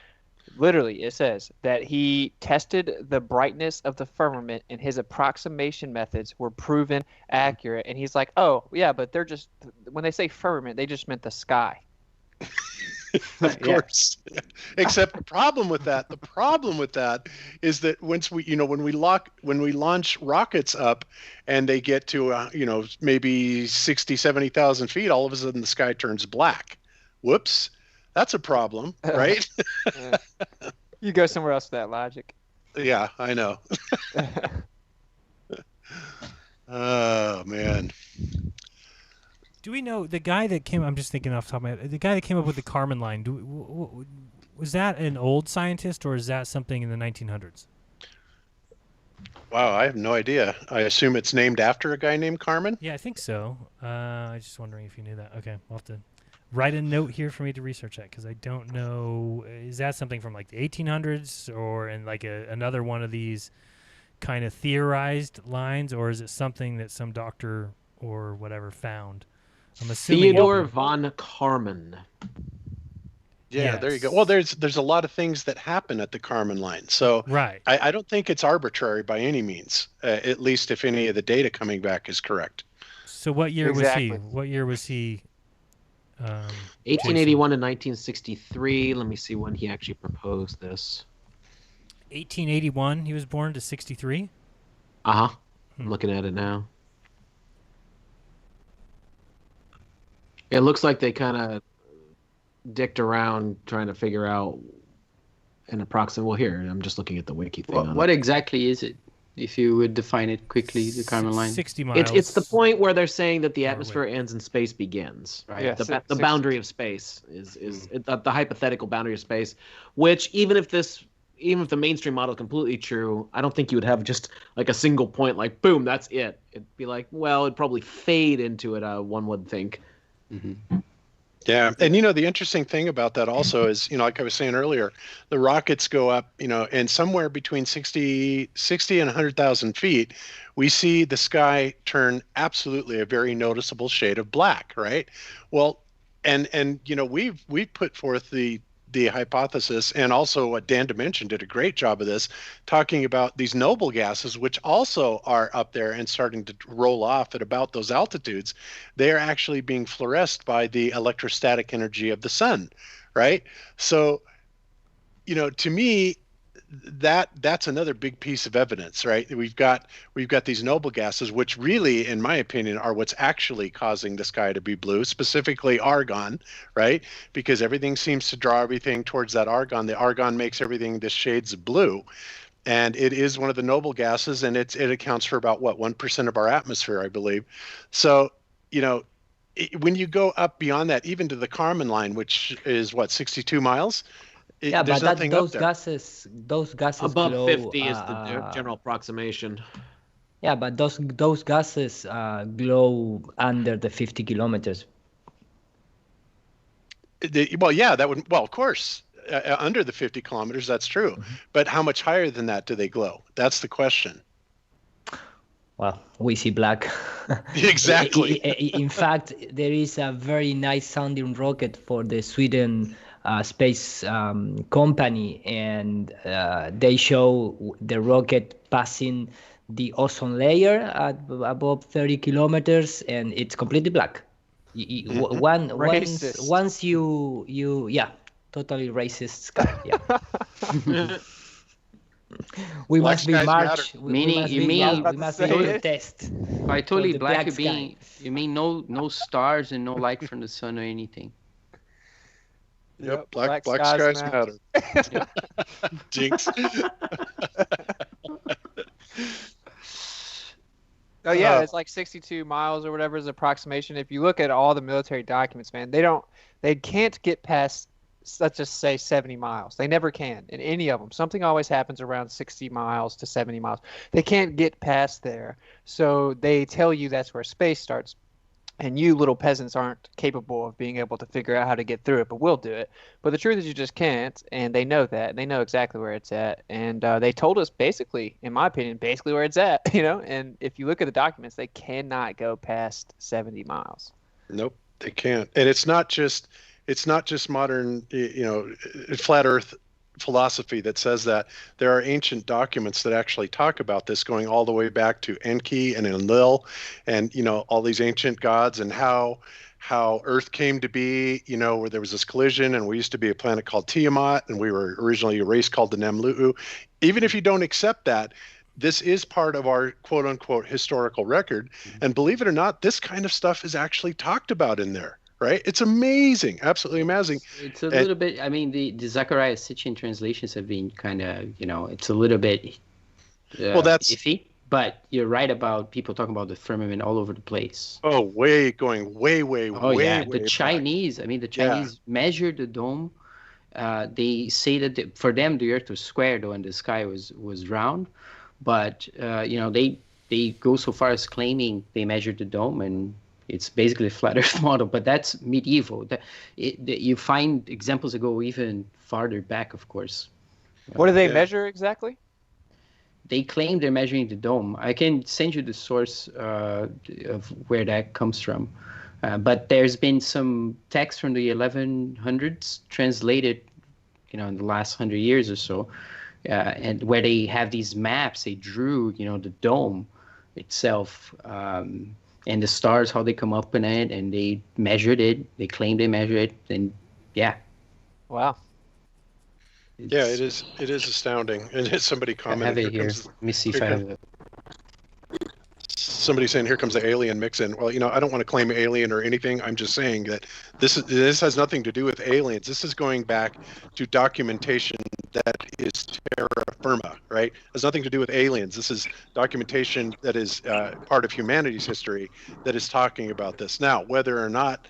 literally, it says that he tested the brightness of the firmament, and his approximation methods were proven accurate. And he's like, oh, yeah, but they're just, when they say firmament, they just meant the sky. Of course. Except the problem with that is that once when we launch rockets up and they get to maybe 60, 70,000 feet, all of a sudden the sky turns black. Whoops. That's a problem, right? You go somewhere else with that logic. Yeah, I know. Oh man. Do we know the guy that came? I'm just thinking off the top of my head. The guy that came up with the Kármán line. Was that an old scientist, or is that something in the 1900s? Wow, I have no idea. I assume it's named after a guy named Carmen? Yeah, I think so. I was just wondering if you knew that. Okay, I'll have to write a note here for me to research that because I don't know. Is that something from like the 1800s or in like another one of these kind of theorized lines, or is it something that some doctor or whatever found? I'm assuming Theodore von Karman. Yeah, there you go. Well, there's a lot of things that happen at the Carmen line, so right. I don't think it's arbitrary by any means. At least if any of the data coming back is correct. So what year was he? What year was he? 1881 to 1963. Let me see when he actually proposed this. 1881. He was born to 63. I'm looking at it now. It looks like they kind of dicked around trying to figure out an approximate. Well, here I'm just looking at the wiki thing. What exactly is it? If you would define it quickly, the Carmen line. 60 miles. It's the point where they're saying that the atmosphere ends and space begins. Right. Yeah, the boundary of space is the hypothetical boundary of space, which even if the mainstream model is completely true, I don't think you would have just like a single point, like boom, that's it. It'd be like, well, it'd probably fade into it. One would think. Mm-hmm. Yeah, and the interesting thing about that also is, like I was saying earlier, the rockets go up, and somewhere between 60 and 100,000 feet, we see the sky turn absolutely a very noticeable shade of black, right? Well, and we've put forth the hypothesis, and also what Dan Dimension did a great job of this, talking about these noble gases, which also are up there and starting to roll off at about those altitudes. They are actually being fluoresced by the electrostatic energy of the sun, right? So, to me, that's another big piece of evidence, right? We've got these noble gases, which really, in my opinion, are what's actually causing the sky to be blue, specifically argon, right? Because everything seems to draw everything towards that argon. The argon makes everything the shades of blue, and it is one of the noble gases, and it accounts for about 1% of our atmosphere, I believe. So, when you go up beyond that, even to the Carmen line, which is 62 miles. Yeah, but those gases above glow, 50 is the general approximation. Yeah, but those gases glow under the 50 kilometers. Of course, under the 50 kilometers, that's true. Mm-hmm. But how much higher than that do they glow? That's the question. Well, we see black. Exactly. In fact, there is a very nice sounding rocket for the Sweden space company, and they show the rocket passing the ozone layer at above 30 kilometers, and it's completely black. Once you totally racist sky. Yeah. We Black must be march. We must be test. By totally black, you mean no stars and no light from the sun or anything. Yep, black skies matter. Jinx. Oh yeah, it's like 62 miles or whatever is the approximation. If you look at all the military documents, man, they can't get past, let's just say 70 miles. They never can in any of them. Something always happens around 60 miles to 70 miles. They can't get past there. So they tell you that's where space starts. And you little peasants aren't capable of being able to figure out how to get through it, but we'll do it. But the truth is you just can't, and they know that. They know exactly where it's at. And they told us basically, in my opinion, basically where it's at, And if you look at the documents, they cannot go past 70 miles. Nope, they can't. And it's not just modern, flat Earth philosophy that says that. There are ancient documents that actually talk about this, going all the way back to Enki and Enlil, and all these ancient gods, and how Earth came to be, where there was this collision, and we used to be a planet called Tiamat, and we were originally a race called the Namlu'u. Even if you don't accept that, this is part of our quote unquote historical record. And believe it or not, this kind of stuff is actually talked about in there. Right? It's amazing. Absolutely amazing. It's a little bit, the Zechariah Sitchin translations have been kind of, it's a little bit that's iffy. But you're right about people talking about the firmament all over the place. Oh, going way the Chinese, the Chinese measured the dome. They say that for them, the Earth was square, though, and the sky was round. But they go so far as claiming they measured the dome, and it's basically a flat Earth model. But that's medieval. You find examples that go even farther back, of course. What do they measure exactly? They claim they're measuring the dome. I can send you the source of where that comes from. But there's been some text from the 1100s translated, in the last 100 years or so, and where they have these maps. They drew, the dome itself and the stars, how they come up in it, and they measured it. They claim they measured it, and yeah. Wow. Yeah, it is astounding. And somebody commented, I have it here. Let me see if I have it. Somebody saying, here comes the alien mix in. Well, I don't want to claim alien or anything. I'm just saying that this has nothing to do with aliens. This is going back to documentation that is terra firma, right? It has nothing to do with aliens. This is documentation that is part of humanity's history that is talking about this. Now, whether or not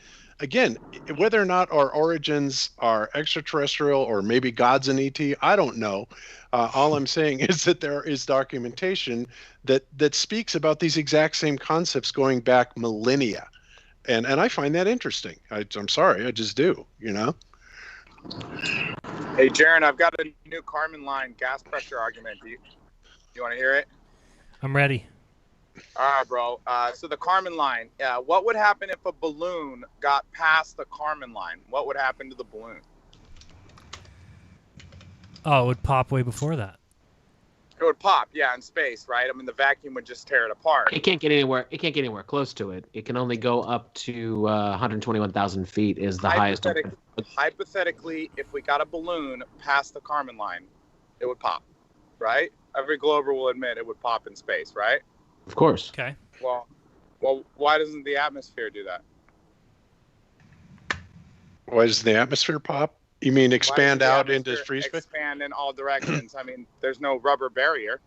our origins are extraterrestrial or maybe God's an ET, I don't know. All I'm saying is that there is documentation that speaks about these exact same concepts going back millennia. And I find that interesting. I'm sorry, I just do, Hey, Jaron, I've got a new Carmen line gas pressure argument. Do you want to hear it? I'm ready. All right, bro. So the Carmen line, what would happen if a balloon got past the Carmen line? What would happen to the balloon? Oh, it would pop way before that. It would pop, yeah, in space, right? I mean, the vacuum would just tear it apart. It can't get anywhere. It can't get anywhere close to it. It can only go up to 121,000 feet is the highest. Hypothetically, if we got a balloon past the Carmen line, it would pop, right? Every Glober will admit it would pop in space, right? Of course. Okay. Well, why doesn't the atmosphere do that? Why does the atmosphere pop? You mean expand out into free space? Expand in all directions. I mean, there's no rubber barrier.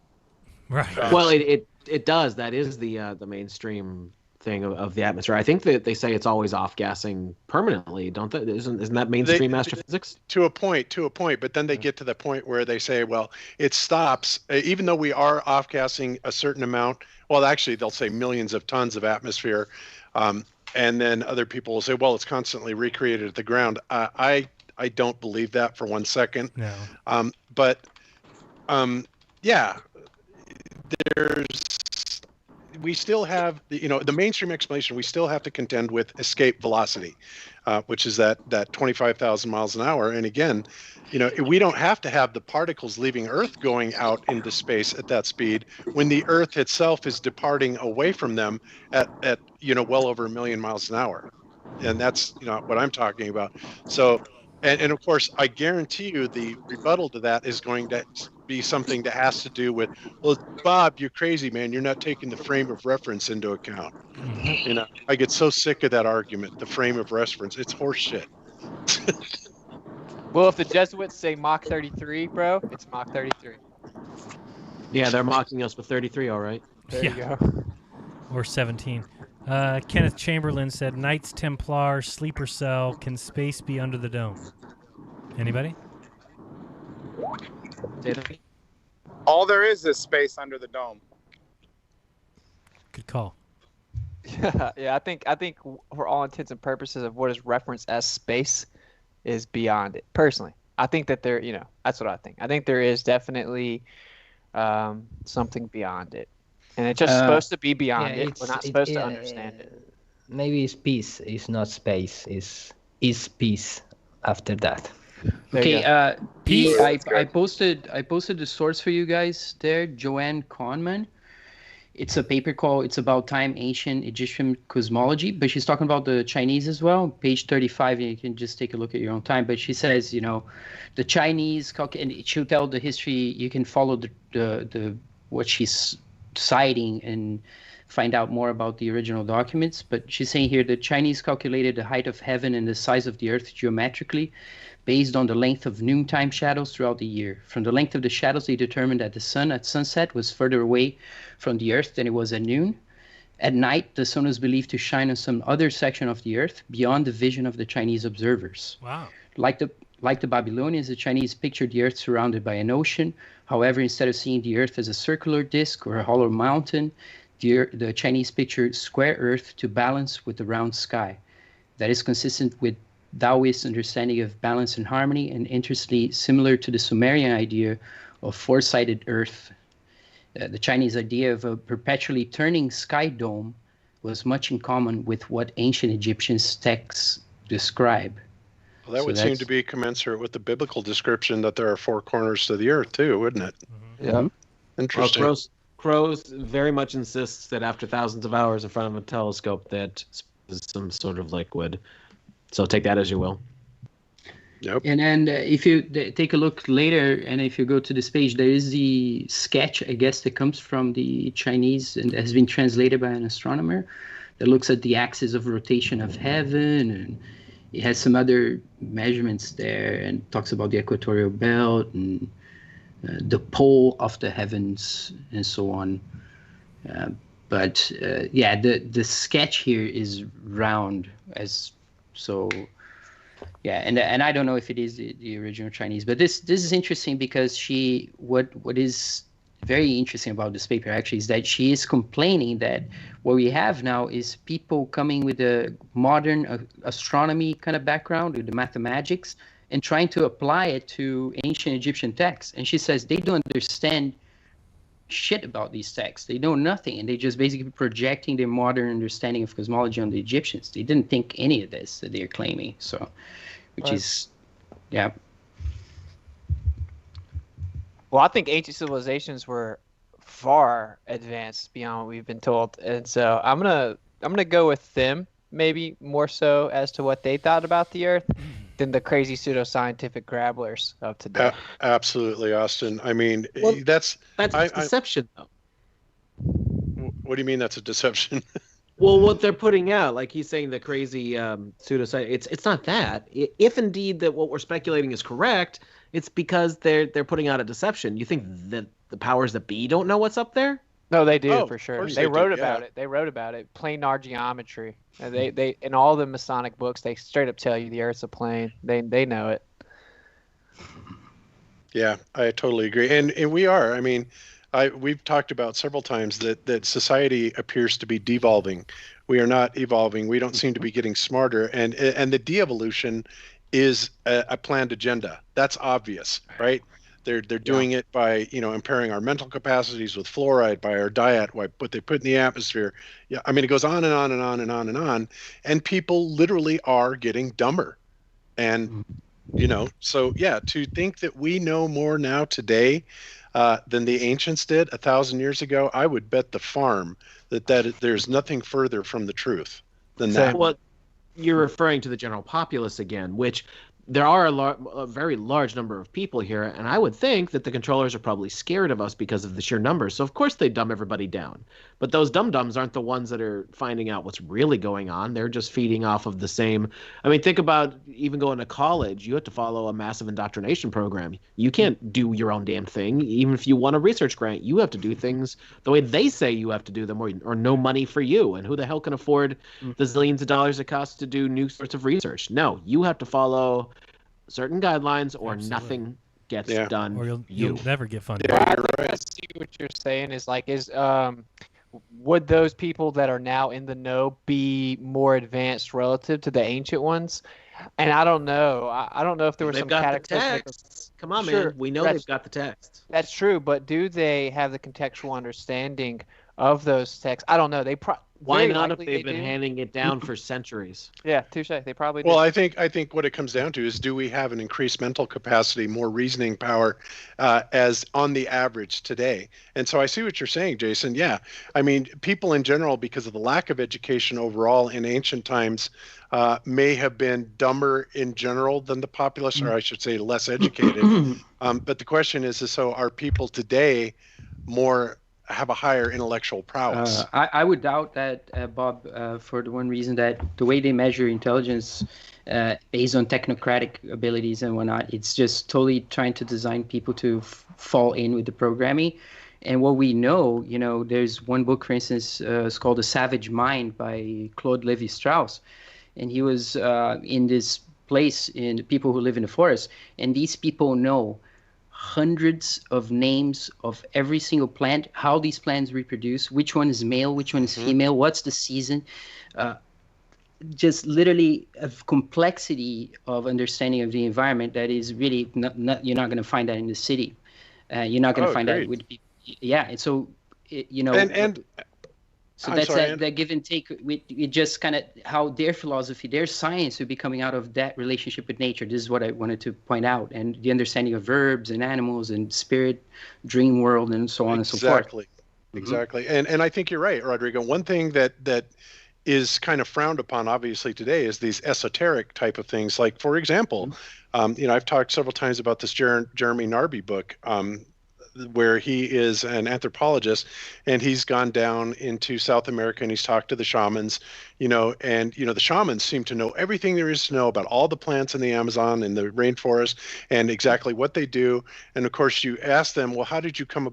Right. So, Well, it does. That is the mainstream thing of the atmosphere. I think that they say it's always off gassing permanently, don't they? Isn't that mainstream astrophysics? To a point. But then they get to the point where they say, well, it stops, even though we are off gassing a certain amount. Well, actually, they'll say millions of tons of atmosphere. And then other people will say, well, it's constantly recreated at the ground. I don't believe that for 1 second. No. Yeah, we still have the mainstream explanation. We still have to contend with escape velocity, which is that 25,000 miles an hour. And again, we don't have to have the particles leaving Earth going out into space at that speed when the Earth itself is departing away from them at well over 1 million miles an hour. And that's what I'm talking about. So, and of course, I guarantee you the rebuttal to that is going to be something that has to do with, well, Bob, you're crazy, man. You're not taking the frame of reference into account. I get so sick of that argument, the frame of reference. It's horseshit. Well, if the Jesuits say Mach 33, bro, it's Mach 33. Yeah, they're mocking us with 33, all right. There you go. Or 17. Kenneth Chamberlain said, Knights Templar, sleeper cell, can space be under the dome? Anybody? all there is space under the dome. Good call. Yeah, I think for all intents and purposes of what is referenced as space is beyond it. Personally, I think that there, that's what I think. I think there is definitely something beyond it, and it's just supposed to be beyond it. We're not supposed to understand it. Maybe it's peace. It's not space. It's peace after that. Okay, Peace. I posted the source for you guys there, Joanne Kahneman. It's a paper it's about time, ancient Egyptian cosmology, but she's talking about the Chinese as well. Page 35, and you can just take a look at your own time. But she says, the Chinese, and she'll tell the history. You can follow the what she's citing and find out more about the original documents. But she's saying here the Chinese calculated the height of heaven and the size of the earth geometrically based on the length of noontime shadows throughout the year. From the length of the shadows, they determined that the sun at sunset was further away from the earth than it was at noon. At night, the sun was believed to shine on some other section of the earth beyond the vision of the Chinese observers. Wow. Like the Like the Babylonians, the Chinese pictured the Earth surrounded by an ocean. However, instead of seeing the Earth as a circular disk or a hollow mountain, the Chinese pictured square Earth to balance with the round sky. That is consistent with Taoist understanding of balance and harmony, and interestingly similar to the Sumerian idea of four-sided Earth. The Chinese idea of a perpetually turning sky dome was much in common with what ancient Egyptian texts describe. Well, that would seem to be commensurate with the biblical description that there are four corners to the earth, too, wouldn't it? Yeah. Interesting. Well, Crows very much insists that after thousands of hours in front of a telescope, that is some sort of liquid. So take that as you will. Yep. And then if you take a look later, and if you go to this page, there is the sketch, I guess, that comes from the Chinese and has been translated by an astronomer that looks at the axis of rotation of heaven, and it has some other measurements there and talks about the equatorial belt and the pole of the heavens and so on. But the sketch here is round as so. Yeah, and I don't know if it is the original Chinese, but this is interesting because what is very interesting about this paper actually is that she is complaining that what we have now is people coming with a modern astronomy kind of background, with the mathematics, and trying to apply it to ancient Egyptian texts. And she says they don't understand shit about these texts. They know nothing, and they just basically projecting their modern understanding of cosmology on the Egyptians. They didn't think any of this that they're claiming. So, which is, yeah. Well, I think ancient civilizations were far advanced beyond what we've been told, and so I'm gonna go with them, maybe more so as to what they thought about the Earth than the crazy pseudoscientific grabblers of today. Absolutely, Austin. I mean, Well, that's deception, though. What do you mean that's a deception? Well, what they're putting out, like he's saying, the crazy pseudoscience, it's not that. If indeed that what we're speculating is correct, it's because they're putting out a deception. You think that the powers that be don't know what's up there? No, they do Oh, for of sure. course They they wrote do, about yeah. it. They wrote about it. Planar geometry. And they in all the Masonic books, they straight up tell you the Earth's a plane. They know it. Yeah, I totally agree. And we are. I mean, we've talked about several times that society appears to be devolving. We are not evolving. We don't seem to be getting smarter. And the de-evolution is a planned agenda. That's obvious, right? They're doing it by, impairing our mental capacities with fluoride, by our diet, what they put in the atmosphere. Yeah, I mean, it goes on and on and on and on and on. And people literally are getting dumber. And, so yeah, to think that we know more now today than the ancients did 1,000 years ago, I would bet the farm that there's nothing further from the truth than that. Well, you're referring to the general populace again, which there are a very large number of people here, and I would think that the controllers are probably scared of us because of the sheer numbers. So of course they dumb everybody down. But those dum-dums aren't the ones that are finding out what's really going on. They're just feeding off of the same. I mean, think about even going to college. You have to follow a massive indoctrination program. You can't do your own damn thing. Even if you want a research grant, you have to do things the way they say you have to do them, or no money for you. And who the hell can afford the zillions of dollars it costs to do new sorts of research? No, you have to follow certain guidelines, or nothing gets done. Or you'll never get funded. I see what you're saying is would those people that are now in the know be more advanced relative to the ancient ones? And I don't know. I don't know if there was some cataclysmic. Come on, man. We know they've got the text. That's true, but do they have the contextual understanding of those texts? I don't know. Why not if they've been handing it down for centuries? Yeah, touche. They probably do. Well, I think what it comes down to is, do we have an increased mental capacity, more reasoning power as on the average today? And so I see what you're saying, Jason. Yeah. I mean, people in general, because of the lack of education overall in ancient times, may have been dumber in general than the populace, or I should say less educated. But the question is so are people today have a higher intellectual prowess? I would doubt that, Bob, for the one reason that the way they measure intelligence based on technocratic abilities and whatnot, it's just totally trying to design people to fall in with the programming. And what we know, there's one book, for instance, it's called The Savage Mind by Claude Lévi-Strauss. And he was in this place in the people who live in the forest, and these people know hundreds of names of every single plant, how these plants reproduce, which one is male, which one is female, what's the season. Just literally a complexity of understanding of the environment that is really you're not going to find that in the city. You're not going to find that with people. Yeah, and so so that's that give and take. It just kind of how their philosophy, their science would be coming out of that relationship with nature. This is what I wanted to point out, and the understanding of verbs and animals and spirit, dream world, and so on and so forth. Exactly. And I think you're right, Rodrigo. One thing that is kind of frowned upon, obviously, today is these esoteric type of things. Like, for example, I've talked several times about this Jeremy Narby book, where he is an anthropologist, and he's gone down into South America and he's talked to the shamans, and the shamans seem to know everything there is to know about all the plants in the Amazon and the rainforest and exactly what they do. And of course, you ask them, well, how did you come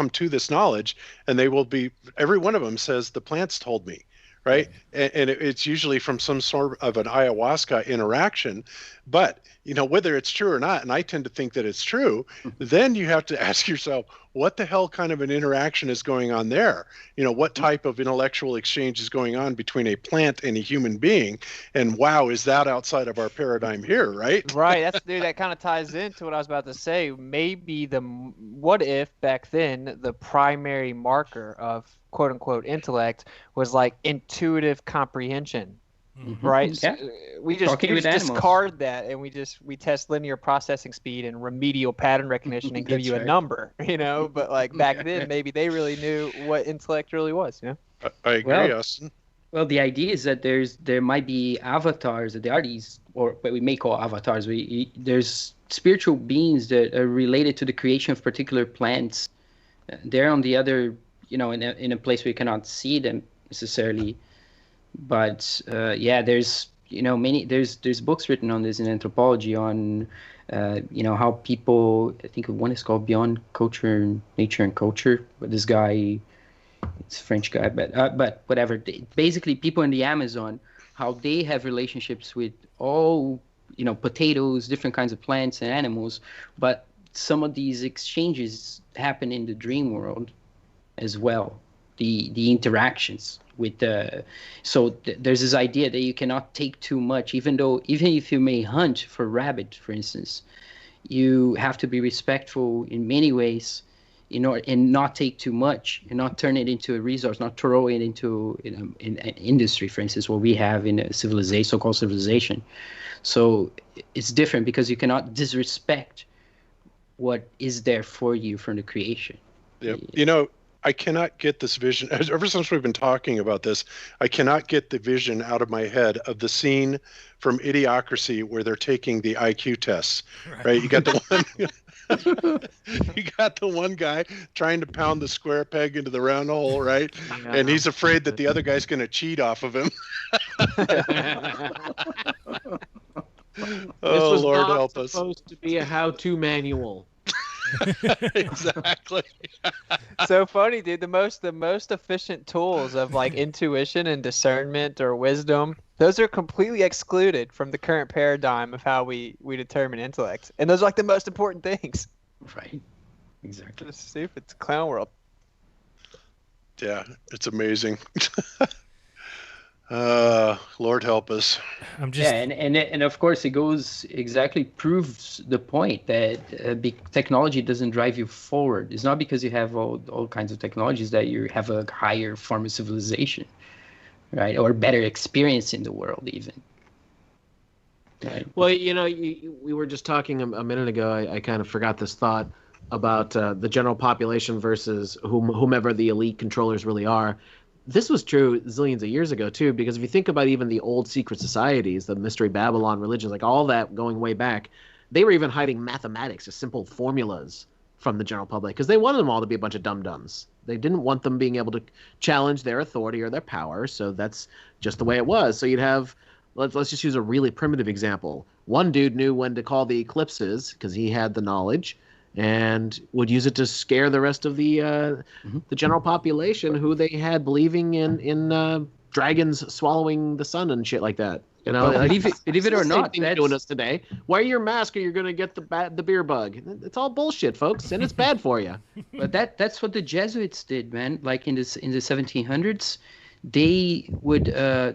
to this knowledge? And they will be, every one of them says, the plants told me. Right. And it's usually from some sort of an ayahuasca interaction. But, whether it's true or not, and I tend to think that it's true, then you have to ask yourself, what the hell kind of an interaction is going on there? What type of intellectual exchange is going on between a plant and a human being? And wow, is that outside of our paradigm here, right? Right. That kind of ties into what I was about to say. Maybe what if back then the primary marker of quote unquote intellect was like intuitive comprehension. Right. Yeah. So we just discard that, and we test linear processing speed and remedial pattern recognition and give you a number, but like back then maybe they really knew what intellect really was. I agree, Austin. Well, the idea is that there might be avatars, that there are these, or what we may call avatars. There's spiritual beings that are related to the creation of particular plants. They're on the other, in a place where you cannot see them necessarily. But there's there's books written on this in anthropology on how people, I think one is called Beyond Culture, Nature and Culture, but this guy, it's a French guy, but whatever. Basically, people in the Amazon, how they have relationships with all potatoes, different kinds of plants and animals, but some of these exchanges happen in the dream world as well. The interactions with there's this idea that you cannot take too much, even if you may hunt for rabbit, for instance, you have to be respectful in many ways and not take too much and not turn it into a resource, not throw it into in an industry, for instance, what we have in a so-called civilization. So it's different because you cannot disrespect what is there for you from the creation. Yep. I cannot get this vision. Ever since we've been talking about this, I cannot get the vision out of my head of the scene from Idiocracy where they're taking the IQ tests. Right? You got the one guy trying to pound the square peg into the round hole, right? Yeah. And he's afraid that the other guy's going to cheat off of him. Oh, this was Lord not help us. Supposed to be a how-to manual. Exactly. So funny, dude. The most efficient tools of like intuition and discernment or wisdom, those are completely excluded from the current paradigm of how we determine intellect, and those are like the most important things. Right. Exactly. It's stupid. It's a clown world. Yeah, it's amazing. Lord help us. And of course it proves the point that technology doesn't drive you forward. It's not because you have all kinds of technologies that you have a higher form of civilization, right? Or better experience in the world even. Right. Well, we were just talking a minute ago. I kind of forgot this thought about the general population versus whomever the elite controllers really are. This was true zillions of years ago, too, because if you think about even the old secret societies, the Mystery Babylon religions, like all that going way back, they were even hiding mathematics, just simple formulas from the general public, because they wanted them all to be a bunch of dum-dums. They didn't want them being able to challenge their authority or their power, so that's just the way it was. So you'd have, let's just use a really primitive example. One dude knew when to call the eclipses, because he had the knowledge, and would use it to scare the rest of the general population who they had believing in dragons swallowing the sun and shit like that. You know, But believe it or not, that's doing us today. Wear your mask or you're going to get the beer bug. It's all bullshit, folks, and it's bad for you. But that's what the Jesuits did, man. Like in the 1700s, they would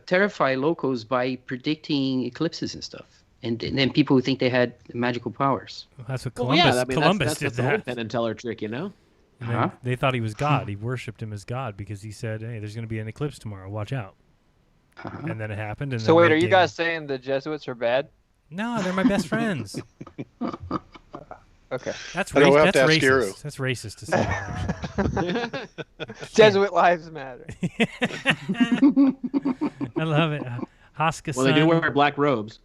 terrify locals by predicting eclipses and stuff. And then people would think they had magical powers. Well, that's what Columbus did that's that. The Penn and Teller trick, you know? And they thought he was God. He worshipped him as God because he said, hey, there's going to be an eclipse tomorrow. Watch out. And then it happened. And so wait, are you guys saying the Jesuits are bad? No, they're my best friends. Okay. That's racist. That's racist to say. Jesuit lives matter. I love it. Haska Well, they do wear black robes.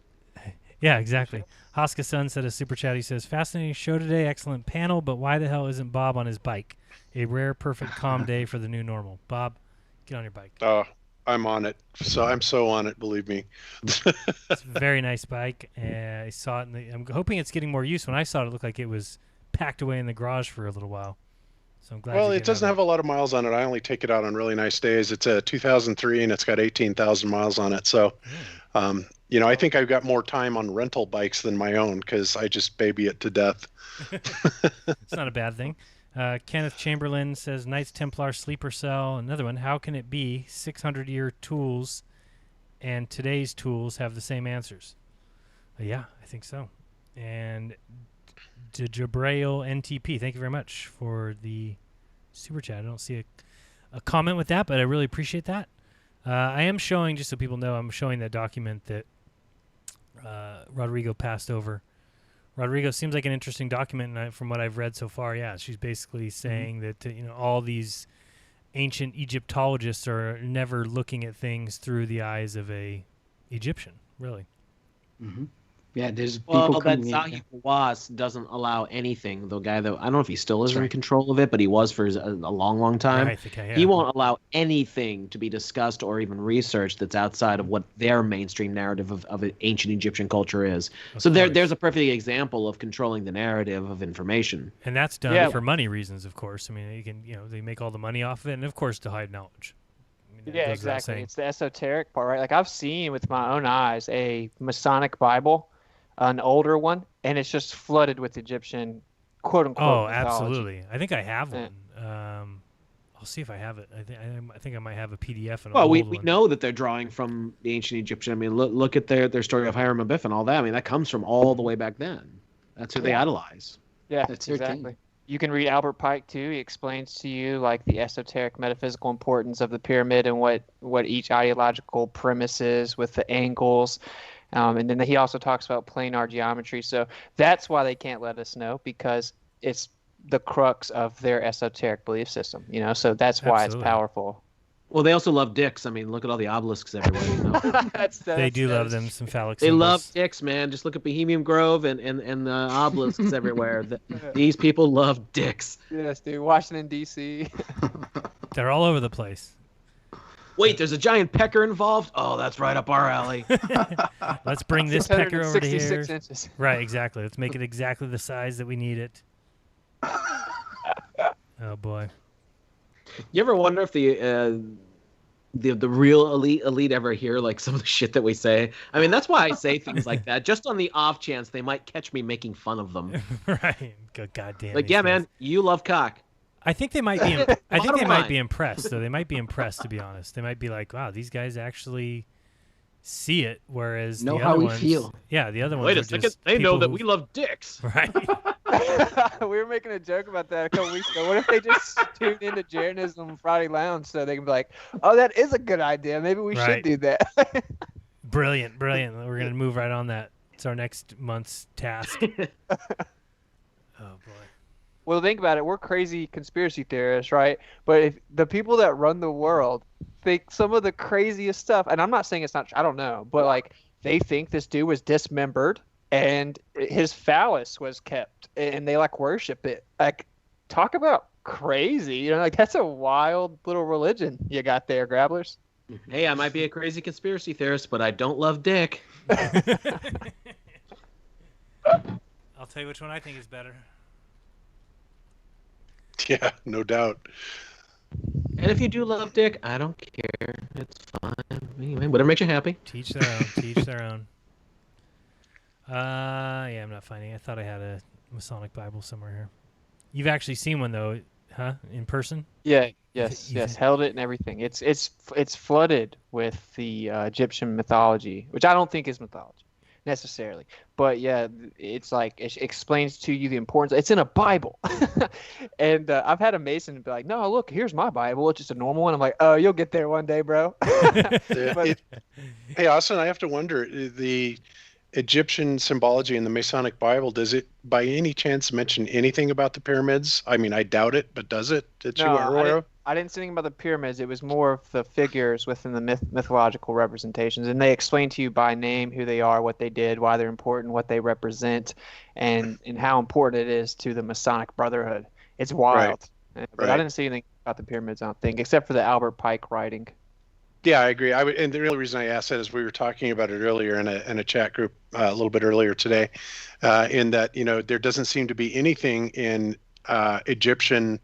Yeah, exactly. Haska Sun said a super chat. He says, fascinating show today, excellent panel, but why the hell isn't Bob on his bike? A rare, perfect, calm day for the new normal. Bob, get on your bike. I'm on it. I'm so on it, believe me. It's a very nice bike. I saw it. I'm hoping it's getting more use. When I saw it, it looked like it was packed away in the garage for a little while. So I'm glad. Well, it doesn't have a lot of miles on it. I only take it out on really nice days. It's a 2003 and it's got 18,000 miles on it. So, I think I've got more time on rental bikes than my own because I just baby it to death. It's not a bad thing. Kenneth Chamberlain says, Knights Templar sleeper cell. Another one, how can it be 600-year tools and today's tools have the same answers? Yeah, I think so. And Jabrail NTP, thank you very much for the super chat. I don't see a comment with that, but I really appreciate that. I am showing, just so people know, I'm showing that document that Rodrigo passed over. Rodrigo seems like an interesting document, and from what I've read so far, yeah, she's basically saying that all these ancient Egyptologists are never looking at things through the eyes of a Egyptian, really. Mm-hmm. Yeah, there's people that coming Psyop Was doesn't allow anything. The guy that I don't know if he still is in control of it, but he was for a long, long time. He won't allow anything to be discussed or even researched that's outside of what their mainstream narrative of ancient Egyptian culture is. So there's a perfect example of controlling the narrative of information. And that's done for money reasons, of course. I mean, they make all the money off of it, and of course to hide knowledge. Yeah, exactly. It's the esoteric part, right? Like I've seen with my own eyes a Masonic Bible, an older one, and it's just flooded with Egyptian quote unquote. Oh, absolutely. I think I have one. I'll see if I have it. I think I might have a PDF. We know that they're drawing from the ancient Egyptian. I mean, look at their story of Hiram Abiff and all that. I mean, that comes from all the way back then. That's who they idolize. Yeah, that's exactly. You can read Albert Pike too. He explains to you like the esoteric metaphysical importance of the pyramid and what each ideological premise is with the angles. And then he also talks about planar geometry. So that's why they can't let us know, because it's the crux of their esoteric belief system, so that's why it's powerful. Well, they also love dicks. I mean, look at all the obelisks everywhere. They do love them, some phallic They symbols. love dicks, man. Just look at Bohemian Grove and the obelisks everywhere. These people love dicks. Yes, dude. Washington, D.C. They're all over the place. Wait, there's a giant pecker involved? Oh, that's right up our alley. Let's bring this pecker over to here. 666 inches. Right, exactly. Let's make it exactly the size that we need it. Oh, boy. You ever wonder if the real elite ever hear like some of the shit that we say? I mean, that's why I say things like that, just on the off chance they might catch me making fun of them. Right. Goddamn. Like, yeah, man, you love cock. I think they might be. I think they might be impressed. Though they might be impressed, to be honest. They might be like, "Wow, these guys actually see it." Whereas know the how other we ones, feel. Yeah, the other ones. Wait are a second. just They know people that who- we love dicks. Right. We were making a joke about that a couple weeks ago. What if they just tuned into Jeranism Friday Lounge so they can be like, "Oh, that is a good idea. Maybe we should do that." Brilliant. We're gonna move right on that. It's our next month's task. Oh boy. Well, think about it. We're crazy conspiracy theorists, right? But if the people that run the world think some of the craziest stuff, and I'm not saying it's not, I don't know, but like they think this dude was dismembered and his phallus was kept and they like worship it. Like, talk about crazy. Like that's a wild little religion you got there, Grabblers. Hey, I might be a crazy conspiracy theorist, but I don't love dick. I'll tell you which one I think is better. Yeah, no doubt. And if you do love dick, I don't care. It's fine. Anyway, whatever makes you happy. Teach their own. Teach their own. Yeah, I'm not finding it. I thought I had a Masonic Bible somewhere here. You've actually seen one though, huh? In person? Yeah. Yes. Held it and everything. It's flooded with the Egyptian mythology, which I don't think is mythology necessarily, but yeah, it's like it explains to you the importance. It's in a Bible, and I've had a Mason be like, "No, look, here's my Bible. It's just a normal one." I'm like, "Oh, you'll get there one day, bro." But, Hey, Austin, I have to wonder, the Egyptian symbology in the Masonic Bible, does it by any chance mention anything about the pyramids? I mean, I doubt it, but does it? I didn't say anything about the pyramids. It was more of the figures within the mythological representations, and they explain to you by name who they are, what they did, why they're important, what they represent, and how important it is to the Masonic Brotherhood. It's wild. Right. But I didn't see anything about the pyramids, I don't think, except for the Albert Pike writing. Yeah, I agree. And the real reason I asked that is we were talking about it earlier in a chat group a little bit earlier today, in that, there doesn't seem to be anything in Egyptian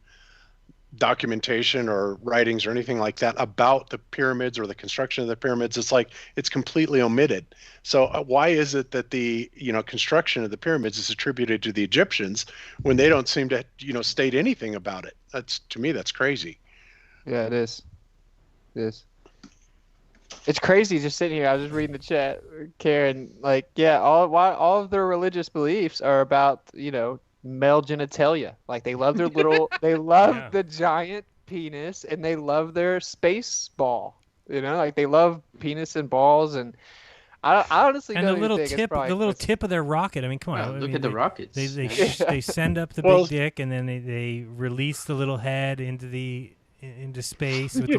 documentation or writings or anything like that about the pyramids or the construction of the pyramids. It's like it's completely omitted. So why is it that the construction of the pyramids is attributed to the Egyptians when they don't seem to state anything about it? To me that's crazy. Yeah, it is. It's crazy just sitting here. I was just reading the chat, Karen. Like, yeah, all of their religious beliefs are about male genitalia. Like they love their they love the giant penis, and they love their space ball. Like they love penis and balls, and I honestly and don't the little think tip, tip of their rocket. I mean, come on, look at the rockets. They send up the big dick, and then they release the little head into space with the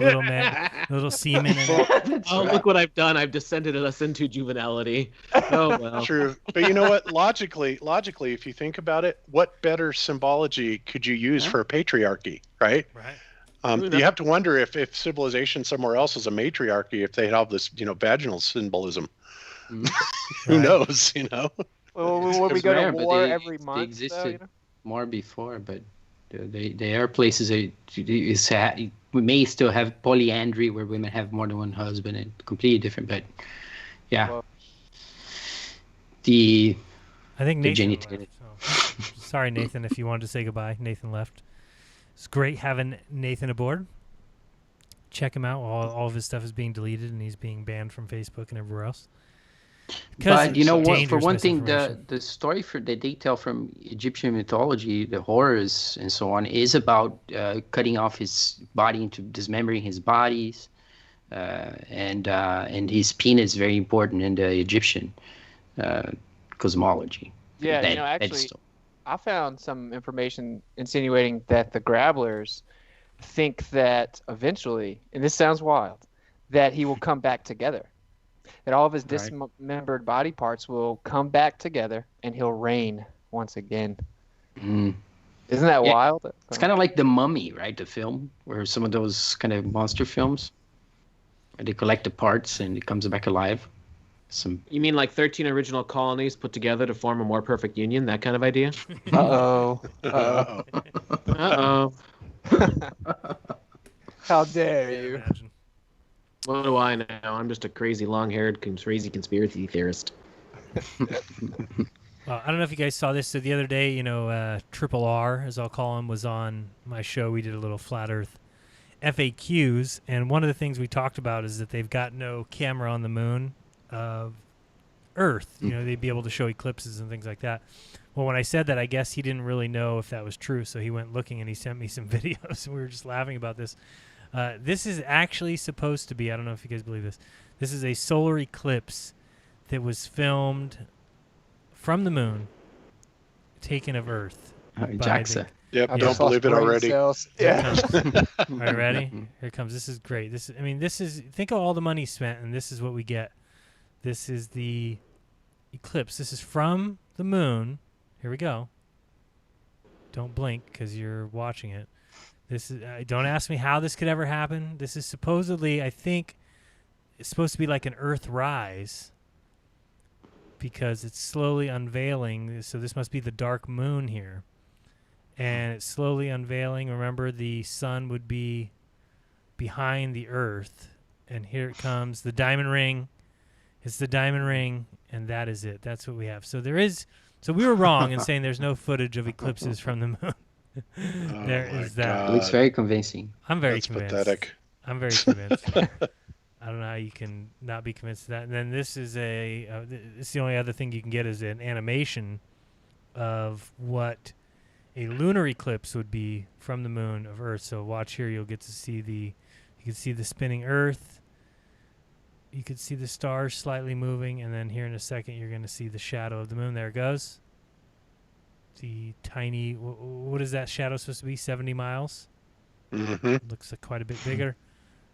little semen in it. Look what I've done. I've descended us into juvenility. Oh, well. True. But you know what? Logically, if you think about it, what better symbology could you use for a patriarchy, right? Right. You have to wonder if civilization somewhere else is a matriarchy, if they have this, vaginal symbolism. Who knows, Well, when we go to war every month, they existed more before, but there are places that we may still have polyandry where women have more than one husband, and completely different. But yeah, I think Nathan left, so. Sorry, Nathan, if you wanted to say goodbye. Nathan left. It's great having Nathan aboard. Check him out. All of his stuff is being deleted, and he's being banned from Facebook and everywhere else. But you know what? For one thing, the story they tell from Egyptian mythology, the horrors and so on, is about cutting off his body into dismembering his bodies, and his penis is very important in the Egyptian cosmology. Yeah, actually, I found some information insinuating that the Grabblers think that eventually, and this sounds wild, that he will come back together. That all of his dismembered body parts will come back together, and he'll reign once again. Isn't that wild? It's kind of like The Mummy, right? The film, where some of those kind of monster films, where they collect the parts and it comes back alive. You mean like 13 original colonies put together to form a more perfect union? That kind of idea? Uh-oh. How dare you? Imagine. What do I know? I'm just a crazy, long-haired, crazy conspiracy theorist. Well, I don't know if you guys saw this. So the other day, Triple R, as I'll call him, was on my show. We did a little Flat Earth FAQs, and one of the things we talked about is that they've got no camera on the moon of Earth. They'd be able to show eclipses and things like that. Well, when I said that, I guess he didn't really know if that was true, so he went looking and he sent me some videos, and we were just laughing about this. This is actually supposed to be, I don't know if you guys believe this, this is a solar eclipse that was filmed from the moon, taken of Earth. JAXA. Yep, don't believe it already. Yeah. All right, ready? Here it comes. This is great. Think of all the money spent, and this is what we get. This is the eclipse. This is from the moon. Here we go. Don't blink because you're watching it. This is. Don't ask me how this could ever happen. This is supposedly, I think, it's supposed to be like an Earth rise because it's slowly unveiling. So this must be the dark moon here, and it's slowly unveiling. Remember, the sun would be behind the Earth. And here it comes, the diamond ring. It's the diamond ring, and that is it. That's what we have. So we were wrong in saying there's no footage of eclipses from the moon. There is that. It looks very convincing. I'm very That's convinced. pathetic. I'm very convinced. I don't know how you can not be convinced of that. And then this is it's the only other thing you can get is an animation of what a lunar eclipse would be from the moon of Earth. So watch here, you'll get to see you can see the spinning Earth. You could see the stars slightly moving, and then here in a second you're going to see the shadow of the moon. There it goes. The tiny, what is that shadow supposed to be? 70 miles? Mm-hmm. Looks like quite a bit bigger.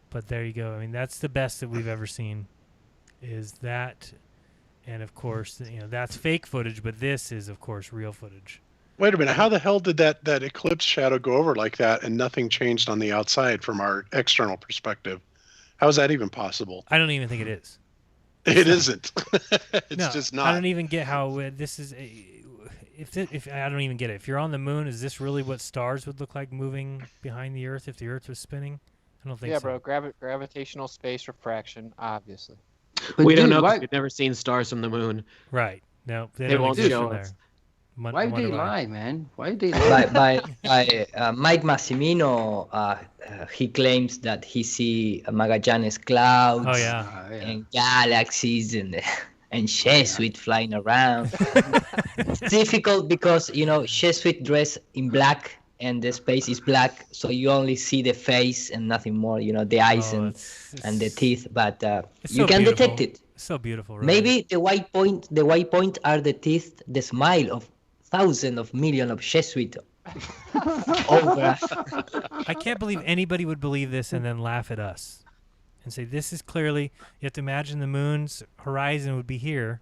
But there you go. I mean, that's the best that we've ever seen, is that. And, of course, that's fake footage, but this is, of course, real footage. Wait a minute. How the hell did that eclipse shadow go over like that and nothing changed on the outside from our external perspective? How is that even possible? I don't even think it is. It isn't. It's no, just not. I don't even get how this is. If I don't even get it. If you're on the moon, is this really what stars would look like moving behind the Earth if the Earth was spinning? I don't think so. Yeah, bro. Gravitational space refraction, obviously. But we don't dude, know why- because we've never seen stars from the moon. Right. No, They don't won't exist show from us. there. Why do they lie, man? Why do they lie? by Mike Massimino, he claims that he see Magallanes clouds Oh yeah. and galaxies and Jesuit flying around. It's difficult because Jesuit dress in black and the space is black, so you only see the face and nothing more. The eyes and the teeth, but you so can beautiful. detect it. So beautiful. Really. Maybe the white point are the teeth, the smile of thousands of millions of Jesuit over. I can't believe anybody would believe this and then laugh at us and say this is clearly. You have to imagine the moon's horizon would be here,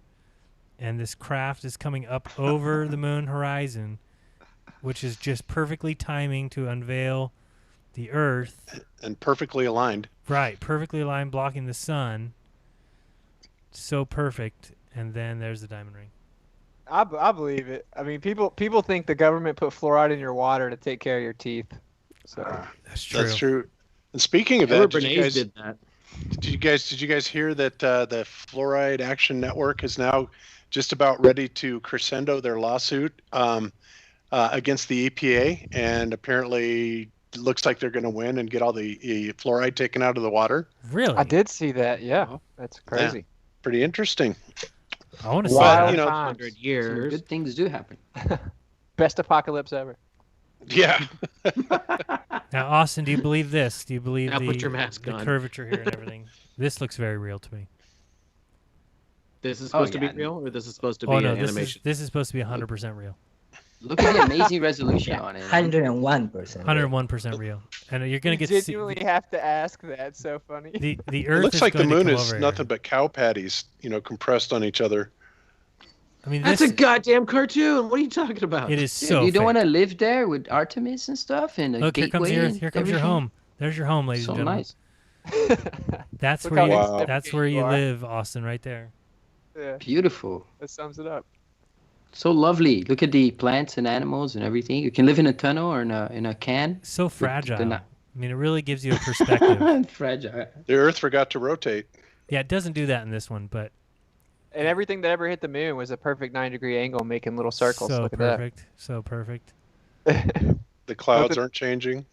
and this craft is coming up over the moon horizon, which is just perfectly timing to unveil the Earth. And perfectly aligned. Right, perfectly aligned, blocking the sun. So perfect, and then there's the diamond ring. I believe it. I mean, people think the government put fluoride in your water to take care of your teeth. So That's true. That's true. And speaking of that, did you guys hear that the Fluoride Action Network is now just about ready to crescendo their lawsuit against the EPA, and apparently it looks like they're going to win and get all the fluoride taken out of the water. Really? I did see that. Yeah, that's crazy. Yeah, pretty interesting. I want to see Wild that. times. 100 years. Some good things do happen. Best apocalypse ever. Yeah. Now, Austin, do you believe this? Do you believe Now the, put your mask the on. curvature here and everything? This looks very real to me. This is supposed to yeah. be real, or this is supposed to be Oh an no, animation? this is supposed to be 100% real. Look at the amazing resolution on it. 101%. 101% real, and you're gonna You get to see genuinely have to ask that. It's so funny. the It Earth. looks is like the going to moon come is over nothing here. but cow patties, compressed on each other. I mean, That's this a goddamn cartoon. What are you talking about? it is Dude, so. you don't fake. want to live there with Artemis and stuff and a Look, here comes gateway the Earth. and Here comes your everything? home. There's your home, ladies So and gentlemen. nice. That's Look where you. how That's where you are. live, Austin. Right there. Yeah, Beautiful. that sums it up. So lovely. Look at the plants and animals and everything. You can live in a tunnel or in a can. So fragile. not- I mean, it really gives you a perspective. Fragile. The Earth forgot to rotate. Yeah, it doesn't do that in this one, but And everything that ever hit the moon was a perfect 9-degree angle, making little circles. so Look at perfect. So perfect. The clouds aren't changing.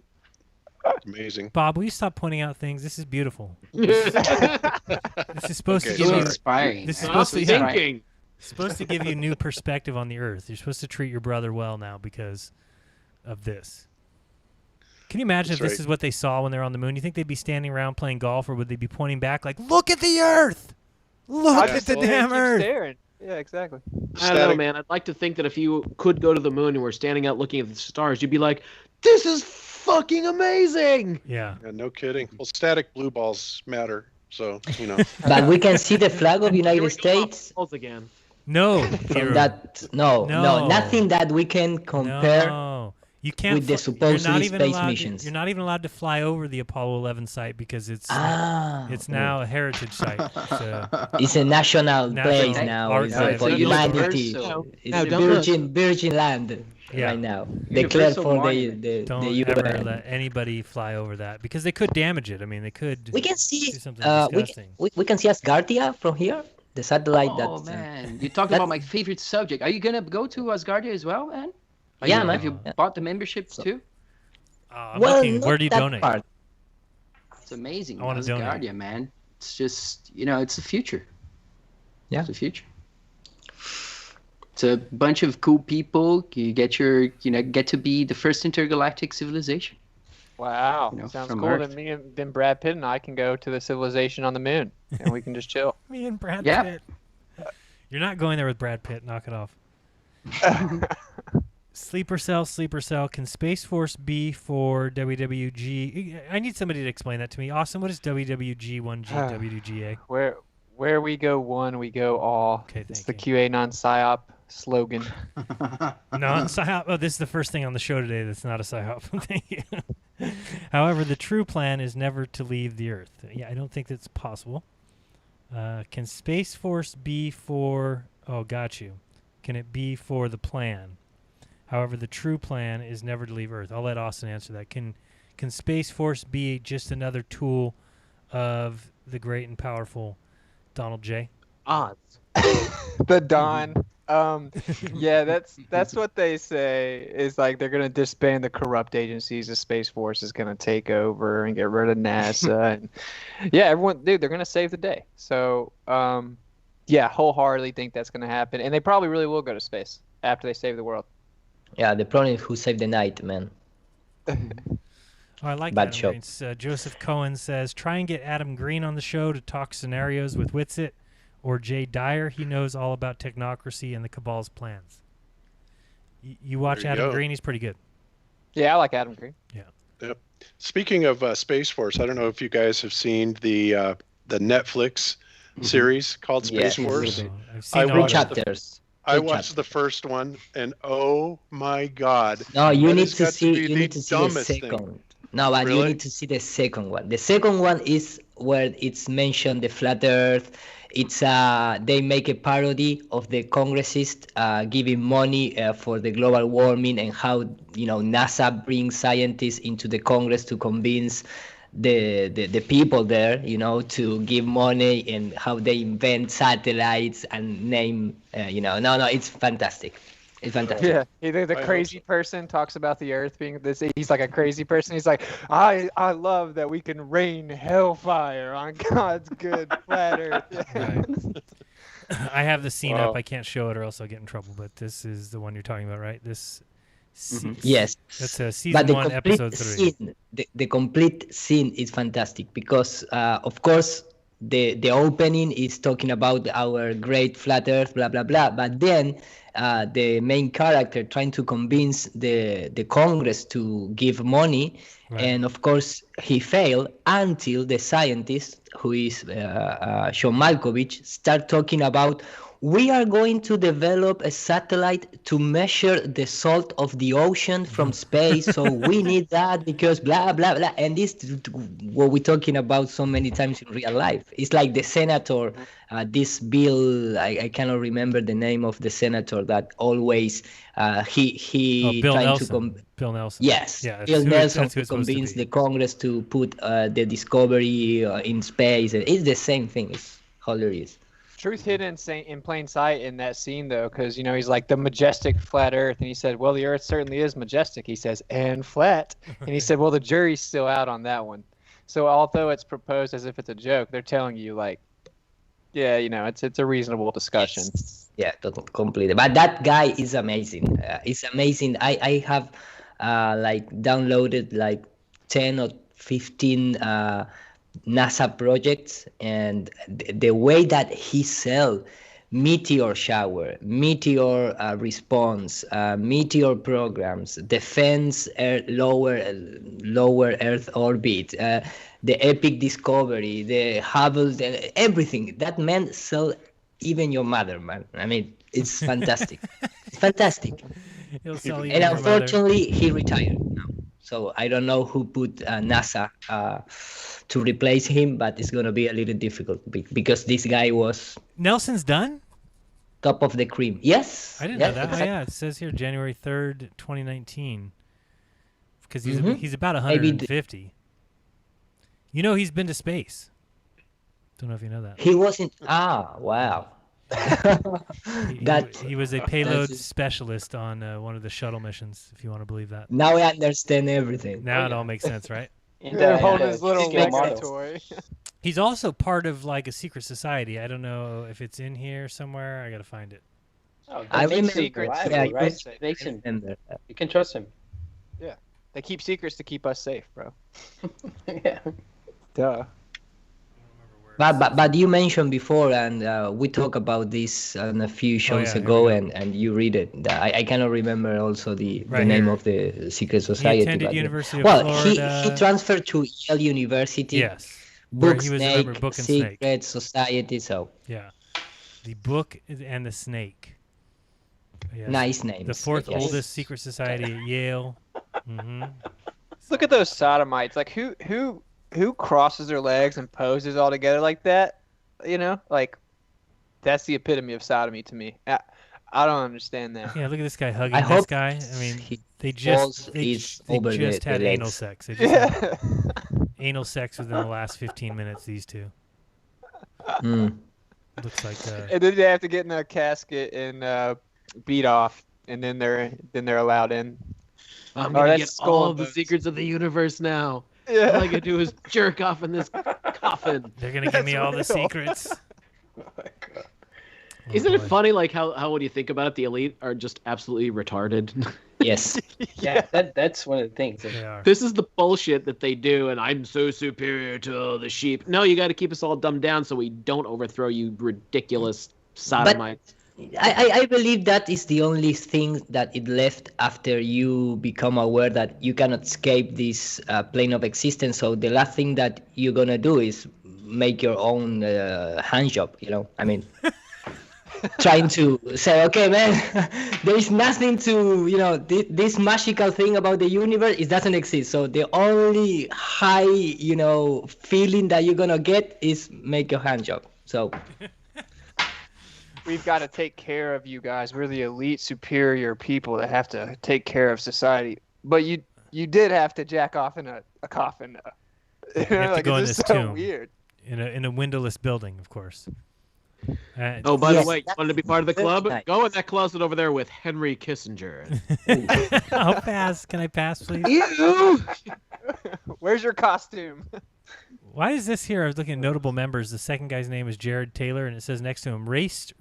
It's amazing. Bob, will you stop pointing out things? This is beautiful. This is supposed to Okay, give So you. inspiring. This is man. supposed to Inspiring. thinking. supposed to give you new perspective on the Earth. You're supposed to treat your brother well now because of this. Can you imagine That's if this right. is what they saw when they're on the moon? You think they'd be standing around playing golf, or would they be pointing back like, "Look at the Earth! Look I'd at just the stare damn and keep Earth!" staring. Yeah, exactly. I don't know, man. I'd like to think that if you could go to the moon and were standing out looking at the stars, you'd be like, "This is fucking amazing!" Yeah. Yeah, no kidding. Well, static blue balls matter, so But we can see the flag of United States Balls again. No. from Hero. that. No, No. nothing that we can compare. No. You can't. with the fl- you're not supposedly even space allowed missions. you're not even allowed to fly over the Apollo 11 site because it's now a heritage site. So, It's a national National place now. art It's site. for So humanity. universal. It's Now, a don't look. virgin land. Yeah. right now. Declared Universal for monument. the Don't UN. ever let anybody fly over that because they could damage it. I mean, they could We can see do something we disgusting. we can see Asgardia from here, the satellite Oh that. man, you talked that- about my favorite subject. Are you gonna go to Asgardia as well, man? Yeah, man. Have you bought the membership too? I'm well, looking, not where do you that donate? part. It's amazing. I wanna donate. Asgardia, man. It's just it's the future. Yeah. It's the future. It's a bunch of cool people. You get get to be the first intergalactic civilization. Wow, You know, sounds from cool. Earth. Then Brad Pitt and I can go to the civilization on the moon, and we can just chill. Me and Brad Yeah. Pitt. You're not going there with Brad Pitt. Knock it off. Sleeper cell. Can Space Force be for WWG? I need somebody to explain that to me. Austin, what is WWG1G WGA? Where we go one, we go all. Okay, It's thank the QA non-psyop slogan. Non-psyop. Oh, this is the first thing on the show today that's not a psyop. Thank you. However, the true plan is never to leave the Earth. Yeah, I don't think that's possible. Can Space Force be for... Oh, got you. Can it be for the plan? However, the true plan is never to leave Earth. I'll let Austin answer that. Can Space Force be just another tool of the great and powerful Donald J? Odds. The Don. Yeah, that's what they say. Is like they're gonna disband the corrupt agencies. The Space Force is gonna take over and get rid of NASA. And yeah, everyone, dude, they're gonna save the day. So, yeah, wholeheartedly think that's gonna happen, and they probably really will go to space after they save the world. Yeah, the problem is who saved the night, man. Oh, I like Bad Adam show. Green's. Joseph Cohen says, try and get Adam Green on the show to talk scenarios with Witsit or Jay Dyer. He knows all about technocracy and the cabal's plans. You watch There you Adam go. Green, he's pretty good. Yeah, I like Adam Green. Yep. Speaking of Space Force, I don't know if you guys have seen the Netflix series called Space Yes. Force. I've I seen all Three of it. chapters. I Three watched the first one, and oh my god! No, you that need has to got see. be You the need to see the dumbest second. thing. No, but you Really? need to see the second one. The second one is where it's mentioned the flat Earth. It's they make a parody of the congressists giving money for the global warming and how NASA brings scientists into the Congress to convince the people there, to give money, and how they invent satellites and name, no, it's fantastic. It's fantastic. Yeah, either the I hope crazy person talks about the Earth being this. He's like a crazy person. He's like, I love that we can rain hellfire on God's good flat Earth. Right. I have the scene Wow. up. I can't show it or else I'll get in trouble. But this is the one you're talking about, right? This. Yes. That's season But the 1, complete episode 3. scene, the complete scene is fantastic because, of course, the opening is talking about our great flat Earth, blah blah blah. But then the main character trying to convince the Congress to give money, Right. and of course he failed until the scientist, who is Sean Malkovich, start talking about, we are going to develop a satellite to measure the salt of the ocean from space. So we need that because blah, blah, blah. And this is what we're talking about so many times in real life. It's like the senator, this bill, I cannot remember the name of the senator that always, he Bill trying Nelson. to... Bill Nelson. Yes, Yeah, Bill that's who Nelson it's to supposed to convince be. the Congress to put the discovery in space. It's the same thing. It's hilarious. Truth hidden in plain sight in that scene, though, because he's like the majestic flat Earth, and he said, "Well, the Earth certainly is majestic." He says, "And flat," and he said, "Well, the jury's still out on that one." So although it's proposed as if it's a joke, they're telling you like, yeah, it's a reasonable discussion. Yeah, completely. But that guy is amazing. It's amazing. I have like downloaded like 10 or 15 NASA projects, and the way that he sell meteor shower, meteor response, meteor programs, defense lower Earth orbit, the epic discovery, the Hubble, everything. That man sell even your mother, man. I mean, it's fantastic. It's fantastic. He'll sell you And your mother. unfortunately, he retired now. So I don't know who put NASA to replace him, but it's going to be a little difficult because this guy was... Nelson's done? top of the cream. Yes. I didn't yeah, know that. exactly. Oh, yeah, it says here January 3rd, 2019. Because he's Mhm. he's about Maybe 150. You know, he's been to space. Don't know if you know that. He wasn't. Ah, wow. That He was a that's payload just- specialist on one of the shuttle missions, if you want to believe that. now I understand everything. Now it all makes sense, right? Yeah, holding his little skill Lego models. toy. He's also part of like a secret society. I don't know if it's in here somewhere. I got to find it. Oh, I they remember. secrets, Yeah, right? I Makes him. remember that. You can trust him. Yeah, they keep secrets to keep us safe, bro. Yeah. Duh. But you mentioned before, and we talked about this on a few shows yeah, here ago, we go. and you read it. I cannot remember also the Right name here. of the secret society. attended but, University of well, Florida. he transferred to Yale University. Yes. Where Book he was a Snake, member, Book and Snake. Secret Society. So Yeah. The Book and the Snake. Yes. nice names. The fourth yes. oldest secret society at Yale. Mm-hmm. Look at those sodomites. Like who crosses their legs and poses all together like that? You know, like that's the epitome of sodomy to me. I don't understand that. Yeah, look at this guy hugging I this hope guy. I mean, he they balls just they, is they over just the had anal legs. sex. They just Yeah. had anal sex within the last 15 minutes. These two. Mm. Looks like. And then they have to get in a casket and beat off, and then they're allowed in. I'm Oh, gonna that's get skull all and of the bones. secrets of the universe now. All Yeah. I gotta do is jerk off in this coffin. They're gonna give me all the real. secrets. Isn't it boy. funny, like how when you think about it, the elite are just absolutely retarded. Yes. Yeah, that's one of the things. They are. This is the bullshit that they do, and I'm so superior to all the sheep. No, you got to keep us all dumbed down so we don't overthrow you, ridiculous sodomites. I believe that is the only thing that it left after you become aware that you cannot escape this plane of existence. So the last thing that you're gonna do is make your own hand job. You know, I mean, trying to say, okay, man, there is nothing to, you know, this magical thing about the universe. It doesn't exist. So the only high, you know, feeling that you're gonna get is make your hand job. So. We've got to take care of you guys. We're the elite, superior people that have to take care of society. But you did have to jack off in a coffin. You have to Like, go in it's this just so tomb. weird. In a windowless building, of course. Oh, by Yes, the way, you want to be part of the very club? nice. Go in that closet over there with Henry Kissinger. I'll pass. Can I pass, please? Ew! Where's your costume? Why is this here? I was looking at notable members. The second guy's name is Jared Taylor, and it says next to him, race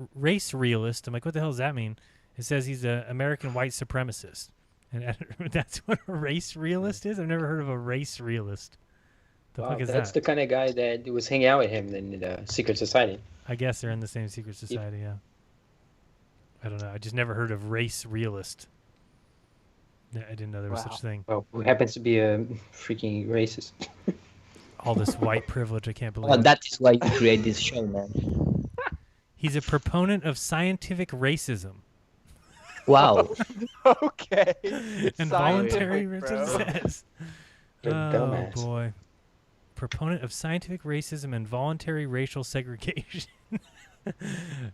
realist. I'm like, what the hell does that mean? It says he's an American white supremacist. And that's what a race realist is? I've never heard of a race realist. The Wow, fuck is that's that? the kind of guy that was hanging out with him in the secret society. I guess they're in the same secret society, yeah. I don't know. I just never heard of race realist. I didn't know there was such a thing. Well, who happens to be a freaking racist. All this white privilege, I can't believe Well, it. that is why you create this show, man. He's a proponent of scientific racism. Wow. Okay. And voluntary Scientific, bro. racism says. You're a Oh, dumbass. boy. Proponent of scientific racism and voluntary racial segregation.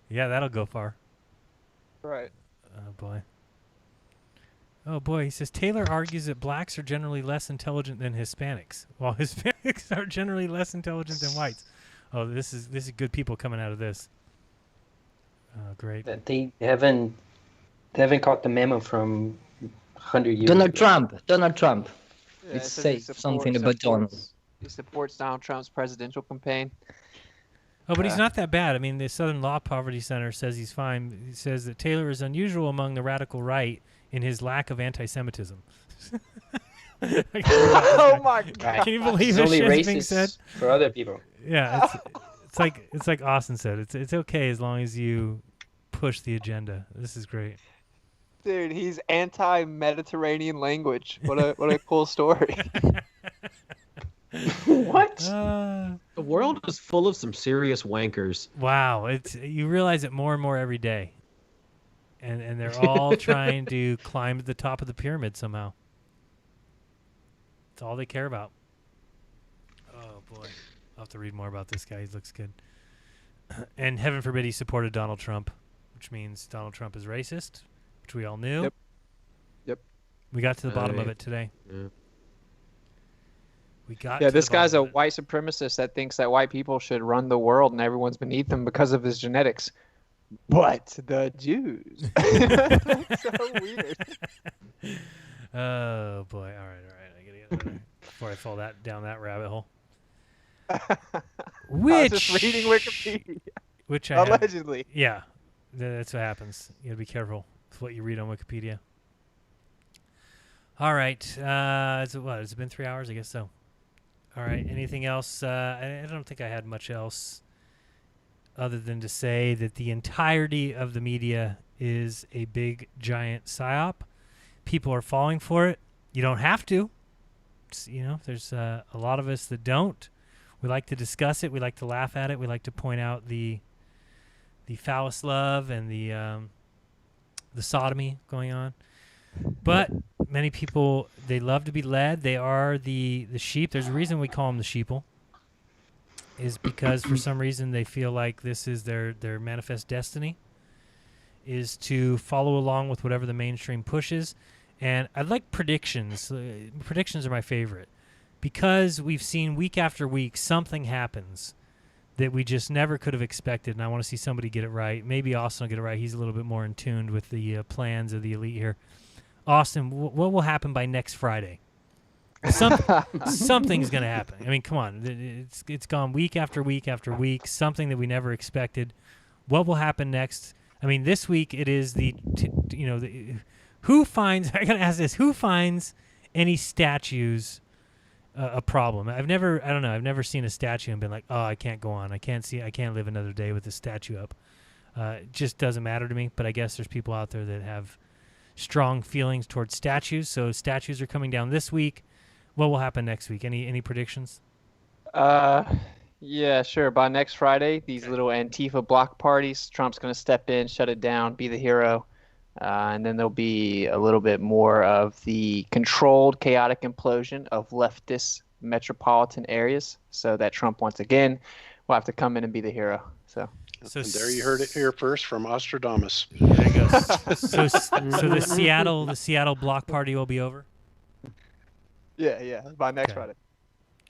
Yeah, that'll go far. Right. Oh, boy. Oh, boy. He says, Taylor argues that blacks are generally less intelligent than Hispanics, while Hispanics are generally less intelligent than whites. Oh, this is good people coming out of this. Oh, great. That they haven't caught the memo from 100 years Donald ago. Trump. Donald Trump. Yeah, Let's it says say he something about Donald. He supports Donald Trump's presidential campaign. Oh, but he's not that bad. I mean, the Southern Law Poverty Center says he's fine. He says that Taylor is unusual among the radical right in his lack of anti-Semitism. Oh my God! Can you believe He's this only shit's being said? racist for other people. Yeah, it's like Austin said. It's okay as long as you push the agenda. This is great. Dude, he's anti-Mediterranean language. What a cool story. What? The world is full of some serious wankers. Wow, you realize it more and more every day, and they're all trying to climb to the top of the pyramid somehow. It's all they care about. Oh boy, I'll have to read more about this guy. He looks good. And heaven forbid he supported Donald Trump. which means Donald Trump is racist, which we all knew. Yep. We got to the bottom of it today. Yeah. We got. Yeah, to this the bottom guy's a of it. white supremacist that thinks that white people should run the world and everyone's beneath them because of his genetics. But the Jews. That's so weird. Oh boy! All right. I gotta get another before I fall down that rabbit hole. I was just reading Wikipedia. Which I allegedly. Yeah, that's what happens. You gotta be careful with what you read on Wikipedia. All right. Has it been 3 hours? I guess so. All right. Anything else? I don't think I had much else other than to say that the entirety of the media is a big, giant psyop. People are falling for it. You don't have to. There's a lot of us that don't. We like to discuss it. We like to laugh at it. We like to point out the phallus love and the sodomy going on. But many people, they love to be led. They are the sheep. There's a reason we call them the sheeple. Is because for some reason they feel like this is their manifest destiny, is to follow along with whatever the mainstream pushes. And I like predictions. Predictions are my favorite because we've seen week after week something happens that we just never could have expected, and I want to see somebody get it right. Maybe Austin will get it right. He's a little bit more in tune with the plans of the elite here. Austin, what will happen by next Friday? Something's going to happen. I mean, come on. It's gone week after week after week, something that we never expected. What will happen next? I mean, this week it is who finds, I got to ask this, who finds any statues a problem? I've never seen a statue and been like, oh, I can't go on. I can't live another day with this statue up. It just doesn't matter to me, but I guess there's people out there that have strong feelings towards statues. So statues are coming down this week. What will happen next week? Any predictions? Yeah, sure. By next Friday, these little Antifa block parties, Trump's going to step in, shut it down, be the hero. And then there'll be a little bit more of the controlled, chaotic implosion of leftist metropolitan areas so that Trump, once again, will have to come in and be the hero. So there you heard it here first from Ostradamus. There you go. So the Seattle block party will be over? Yeah, by next Friday.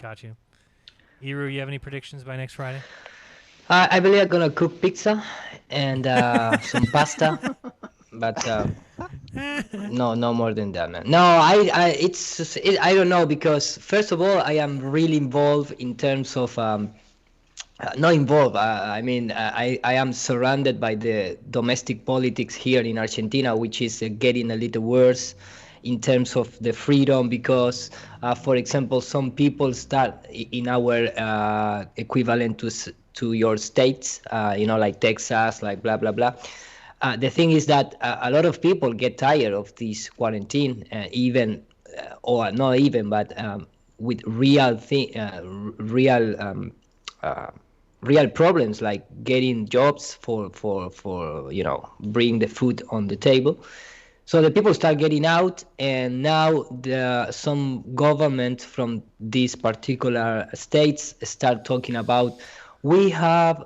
Got you. Iru, you have any predictions by next Friday? I believe I'm gonna cook pizza and some pasta, but no more than that, man. No, I don't know, because first of all, I am really involved in terms of not involved. I mean, I am surrounded by the domestic politics here in Argentina, which is getting a little worse in terms of the freedom, because, for example, some people start in our equivalent to your states, like Texas, like blah, blah, blah. The thing is that a lot of people get tired of this quarantine, or not even, but with real problems like getting jobs for bring the food on the table. So the people start getting out, and now some government from these particular states start talking about, we have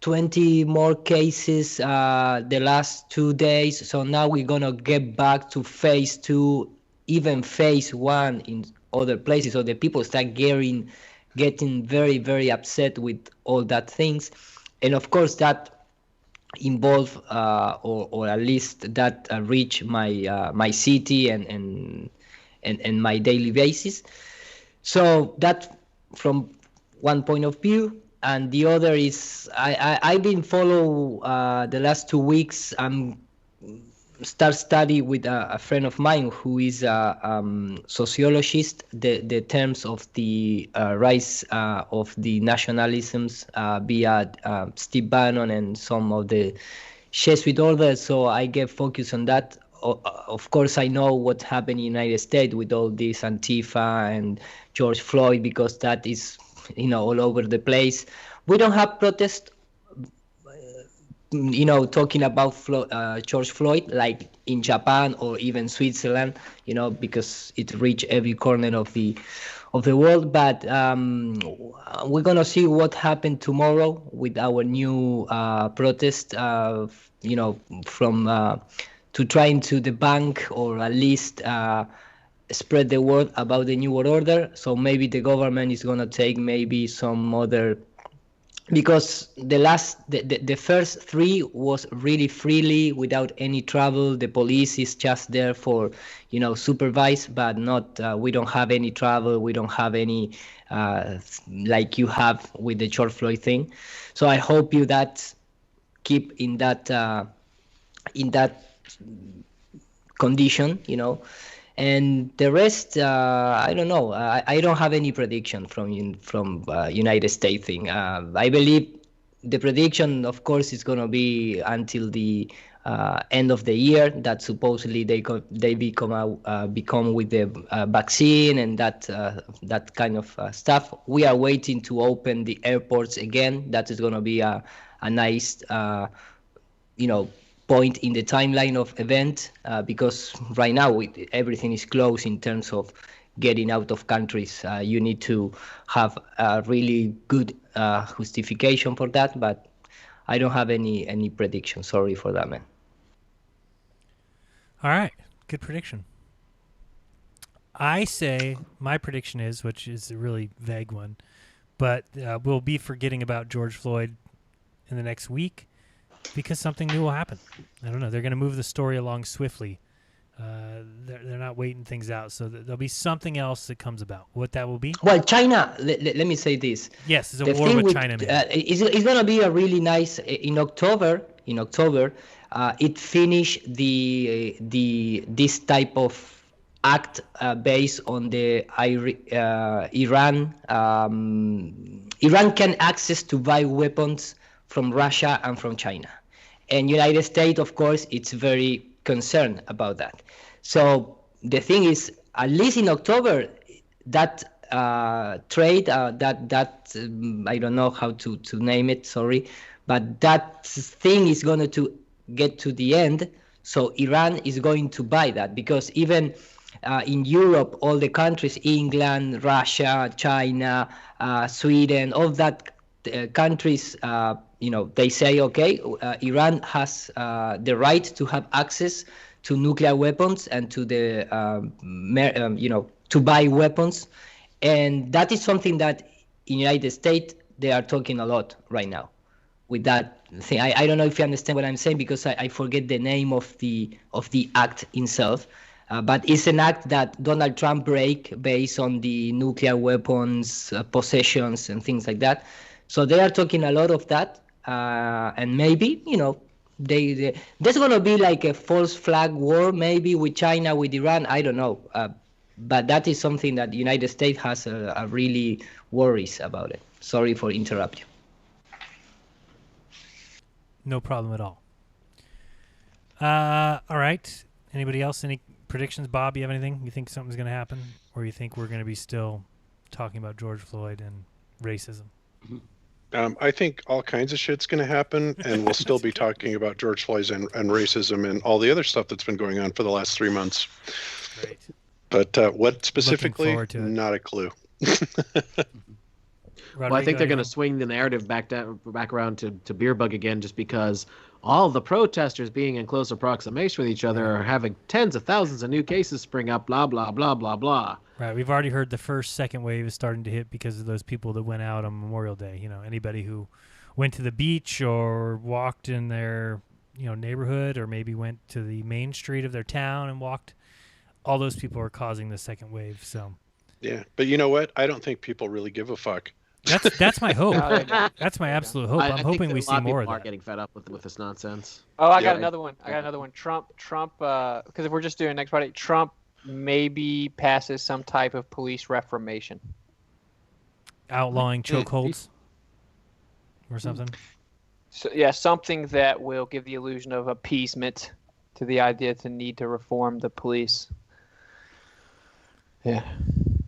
20 more cases the last 2 days, so now we're going to get back to phase 2, even phase 1 in other places. So the people start getting very, very upset with all that things. And of course that involve or at least that reach my city and my daily basis. So that from one point of view, and the other is I've been follow the last 2 weeks. I'm start study with a friend of mine who is a sociologist, the terms of the rise of the nationalisms via Steve Bannon and some of the Jesuit orders. So I get focused on that. Of course, I know what happened in the United States with all this Antifa and George Floyd, because that is, all over the place. We don't have protest, talking about George Floyd, like in Japan or even Switzerland, because it reached every corner of the of the world. But we're gonna see what happened tomorrow with our new protest. From to trying to debunk or at least spread the word about the new world order. So maybe the government is gonna take maybe some other, because the first three was really freely without any trouble. The police is just there for supervise, but not we don't have any trouble, we don't have any like you have with the George Floyd thing. So I hope you that keep in that condition, and the rest, I don't know. I don't have any prediction from United States thing. I believe the prediction, of course, is going to be until the end of the year, that supposedly they become with the vaccine and that kind of stuff. We are waiting to open the airports again. That is going to be a nice point in the timeline of event, because right now everything is closed in terms of getting out of countries. You need to have a really good justification for that, but I don't have any prediction. Sorry for that, man. All right, good prediction. I say my prediction is, which is a really vague one, but we'll be forgetting about George Floyd in the next week, because something new will happen. I don't know. They're going to move the story along swiftly. They're not waiting things out. So there'll be something else that comes about. What that will be? Well, China, let me say this. Yes, it's a war with China. It's going to be a really nice, in October, it finished this type of act based on the Iran. Iran can access to buy weapons from Russia and from China. And United States, of course, it's very concerned about that. So the thing is, at least in October, that trade, that I don't know how to name it, sorry, but that thing is going to get to the end. So Iran is going to buy that, because even in Europe, all the countries, England, Russia, China, Sweden, all that countries, they say, okay, Iran has the right to have access to nuclear weapons and to the, to buy weapons. And that is something that in the United States, they are talking a lot right now with that thing. I don't know if you understand what I'm saying, because I forget the name of the act itself. But it's an act that Donald Trump break based on the nuclear weapons possessions and things like that. So they are talking a lot of that. And maybe, there's going to be like a false flag war, maybe with China, with Iran. I don't know. But that is something that the United States has a really worries about it. Sorry for interrupting. No problem at all. All right. Anybody else? Any predictions? Bob, you have anything? You think something's going to happen? Or you think we're going to be still talking about George Floyd and racism? I think all kinds of shit's going to happen, and we'll still be talking about George Floyd and racism and all the other stuff that's been going on for the last 3 months. Great. But what specifically? Not a clue. Well, I think they're going to swing the narrative back around to Beerbug again, just because all the protesters being in close approximation with each other are having tens of thousands of new cases spring up, blah, blah, blah, blah, blah. Right. We've already heard the second wave is starting to hit because of those people that went out on Memorial Day. Anybody who went to the beach or walked in their, neighborhood, or maybe went to the main street of their town and walked, all those people are causing the second wave. So. Yeah. But you know what? I don't think people really give a fuck. That's my hope. That's my absolute hope. I'm hoping we see more of that. Are getting fed up with this nonsense. Oh, I got another one. Trump, because if we're just doing next Friday, Trump maybe passes some type of police reformation. Outlawing chokeholds or something? So, yeah, something that will give the illusion of appeasement to the idea to need to reform the police. Yeah.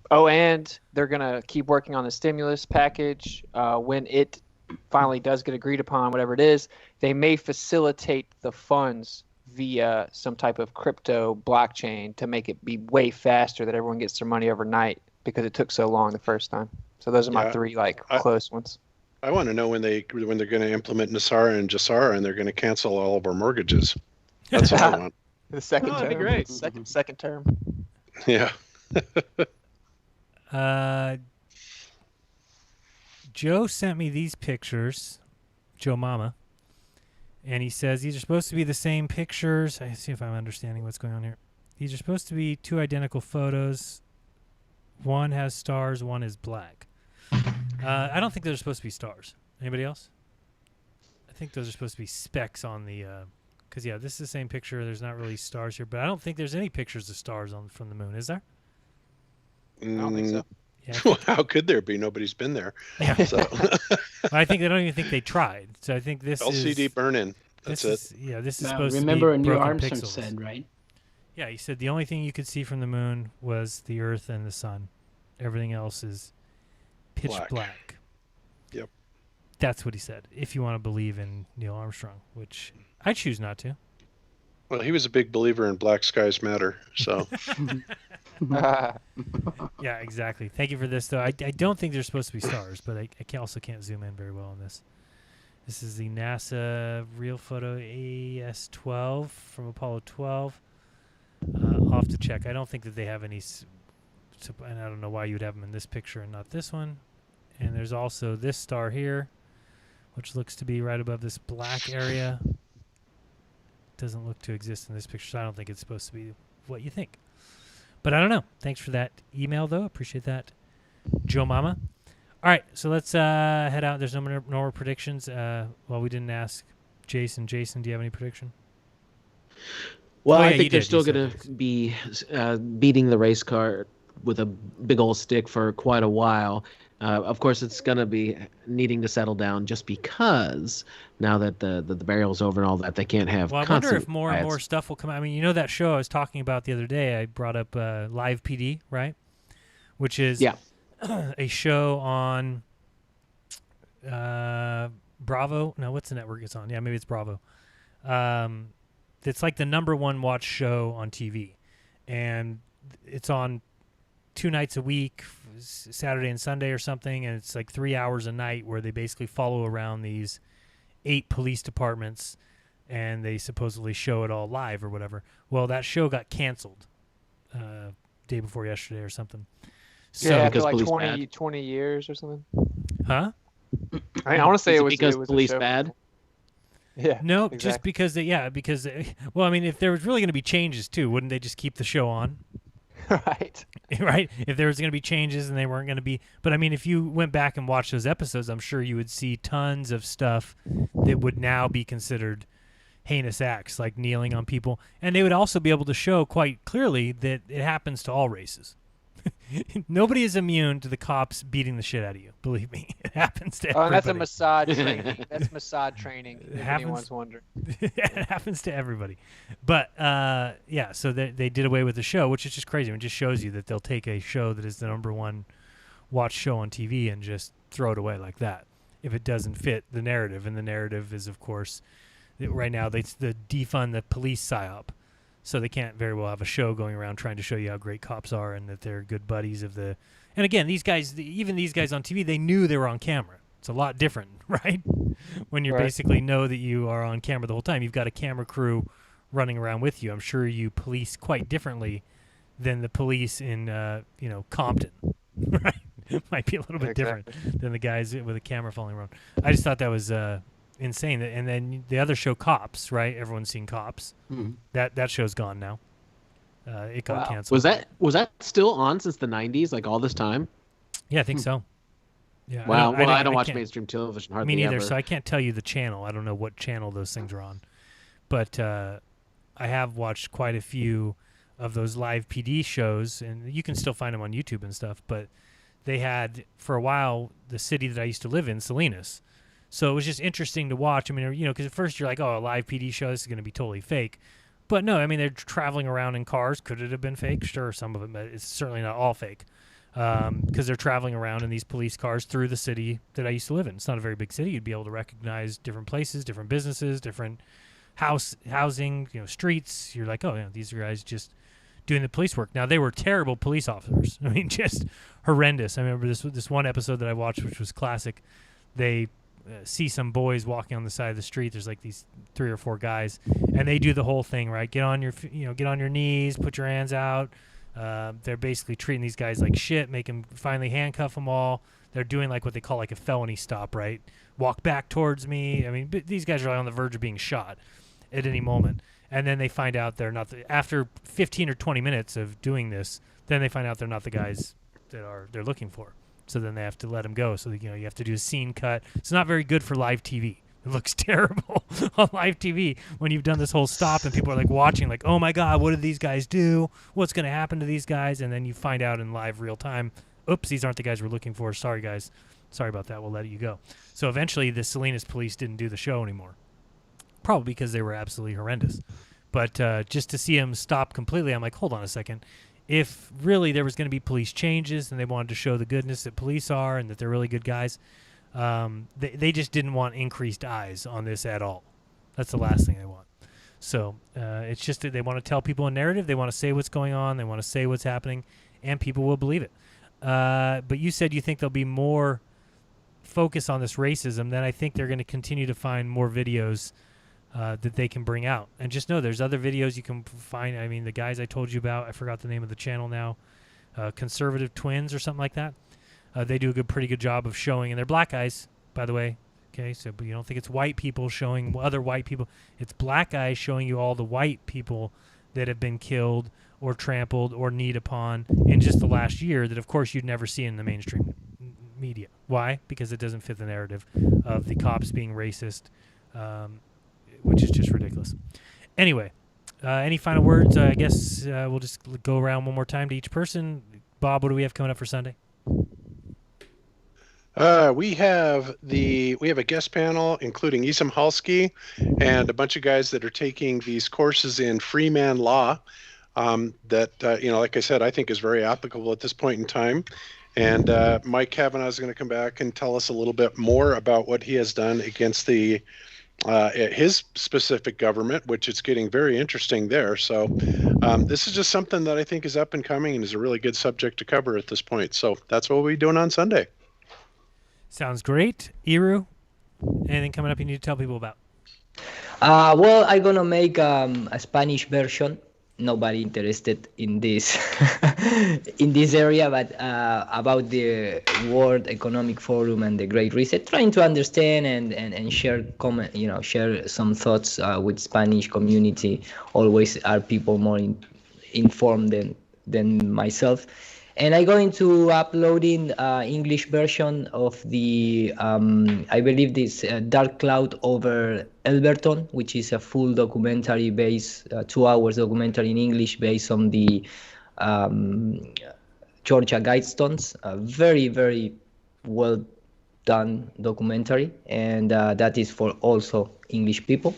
Oh, and they're going to keep working on the stimulus package. When it finally does get agreed upon, whatever it is, they may facilitate the funds via some type of crypto blockchain to make it be way faster, that everyone gets their money overnight because it took so long the first time. So those are my Yeah. three I- close ones. I want to know when they're going to implement Nasara and Jasara, and they're going to cancel all of our mortgages. That's what I want. The second Oh, term. that'd be great. Second term. Yeah. Joe sent me these pictures, Joe Mama, and he says these are supposed to be the same pictures. I see if I'm understanding what's going on here. These are supposed to be two identical photos. One has stars, one is black. I don't think those are supposed to be stars. Anybody else? I think those are supposed to be specks on the. Because this is the same picture. There's not really stars here, but I don't think there's any pictures of stars from the moon. Is there? I don't think so. Yeah, Well, how could there be? Nobody's been there. Yeah. So I think they don't even think they tried. So I think this LCD is burn-in. That's it. This is Now, supposed remember to be Neil broken Armstrong pixels. said, right? Yeah, he said the only thing you could see from the moon was the Earth and the sun. Everything else is pitch black. Yep. That's what he said. If you want to believe in Neil Armstrong, which I choose not to. Well, he was a big believer in black skies matter. So Yeah, exactly. Thank you for this, though. I don't think they're supposed to be stars, but I also can't zoom in very well on this. This is the NASA real photo AS-12 from Apollo 12. I'll have to check. I don't think that they have any, and I don't know why you would have them in this picture and not this one. And there's also this star here, which looks to be right above this black area. Doesn't look to exist in this picture, so I don't think it's supposed to be what you think. But I don't know. Thanks for that email, though. Appreciate that, Joe Mama. All right, so let's head out. There's no more predictions. Well, we didn't ask Jason. Jason, do you have any prediction? Well, Oh, yeah, I you think they're did. still You going said to be beating the race car with a big old stick for quite a while. Of course, it's going to be needing to settle down just because now that the burial's over and all that, they can't have Well, I wonder constant if more and riots. more stuff will come out. I mean, you know that show I was talking about the other day? I brought up Live PD, right? Which is a show on Bravo. No, what's the network it's on? Yeah, maybe it's Bravo. It's like the #1 watched show on TV. And it's on 2 nights a week, Saturday and Sunday or something, and it's like 3 hours a night where they basically follow around these 8 police departments, and they supposedly show it all live or whatever. Well, that show got canceled day before yesterday or something. So, yeah, after like 20 years or something. Huh? I want to say it was because it was a police show. bad. Yeah. No, exactly. just because well, I mean, if there was really going to be changes too, wouldn't they just keep the show on? Right. Right? If there was going to be changes and they weren't going to be, but I mean, if you went back and watched those episodes, I'm sure you would see tons of stuff that would now be considered heinous acts, like kneeling on people, and they would also be able to show quite clearly that it happens to all races. Nobody is immune to the cops beating the shit out of you. Believe me, it happens to everybody. Oh, and that's a massage training. That's Mossad training. If happens- anyone's wondering. It happens to everybody. But yeah, so they did away with the show, which is just crazy. It just shows you that they'll take a show that is the #1 watched show on TV and just throw it away like that if it doesn't fit the narrative. And the narrative is, of course, that right now they defund the police Psyop. So they can't very well have a show going around trying to show you how great cops are and that they're good buddies of the. And again, these guys, even these guys on TV, they knew they were on camera. It's a lot different, right? When you basically know that you are on camera the whole time. You've got a camera crew running around with you. I'm sure you police quite differently than the police in, Compton, right? It might be a little bit different than the guys with a camera following around. I just thought that was insane. And then the other show, Cops, right? Everyone's seen Cops. Mhm. That show's gone now. It got canceled. Was that still on since the 90s, like all this time? Yeah, I think so. Yeah. Wow. I don't watch can't- mainstream television hardly Me neither, ever. so I can't tell you the channel. I don't know what channel those things are on. But I have watched quite a few of those live PD shows, and you can still find them on YouTube and stuff. But they had, for a while, the city that I used to live in, Salinas. So it was just interesting to watch. I mean, because at first you're like, oh, a live PD show, this is going to be totally fake. But no, I mean, they're traveling around in cars. Could it have been fake? Sure, some of it, but it's certainly not all fake. Because they're traveling around in these police cars through the city that I used to live in. It's not a very big city. You'd be able to recognize different places, different businesses, different housing, streets. You're like, oh, these guys just doing the police work. Now, they were terrible police officers. I mean, just horrendous. I remember this one episode that I watched, which was classic. They see some boys walking on the side of the street. There's like these 3 or 4 guys, and they do the whole thing, right? Get on your knees, put your hands out. They're basically treating these guys like shit, finally handcuff them all. They're doing like what they call like a felony stop, right? Walk back towards me. I mean, these guys are on the verge of being shot at any moment. And then they find out they're not after 15 or 20 minutes of doing this, then they find out they're not the guys that they're looking for. So then they have to let them go. So you have to do a scene cut. It's not very good for live TV. It looks terrible on live TV when you've done this whole stop and people are like watching, like, oh my God, what did these guys do? What's going to happen to these guys? And then you find out in live real time, oops, these aren't the guys we're looking for. Sorry, guys. Sorry about that. We'll let you go. So eventually the Salinas police didn't do the show anymore. Probably because they were absolutely horrendous. But just to see them stop completely, I'm like, hold on a second. If really there was going to be police changes and they wanted to show the goodness that police are and that they're really good guys, they just didn't want increased eyes on this at all. That's the last thing they want. So it's just that they want to tell people a narrative. They want to say what's going on. They want to say what's happening, and people will believe it. But you said you think there'll be more focus on this racism. Then I think they're going to continue to find more videos that they can bring out. And just know there's other videos you can find. I mean, the guys I told you about, I forgot the name of the channel now, Conservative Twins or something like that. They do a pretty good job of showing, and they're black guys, by the way. Okay, so but you don't think it's white people showing other white people. It's black guys showing you all the white people that have been killed or trampled or kneed upon in just the last year that, of course, you'd never see in the mainstream media. Why? Because it doesn't fit the narrative of the cops being racist, which is just ridiculous. Anyway, any final words? I guess we'll just go around one more time to each person. Bob, what do we have coming up for Sunday? We have a guest panel including Isam Halski and a bunch of guys that are taking these courses in freeman law that like I said, I think is very applicable at this point in time. And Mike Kavanaugh is going to come back and tell us a little bit more about what he has done against his specific government, which is getting very interesting there. So this is just something that I think is up and coming and is a really good subject to cover at this point. So that's what we'll be doing on Sunday. Sounds great. Iru, anything coming up you need to tell people about? Well, I'm going to make a Spanish version. Nobody interested in this in this area, but about the World Economic Forum and the Great Reset, trying to understand and share share some thoughts with Spanish community. Always are people more informed than myself. And I'm going to uploading English version of the, I believe this Dark Cloud over Elberton, which is a full documentary based, 2 hours documentary in English based on the Georgia Guidestones. A very, very well done documentary. And that is for also English people.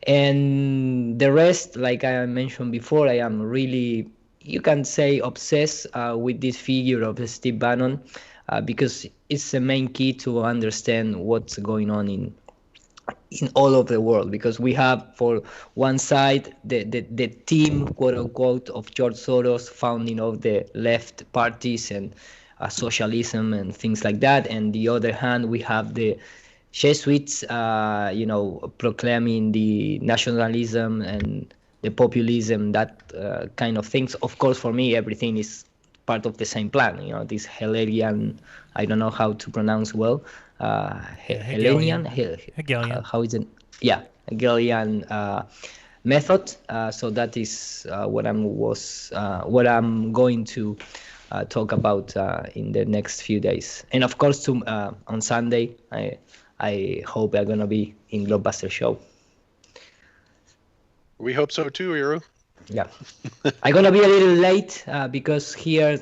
And the rest, like I mentioned before, I am really, you can say, obsessed with this figure of Steve Bannon because it's the main key to understand what's going on in all of the world. Because we have, for one side, the team, quote unquote, of George Soros, founding of the left parties and socialism and things like that. And the other hand, we have the Jesuits, proclaiming the nationalism and the populism, that kind of things. Of course, for me, everything is part of the same plan. This Hegelian, I don't know how to pronounce well. Hegelian. How is it? Yeah, Hegelian method. So that is what I'm going to talk about in the next few days. And of course, on Sunday, I hope I'm gonna be in Blockbuster Show. We hope so too, Iru. Yeah, I'm gonna be a little late because here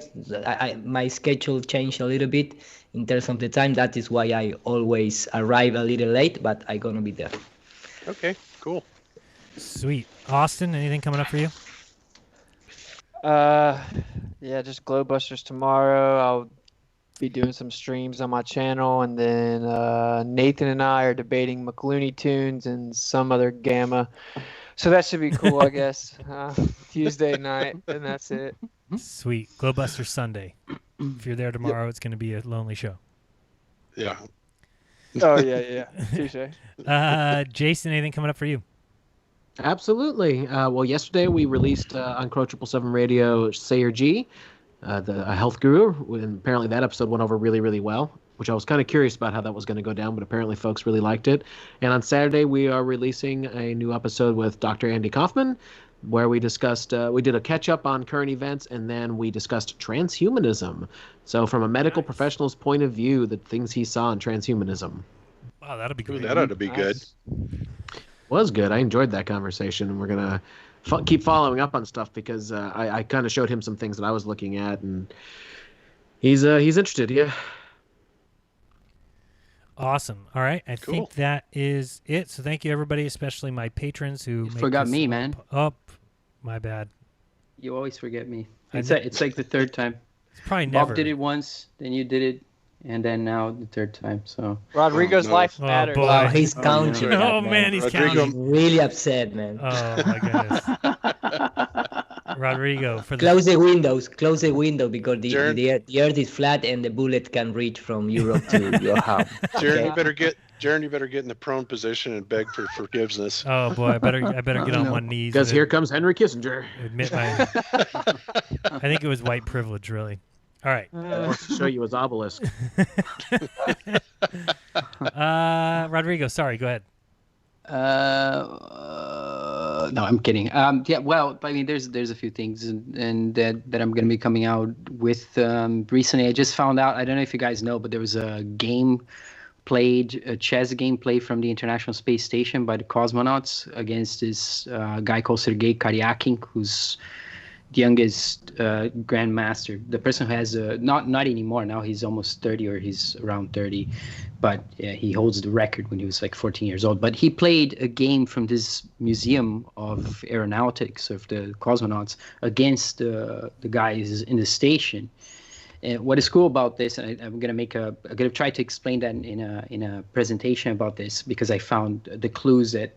my schedule changed a little bit in terms of the time. That is why I always arrive a little late, but I'm gonna be there. Okay, cool. Sweet. Austin, anything coming up for you? Yeah, just Glowbusters tomorrow. I'll be doing some streams on my channel, and then Nathan and I are debating McLooney Tunes and some other Gamma So that should be cool, I guess. Tuesday night, and that's it. Sweet. Glowbuster Sunday. If you're there tomorrow, it's going to be a lonely show. Yeah. Oh, yeah. Touche. Jason, anything coming up for you? Absolutely. Well, yesterday we released on Crow 777 Radio Sayer G, a health guru, and apparently that episode went over really, really well, which I was kind of curious about how that was going to go down, but apparently folks really liked it. And on Saturday we are releasing a new episode with Dr. Andy Kaufman, where we discussed, we did a catch-up on current events, and then we discussed transhumanism. So from a medical professional's point of view, the things he saw in transhumanism. Wow, that'll be good. That ought to be good. Was good. I enjoyed that conversation, and we're gonna keep following up on stuff because I kind of showed him some things that I was looking at, and he's interested. Yeah. Awesome. All right, I think that is it. So thank you everybody, especially my patrons who forgot me, man. My bad. You always forget me. It's like the third time. It's probably Bob never. did it once, then you did it, and then now the third time. So Rodrigo's life matters. Oh, he's counting. Oh man, he's counting. He's really upset, man. Oh my goodness. Rodrigo, close the windows. Close the window because the earth is flat and the bullet can reach from Europe to your house. Jaron, you better get in the prone position and beg for forgiveness. Oh boy, I better get on one knee. Because here comes Henry Kissinger. Admit I think it was white privilege, really. All right. Wants to show you his obelisk. Rodrigo, sorry, go ahead. No, I'm kidding. Yeah, well, I mean, there's a few things and that I'm going to be coming out with. Recently, I just found out. I don't know if you guys know, but there was a chess game played from the International Space Station by the cosmonauts against this guy called Sergei Karyakin, who's the youngest grandmaster. The person who has not anymore. Now he's almost 30 or he's around 30. But yeah, he holds the record when he was like 14 years old. But he played a game from this museum of aeronautics of the cosmonauts against the guys in the station. And what is cool about this, and I'm gonna try to explain that in a presentation about this because I found the clues that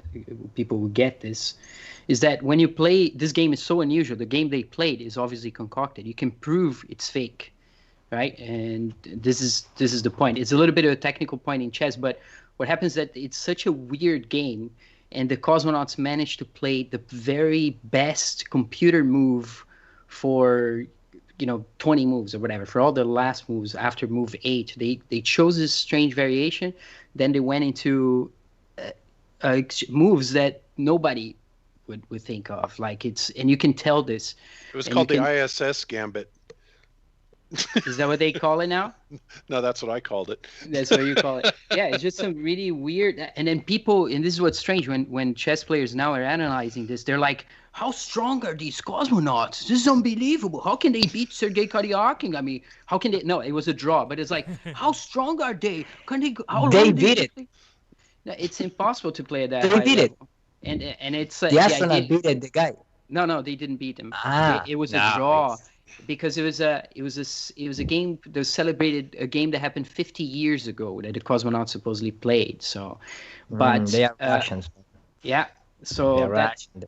people will get this, is that when you play this game is so unusual. The game they played is obviously concocted. You can prove it's fake. Right, and this is the point. It's a little bit of a technical point in chess, but what happens is that it's such a weird game, and the cosmonauts managed to play the very best computer move for 20 moves or whatever. For all the last moves after move 8, they chose this strange variation. Then they went into moves that nobody would think of. And you can tell this. It was called the ISS Gambit. Is that what they call it now? No, that's what I called it. That's what you call it. Yeah, it's just some really weird. And then people, and this is what's strange, when chess players now are analyzing this, they're like, how strong are these cosmonauts? This is unbelievable. How can they beat Sergei Karyakin? I mean, how can they? No, it was a draw, but it's like, how strong are they? Can they? They beat it. No, it's impossible to play at that. They beat it. And it's the astronaut beat the guy. No, they didn't beat him. It was a No, draw. Because it was a game that celebrated a game that happened 50 years ago that the cosmonauts supposedly played. So, but they are Russians. Yeah. So Russian.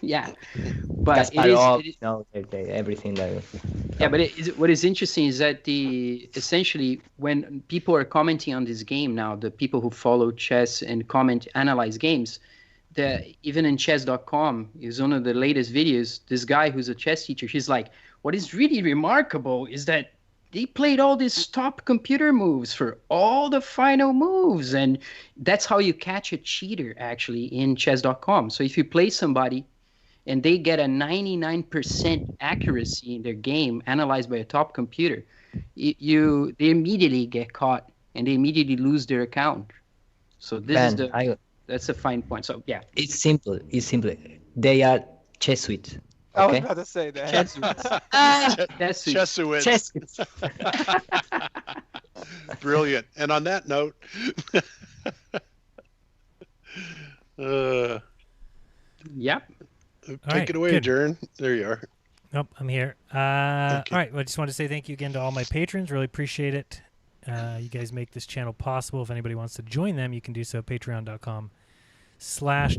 yeah. But everything that. Yeah, but what is interesting is that essentially when people are commenting on this game now, the people who follow chess and analyze games. Even in chess.com is one of the latest videos. This guy who's a chess teacher, he's like, what is really remarkable is that they played all these top computer moves for all the final moves. And that's how you catch a cheater, actually, in chess.com. So if you play somebody and they get a 99% accuracy in their game analyzed by a top computer, they immediately get caught and they immediately lose their account. So that's a fine point. So yeah, it's simple. They are Jesuits. Okay? I was about to say that. Jesuits. Brilliant. And on that note, yep. Take it away, Jaron. There you are. Nope, I'm here. Okay. All right. Well, I just want to say thank you again to all my patrons. Really appreciate it. You guys make this channel possible. If anybody wants to join them, you can do so at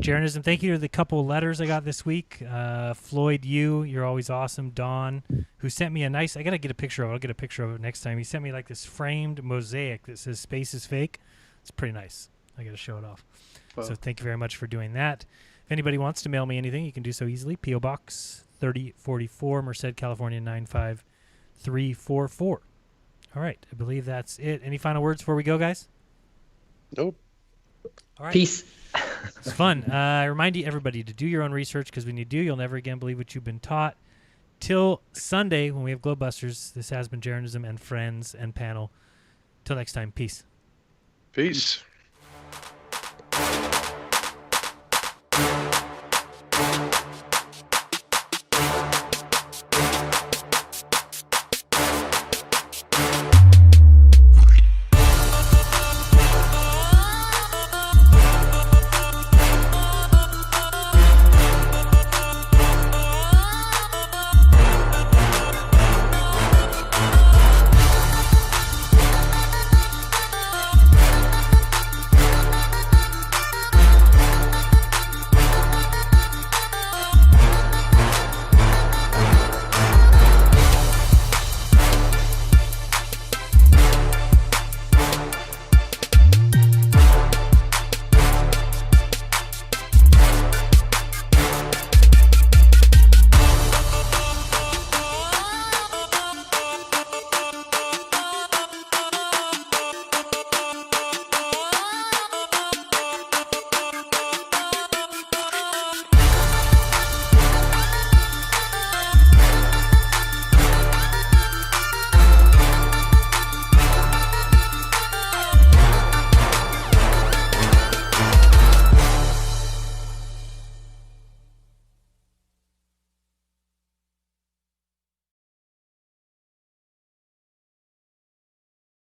jeranism. Thank you to the couple of letters I got this week. Floyd, you're always awesome. Don, who sent me a nice, I got to get a picture of it. I'll get a picture of it next time. He sent me like this framed mosaic that says space is fake. It's pretty nice. I got to show it off. Well. So thank you very much for doing that. If anybody wants to mail me anything, you can do so easily. P.O. Box 3044, Merced, California 95344. All right. I believe that's it. Any final words before we go, guys? Nope. All right. Peace. It's fun. I remind everybody to do your own research, because when you do, you'll never again believe what you've been taught. Till Sunday, when we have Globebusters, this has been Jeranism and Friends and Panel. Till next time, peace. Peace.